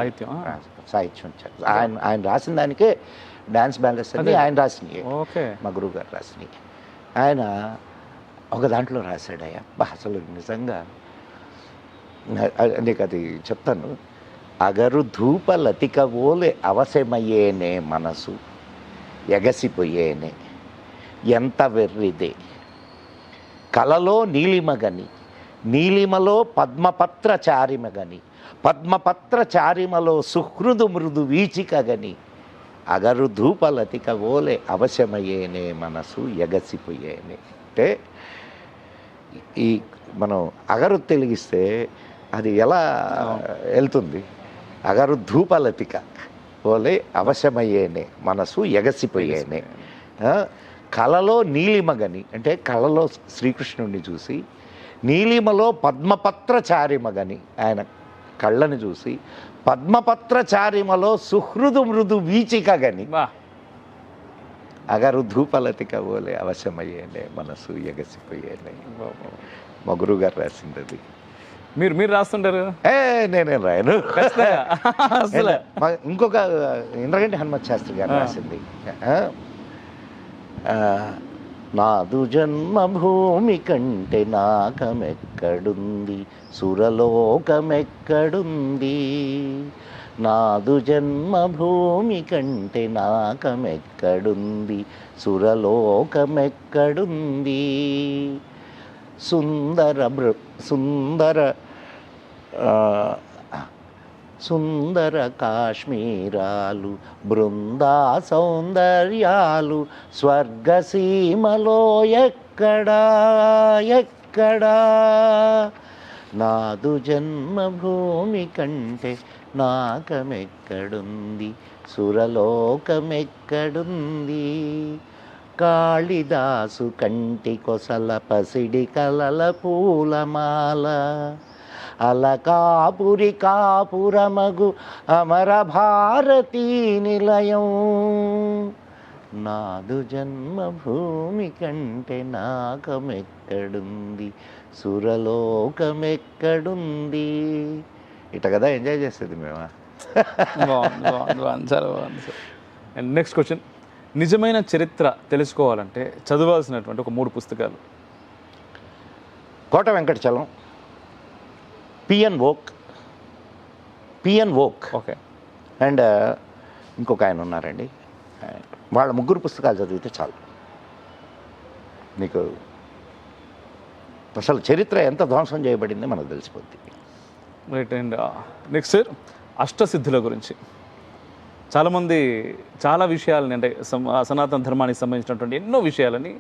సాహిత్యం. ఆయన రాసిన దానికే డాన్స్ బ్యాలెన్స్ అని ఆయన రాసినవి, మా గురువు గారు రాసినవి. ఆయన ఒక దాంట్లో రాశాడయ్యా, అసలు నిజంగా నీకు అది చెప్తాను. అగరు ధూపలతిక ఓలే అవసమయ్యేనే మనసు ఎగసిపోయేనే ఎంత వెర్రిదే, కలలో నీలిమగని నీలిమలో పద్మపత్ర చారిమలో సుహృదు మృదు వీచికగని అగరు ధూపలతిక ఓలే అవశ్యమయ్యేనే మనసు ఎగసిపోయేనే. అంటే ఈ మనం అగరు తెలిగిస్తే అది ఎలా వెళ్తుంది? అగరు ధూపలతిక ఓలే అవశ్యమయ్యేనే మనసు ఎగసిపోయేనే. కళలో నీలిమగని అంటే కళలో శ్రీకృష్ణుడిని చూసి, నీలిమలో పద్మపత్ర చారిమగని ఆయన కళ్ళని చూసి, పద్మపత్ర చారిమలో సుహృదు మృదు వీచికగని అగరు ధూపలతిక ఓలే అవశ్యమయ్యేనే మనసు ఎగసిపోయేనే. మా గురువు గారు రాసింది అది. మీరు రాస్తుంటారు? నేనేం రాయను. ఇంకొక ఇంద్రగంటి హనుమత్ శాస్త్రి గారు రాసింది, నాదు జన్మభూమి కంటే నాకమెక్కడుంది సురలోకమెక్కడుంది, నాదు జన్మభూమి కంటే నాకమెక్కడుంది సురలోకమెక్కడుంది, సుందర కాశ్మీరాలు బృందా సౌందర్యాలు స్వర్గసీమలో ఎక్కడా నాదు జన్మభూమి కంటే నాకమెక్కడుంది సురలోకమెక్కడుంది, కాళిదాసు కంటి కొసల పసిడి కలల పూలమాల అలకాపురి కాపురమగు అమర భారతీ నిలయం, నాదు జన్మభూమి కంటే నాకమెక్కడుంది సురలోకమెక్కడుంది. ఇట కదా ఎంజాయ్ చేసేది మేము. చాలా బాగుంది సార్. అండ్ నెక్స్ట్ క్వశ్చన్, నిజమైన చరిత్ర తెలుసుకోవాలంటే చదవాల్సినటువంటి ఒక 3 పుస్తకాలు. కోట వెంకటచలం, పిఎన్ వోక్ ఓకే, అండ్ ఇంకొక ఆయన ఉన్నారండి, వాళ్ళ 3 పుస్తకాలు చదివితే చాలు నీకు అసలు చరిత్ర ఎంత ధ్వంసం చేయబడింది మనకు తెలిసిపోద్ది. రైట్. అండ్ నెక్స్ట్ సార్, అష్టసిద్ధుల గురించి చాలామంది చాలా విషయాలని, అంటే సనాతన ధర్మానికి సంబంధించినటువంటి ఎన్నో విషయాలని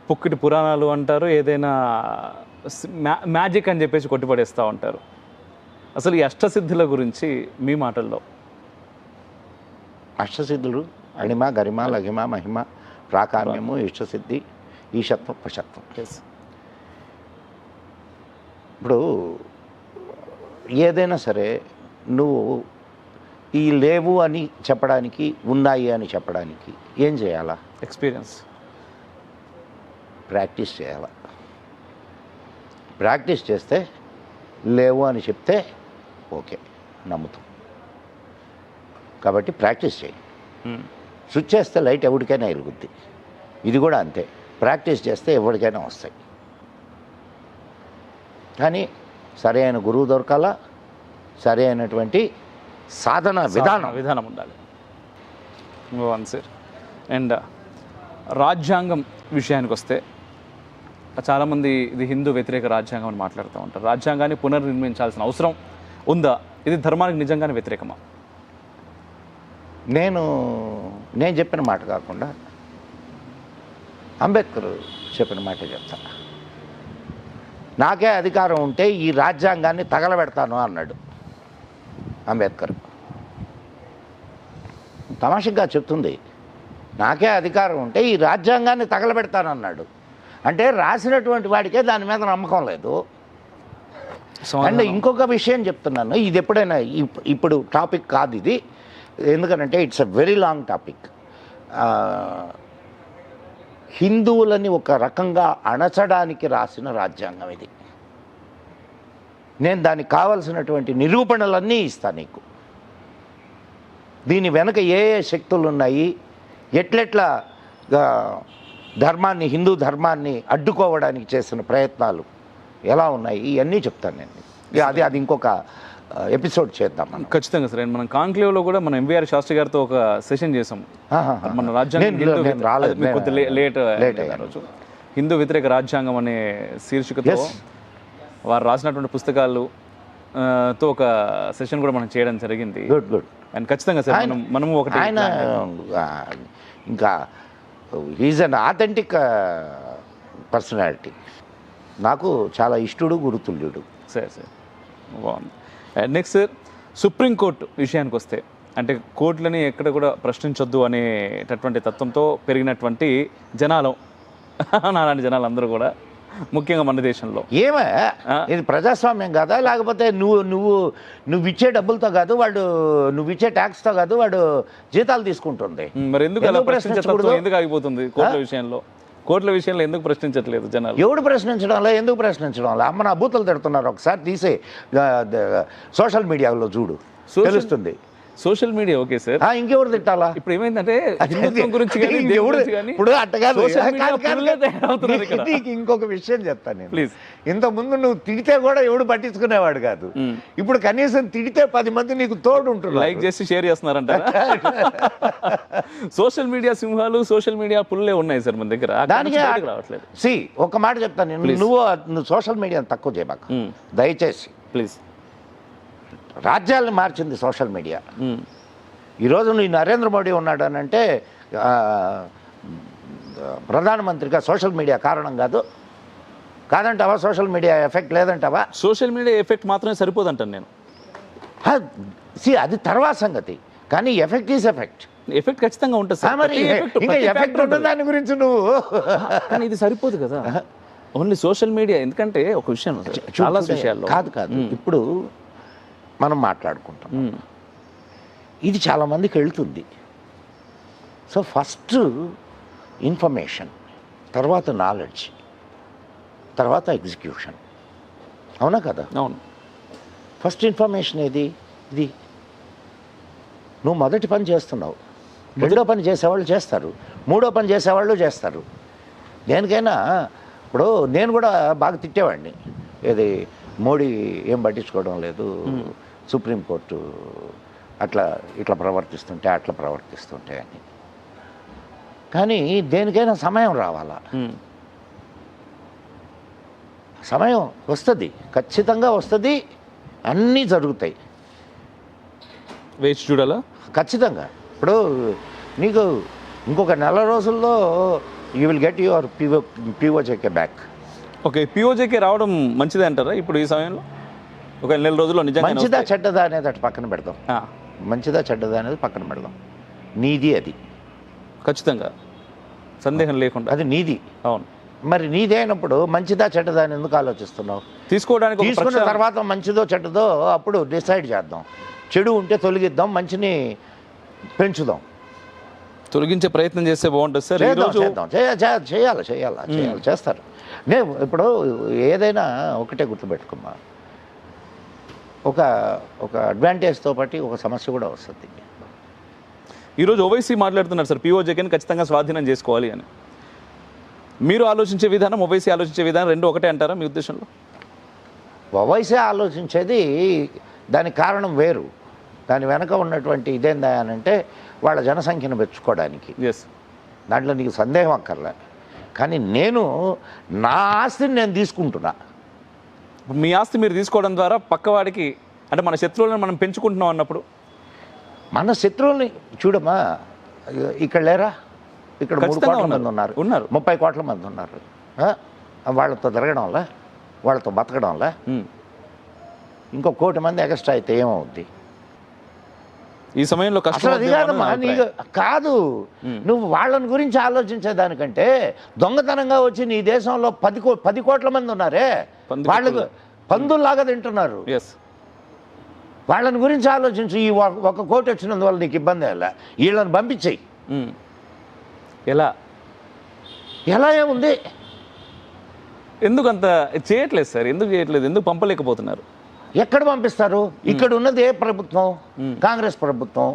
పుక్కిటి పురాణాలు అంటారు, ఏదైనా మ్యాజిక్ అని చెప్పేసి కొట్టిపడేస్తూ ఉంటారు. అసలు ఈ అష్టసిద్ధుల గురించి మీ మాటల్లో. అష్టసిద్ధులు అణిమ గరిమ లఘిమ మహిమ ప్రాకామ్యము ఇష్టసిద్ధి ఈశత్వం పశత్వం. ఇప్పుడు ఏదైనా సరే నువ్వు ఈ లేవు అని చెప్పడానికి ఉన్నాయి అని చెప్పడానికి ఏం చేయాలా? ఎక్స్పీరియన్స్, ప్రాక్టీస్ చేయాలి. ప్రాక్టీస్ చేస్తే లేవు అని చెప్తే ఓకే నమ్ముతాం. కాబట్టి ప్రాక్టీస్ చేయి. స్విచ్ చేస్తే లైట్ ఎవరికైనా వెలుగుద్ది. ఇది కూడా అంతే, ప్రాక్టీస్ చేస్తే ఎవరికైనా వస్తాయి. కానీ సరి అయిన గురువు దొరకాలా, సరి అయినటువంటి సాధన విధానం ఉండాలి. One sir. అండ్ రాజ్యాంగం విషయానికి వస్తే చాలామంది ఇది హిందూ వ్యతిరేక రాజ్యాంగం అని మాట్లాడుతూ ఉంటారు. రాజ్యాంగాన్ని పునర్నిర్మించాల్సిన అవసరం ఉందా? ఇది ధర్మానికి నిజంగానే వ్యతిరేకమా? నేను చెప్పిన మాట కాకుండా అంబేద్కర్ చెప్పిన మాట చెప్తా. నాకే అధికారం ఉంటే ఈ రాజ్యాంగాన్ని తగలబెడతాను అన్నాడు అంబేద్కర్. తమాషగా చెప్తుంది, నాకే అధికారం ఉంటే ఈ రాజ్యాంగాన్ని తగలబెడతాను అన్నాడు. అంటే రాసినటువంటి వాడికే దాని మీద నమ్మకం లేదు. అండ్ ఇంకొక విషయం చెప్తున్నాను, ఇది ఎప్పుడైనా ఇప్పుడు టాపిక్ కాదు ఇది, ఎందుకంటే it's a very long topic. హిందువులని ఒక రకంగా అణచడానికి రాసిన రాజ్యాంగం ఇది. నేను దానికి కావలసినటువంటి నిరూపణలన్నీ ఇస్తాను నీకు. దీని వెనక ఏ శక్తులు ఉన్నాయి, ఎట్లెట్లా ధర్మాన్ని, హిందూ ధర్మాన్ని అడ్డుకోవడానికి చేసిన ప్రయత్నాలు ఎలా ఉన్నాయి, ఇవన్నీ చెప్తాను నేను. అది ఇంకొక ఎపిసోడ్ చేద్దాం మనం. ఖచ్చితంగా సార్. మనం కాంక్లేవ్లో కూడా మనం ఎంవీఆర్ శాస్త్రి గారితో ఒక సెషన్ చేసాం. మన రాజ్యాంగం లేట్ రోజు హిందూ వ్యతిరేక రాజ్యాంగం అనే శీర్షికతో వారు రాసినటువంటి పుస్తకాలు తో ఒక సెషన్ కూడా మనం చేయడం జరిగింది. గుడ్. అండ్ ఖచ్చితంగా సార్ మనము ఒకటి ఆయన ఇంకా ఈజ్ అన్ ఆథెంటిక్ పర్సనాలిటీ. నాకు చాలా ఇష్టడు, గురుతుల్యుడు. సరే బాగుంది. అండ్ నెక్స్ట్ సార్, సుప్రీంకోర్టు విషయానికి వస్తే అంటే కోర్టులని ఎక్కడ కూడా ప్రశ్నించొద్దు అనేటటువంటి తత్వంతో పెరిగినటువంటి జనాలు, నాలాంటి జనాలు అందరూ కూడా ముఖ్యంగా మన దేశంలో ఇది ప్రజాస్వామ్యం కాదా? లేకపోతే నువ్వు ఇచ్చే డబ్బులతో కాదు, నువ్వు ఇచ్చే ట్యాక్స్తో కాదు వాడు జీతాలు తీసుకుంటుంది. మరి ఎందుకు అలా ప్రశ్నించకూడదు? ఎందుకు ఆగిపోతుంది కోర్టుల విషయంలో? కోర్టుల విషయంలో ఎందుకు ప్రశ్నించట్లేదు జనాలు? ఎవడు ప్రశ్నించడంలో, ఎందుకు ప్రశ్నించడంలో? అమ్మ నా బూతులు తిడుతున్నారు, ఒకసారి తీసే సోషల్ మీడియాలో చూడు, తెలుస్తుంది. సోషల్ మీడియా ఓకే సార్, ఇంకెవరు తిట్టాలా? ఇప్పుడు ఏమైందంటే హిందుత్వం గురించి ఇప్పుడు ఇంకొక విషయం చెప్తాను నేను. ప్లీజ్. ఇంతకుముందు నువ్వు తిడితే కూడా ఎవడు పట్టించుకునేవాడు కాదు. ఇప్పుడు కనీసం తిడితే 10 మంది నీకు తోడు ఉంటుంది, లైక్ చేసి షేర్ చేస్తున్నారంట. సోషల్ మీడియా సింహాలు, సోషల్ మీడియా పుల్లే ఉన్నాయి సార్ మన దగ్గర. దానికి రావట్లేదు. ఒక మాట చెప్తాను నేను, నువ్వు సోషల్ మీడియాని తక్కువ చేయబాక దయచేసి ప్లీజ్. రాజ్యాలను మార్చింది సోషల్ మీడియా. ఈరోజు నీ నరేంద్ర మోడీ ఉన్నాడు అని అంటే ప్రధానమంత్రిగా సోషల్ మీడియా కారణం కాదంటావా? సోషల్ మీడియా ఎఫెక్ట్ లేదంటావా? సోషల్ మీడియా ఎఫెక్ట్ మాత్రమే సరిపోదంటాను నేను. అది తర్వాత సంగతి, కానీ ఎఫెక్ట్ ఈజ్ ఎఫెక్ట్. ఎఫెక్ట్ ఖచ్చితంగా ఉంటుంది సార్. మరి ఇంకా ఎఫెక్ట్ ఉంటుంది దాని గురించి నువ్వు, కానీ ఇది సరిపోదు కదా ఓన్లీ సోషల్ మీడియా. ఎందుకంటే ఒక విషయం చాలా విషయాల్లో కాదు ఇప్పుడు మనం మాట్లాడుకుంటాం, ఇది చాలామందికి వెళ్తుంది. సో ఫస్ట్ ఇన్ఫర్మేషన్, తర్వాత నాలెడ్జ్, తర్వాత ఎగ్జిక్యూషన్. అవునా కదా? అవును. ఫస్ట్ ఇన్ఫర్మేషన్ ఇది నువ్వు మొదటి పని చేస్తున్నావు, రెండో పని చేసేవాళ్ళు చేస్తారు, మూడో పని చేసేవాళ్ళు చేస్తారు. దేనికైనా ఇప్పుడు నేను కూడా బాగా తిట్టేవాడిని, ఏది మోడీ ఏం పట్టించుకోవడం లేదు, సుప్రీంకోర్టు ఇట్లా ప్రవర్తిస్తుంటే అని. కానీ దేనికైనా సమయం రావాలా, సమయం వస్తుంది, ఖచ్చితంగా వస్తుంది, అన్నీ జరుగుతాయి, వేచి చూడాలా ఖచ్చితంగా. ఇప్పుడు నీకు ఇంకొక నెల రోజుల్లో you will get your POJK back. Okay, POJK రావడం మంచిదే అంటారా ఇప్పుడు ఈ సమయంలో? ఒక నెల రోజుల్లో నిజంగా మంచిదా చెడ్డదా అనేది అటు పక్కన పెడదాం. మంచిదా చెడ్డదా అనేది పక్కన పెడదాం. నీది అది, ఖచ్చితంగా సందేహం లేకుండా అది నీది. అవును. మరి నీదే అయినప్పుడు మంచిదా చెడ్డదా అని ఎందుకు ఆలోచిస్తున్నావు? తీసుకున్న తర్వాత మంచిదో చెడ్డదో అప్పుడు డిసైడ్ చేద్దాం. చెడు ఉంటే తొలగిద్దాం, మంచిని పెంచుదాం. తొలగించే ప్రయత్నం చేస్తే బాగుంటుంది సార్. చేయాలి చేస్తారు. నేను ఇప్పుడు ఏదైనా ఒకటే గుర్తుపెట్టుకోమ్మా, ఒక అడ్వాంటేజ్తో పాటు ఒక సమస్య కూడా వస్తుంది. ఈరోజు ఓవైసీ మాట్లాడుతున్నారు సార్, పీఓజేకేని ఖచ్చితంగా స్వాధీనం చేసుకోవాలి అని. మీరు ఆలోచించే విధానం, ఓవైసీ ఆలోచించే విధానం రెండు ఒకటే అంటారా మీ ఉద్దేశంలో? ఓవైసీ ఆలోచించేది దానికి కారణం వేరు. దాని వెనక ఉన్నటువంటి ఇదేందా అని అంటే వాళ్ళ జనసంఖ్యను పెంచుకోవడానికి. దాంట్లో నీకు సందేహం అక్కర్లే. కానీ నేను నా ఆస్తిని నేను తీసుకుంటున్నా. మీ ఆస్తి మీరు తీసుకోవడం ద్వారా పక్కవాడికి, అంటే మన శత్రువులను మనం పెంచుకుంటున్నాం అన్నప్పుడు, మన శత్రువుల్ని చూడమ్మా, ఇక్కడ లేరా, ఇక్కడ 3 కోట్ల మంది ఉన్నారు, 30 కోట్ల మంది ఉన్నారు. వాళ్ళతో తిరగడంలా, వాళ్ళతో బతకడంలా ఇంకో 1 కోటి మంది ఎక్స్ట్రా అయితే ఏమవుద్ది? ఈ సమయంలో అది కాదమ్మా, నీకు కాదు. నువ్వు వాళ్ళని గురించి ఆలోచించేదానికంటే దొంగతనంగా వచ్చి నీ దేశంలో 10 కోట్ల మంది ఉన్నారే, వాళ్ళకు పందుల్లాగా తింటున్నారు. వాళ్ళని గురించి ఆలోచించు. ఈ 1 కోటి వచ్చినందువల్ల నీకు ఇబ్బంది అలా, వీళ్ళని పంపించేయి. ఎలా ఏముంది? ఎందుకు అంత చేయట్లేదు సార్? ఎందుకు చేయట్లేదు? ఎందుకు పంపలేకపోతున్నారు? ఎక్కడ పంపిస్తారు? ఇక్కడ ఉన్నది ఏ ప్రభుత్వం? కాంగ్రెస్ ప్రభుత్వం.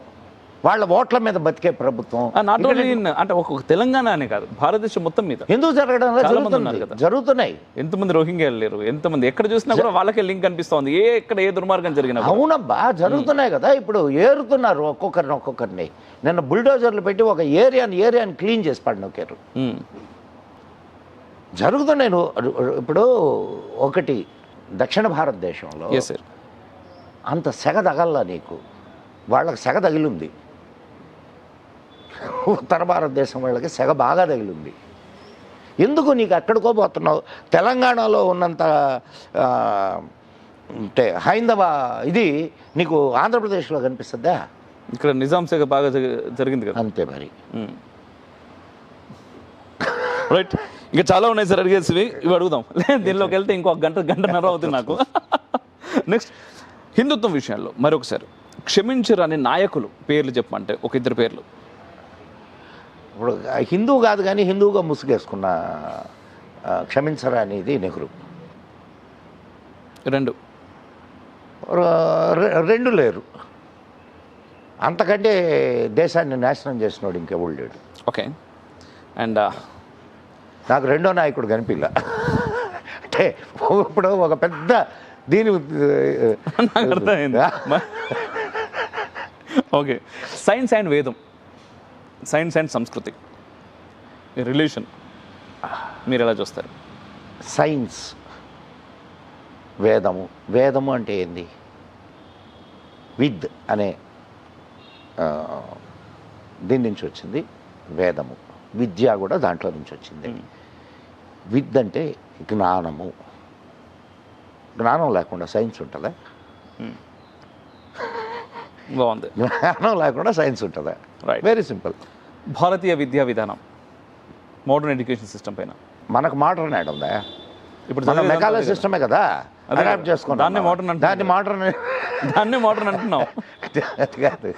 వాళ్ళ ఓట్ల మీద బతికే ప్రభుత్వం. నాట్ ఓన్లీ అంటే ఒక తెలంగాణ అనే కాదు, భారతదేశం మొత్తం మీద ఎందుకు జరగడం జరుగుతున్నాయి. ఎంతమంది రోహింగ్యాలు లేరు, ఎంతమంది ఎక్కడ చూసినా కూడా వాళ్ళకే లింక్ కనిపిస్తోంది. ఎక్కడ ఏ దుర్మార్గం జరిగినా. అవునబ్బా, జరుగుతున్నాయి కదా. ఇప్పుడు ఏరుతున్నారు ఒక్కొక్కరిని. నిన్న బుల్డోజర్లు పెట్టి ఒక ఏరియాని క్లీన్ చేసి పడినొక్కారు. జరుగుతున్నాయి. ఇప్పుడు ఒకటి దక్షిణ భారతదేశంలో అంత సెగ తగల్లా నీకు, వాళ్ళకి సెగ తగిలింది. ఉత్తర భారతదేశం వాళ్ళకి సెగ బాగా తగిలింది. ఎందుకు నీకు ఎక్కడికో పోతున్నావు? తెలంగాణలో ఉన్నంత అంటే హైందవ ఇది నీకు ఆంధ్రప్రదేశ్లో కనిపిస్తుందా? ఇక్కడ నిజాం సెగ బాగా జరిగింది కదా. అంతే మరి. రైట్, ఇంకా చాలా ఉన్నాయి సార్ అడిగేసివి, ఇవి అడుగుదాం. దీనిలోకి వెళ్తే ఇంకో గంటన్నర అవుతుంది నాకు. నెక్స్ట్, హిందుత్వం విషయాల్లో మరొకసారి, క్షమించరాని నాయకులు పేర్లు చెప్పమంటే ఒక 2 పేర్లు. ఇప్పుడు హిందువు కాదు కానీ హిందువుగా ముసుగేసుకున్న క్షమించరా అనేది నెహ్రూ. 2 లేరు. అంతకంటే దేశాన్ని నాశనం చేసినోడు ఇంకెవడు లేడు. ఓకే. అండ్ నాకు రెండో నాయకుడు కనిపిల్ల. అంటే ఇప్పుడు ఒక పెద్ద దీని నాకు అర్థమైంది. ఓకే, సైన్స్ అండ్ వేదం, సైన్స్ అండ్ సంస్కృతి రిలేషన్ మీరు ఎలా చూస్తారు? సైన్స్, వేదము అంటే ఏంది? విద్ అనే దీని నుంచి వచ్చింది వేదము. విద్య కూడా దాంట్లో నుంచి వచ్చింది. విద్ అంటే జ్ఞానము. జ్ఞానం లేకుండా సైన్స్ ఉంటుందా? బాగుంది. జ్ఞానం లేకుండా సైన్స్ ఉంటుందా? Very simple. భారతీయ విద్యా విధానం, మోడర్న్ ఎడ్యుకేషన్ సిస్టమ్ పైన మనకు మోడర్న్ యాడ్ ఉందా? ఇప్పుడు మెకాలే సిస్టమే కదా అడాప్ట్ చేసుకున్నాం. దాన్ని మోడర్న్ అంటున్నాం. కాదు,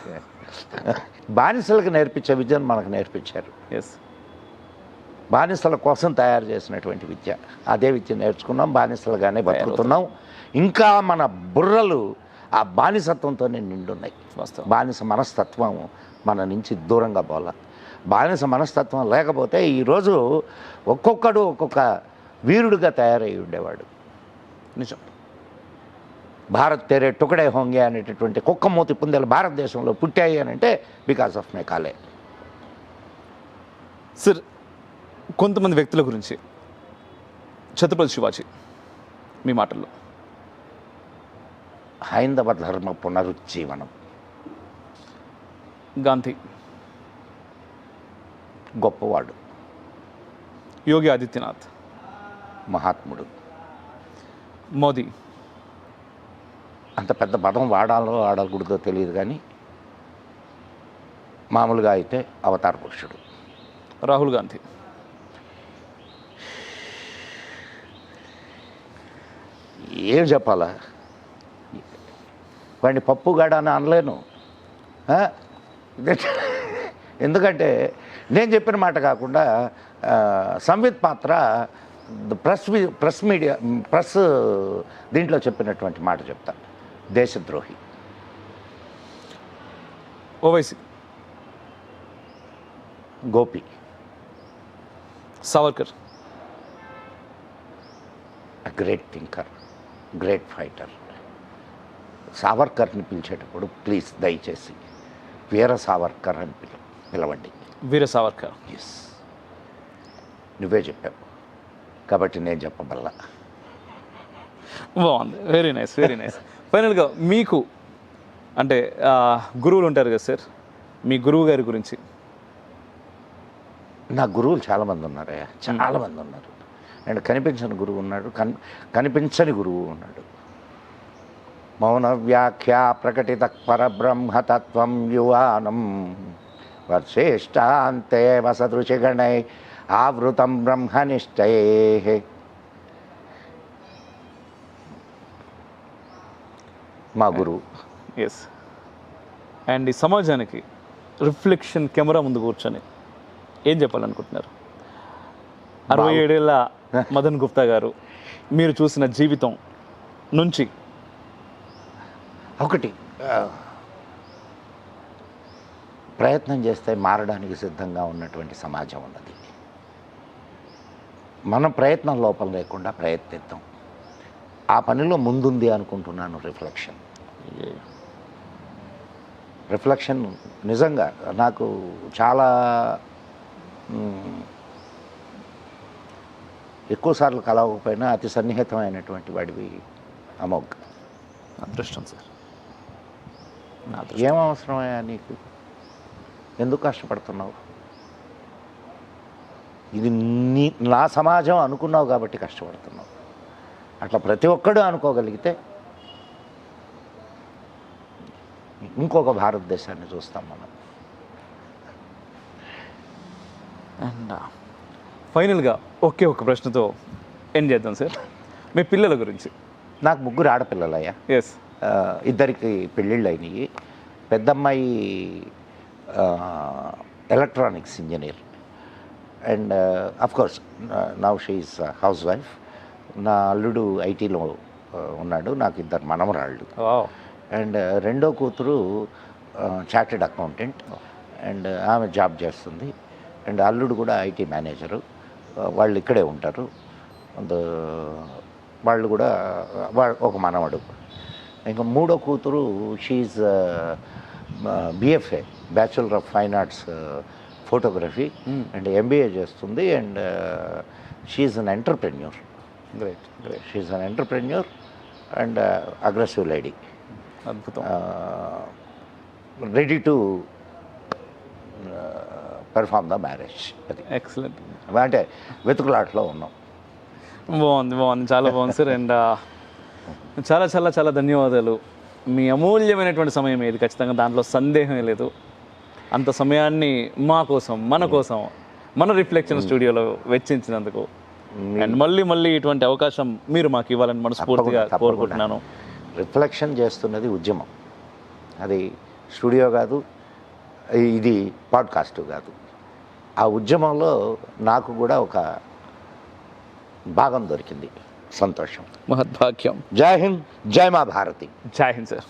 బానిసలకు నేర్పించే విద్యను మనకు నేర్పించారు. బానిసల కోసం తయారు చేసినటువంటి విద్య, అదే విద్య నేర్చుకున్నాం, బానిసలుగానే బతుకుతున్నాం. ఇంకా మన బుర్రలు ఆ బానిసత్వంతోనే నిండున్నాయి. బానిస మనస్తత్వం మన నుంచి దూరంగా పోలా. బానిస మనస్తత్వం లేకపోతే ఈరోజు ఒక్కొక్కడు ఒక్కొక్క వీరుడుగా తయారై ఉండేవాడు. నిజం. భారత్ తెరే టుకడే హోంగే అనేటటువంటి కుక్కమూతి పుందెలు భారతదేశంలో పుట్టాయి అని అంటే బికాస్ ఆఫ్ మెకాలే. సార్, కొంతమంది వ్యక్తుల గురించి, ఛత్రపతి శివాజీ మీ మాటల్లో. హైందవ ధర్మ పునరుజ్జీవనం. గాంధీ గొప్పవాడు. యోగి ఆదిత్యనాథ్ మహాత్ముడు. మోదీ అంత పెద్ద పదం వాడకూడదో తెలియదు కానీ మామూలుగా అయితే అవతార పురుషుడు. రాహుల్ గాంధీ. ఏం చెప్పాలా, వాడిని పప్పుగాడ అని అనలేను. ఎందుకంటే నేను చెప్పిన మాట కాకుండా సంవిత్ పాత్ర ప్రెస్ దీంట్లో చెప్పినటువంటి మాట చెప్తాను. దేశద్రోహి. Owaisi. Gopi. Savarkar. Great thinker, great fighter. సావర్కర్ని పిలిచేటప్పుడు ప్లీజ్ దయచేసి వీర సావర్కర్ అని పిలవండి. వీర సావర్కర్. ఎస్, నువ్వే చెప్పావు కాబట్టి నేను చెప్పబల్లా. బాగుంది. Very nice, very nice. ఫైనల్గా మీకు అంటే గురువులు ఉంటారు కదా సార్, మీ గురువు గారి గురించి. నా గురువులు చాలామంది ఉన్నారయ్యా, చాలామంది ఉన్నారు. అండ్ కనిపించని గురువు ఉన్నాడు, కనిపించని గురువు ఉన్నాడు. మౌన వ్యాఖ్య ప్రకటిత పరబ్రహ్మతత్వం యువానం వర్షేష్టాంతే వసదృశిగణై ఆవృతం బ్రహ్మనిష్టై. మా గురువు. ఎస్. అండ్ ఈ సమాజానికి రిఫ్లెక్షన్ కెమెరా ముందు కూర్చొని ఏం చెప్పాలనుకుంటున్నారు? 67 ఏళ్ళ మదన్ గుప్తా గారు, మీరు చూసిన జీవితం నుంచి ఒకటి, ప్రయత్నం చేస్తే మారడానికి సిద్ధంగా ఉన్నటువంటి సమాజం ఉన్నది. మన ప్రయత్నం లోపం లేకుండా ప్రయత్నిద్దాం. ఆ పనిలో ముందుంది అనుకుంటున్నాను రిఫ్లెక్షన్. నిజంగా నాకు చాలా ఎక్కువసార్లు కలవకపోయినా అతి సన్నిహితమైనటువంటి వాడివి అమోఘ్. అదృష్టం సార్. ఏం అవసరమయ్యా నీకు? ఎందుకు కష్టపడుతున్నావు? ఇది నా సమాజం అనుకున్నావు కాబట్టి కష్టపడుతున్నావు. అట్లా ప్రతి ఒక్కడు అనుకోగలిగితే ఇంకొక భారతదేశాన్ని చూస్తాం మనం. అండ్ ఫైనల్గా ఒకే ఒక ప్రశ్నతో ఎండ్ చేద్దాం సార్. మీ పిల్లల గురించి. నాకు 3 ఆడపిల్లలయ్యా. ఎస్. ఇద్దరికి పెళ్ళిళ్ళు అయినాయి. పెద్దమ్మాయి electronics engineer and of course now she is house wife. నా అల్లుడు ఐటీలో ఉన్నాడు. నాకు 2 మనమరాళ్ళు. అండ్ రెండో కూతురు చార్టెడ్ అకౌంటెంట్ అండ్ ఆమె జాబ్ చేస్తుంది. అండ్ అల్లుడు కూడా ఐటీ మేనేజరు. వాళ్ళు ఇక్కడే ఉంటారు. వాళ్ళు కూడా ఒక మనవడు. ఇంకా మూడో కూతురు she BFA, bachelor of fine arts photography and MBA చేస్తుంది. And she an entrepreneur. Great, great. She an entrepreneur and aggressive lady. అద్భుతం. Ready to perform the marriage. అది ఎక్సలెంట్. అంటే వెతుకులాట్లో ఉన్నాం. బాగుంది, బాగుంది, చాలా బాగుంది సార్. అండ్ చాలా చాలా చాలా ధన్యవాదాలు. మీ అమూల్యమైనటువంటి సమయం ఏది, ఖచ్చితంగా దాంట్లో సందేహమే లేదు. అంత సమయాన్ని మా కోసం, మన కోసం, మన రిఫ్లెక్షన్ స్టూడియోలో వెచ్చించినందుకు అండ్ మళ్ళీ ఇటువంటి అవకాశం మీరు మాకు ఇవ్వాలని మనస్ఫూర్తిగా కోరుకుంటున్నాను. రిఫ్లెక్షన్ చేస్తున్నది ఉద్యమం. అది స్టూడియో కాదు, ఇది పాడ్కాస్ట్ కాదు. ఆ ఉద్యమంలో నాకు కూడా ఒక భాగం దొరికింది. సంతోషం. మహద్భాగ్యం. జై హింద్, జై మా భారతి. జై హింద్ సార్.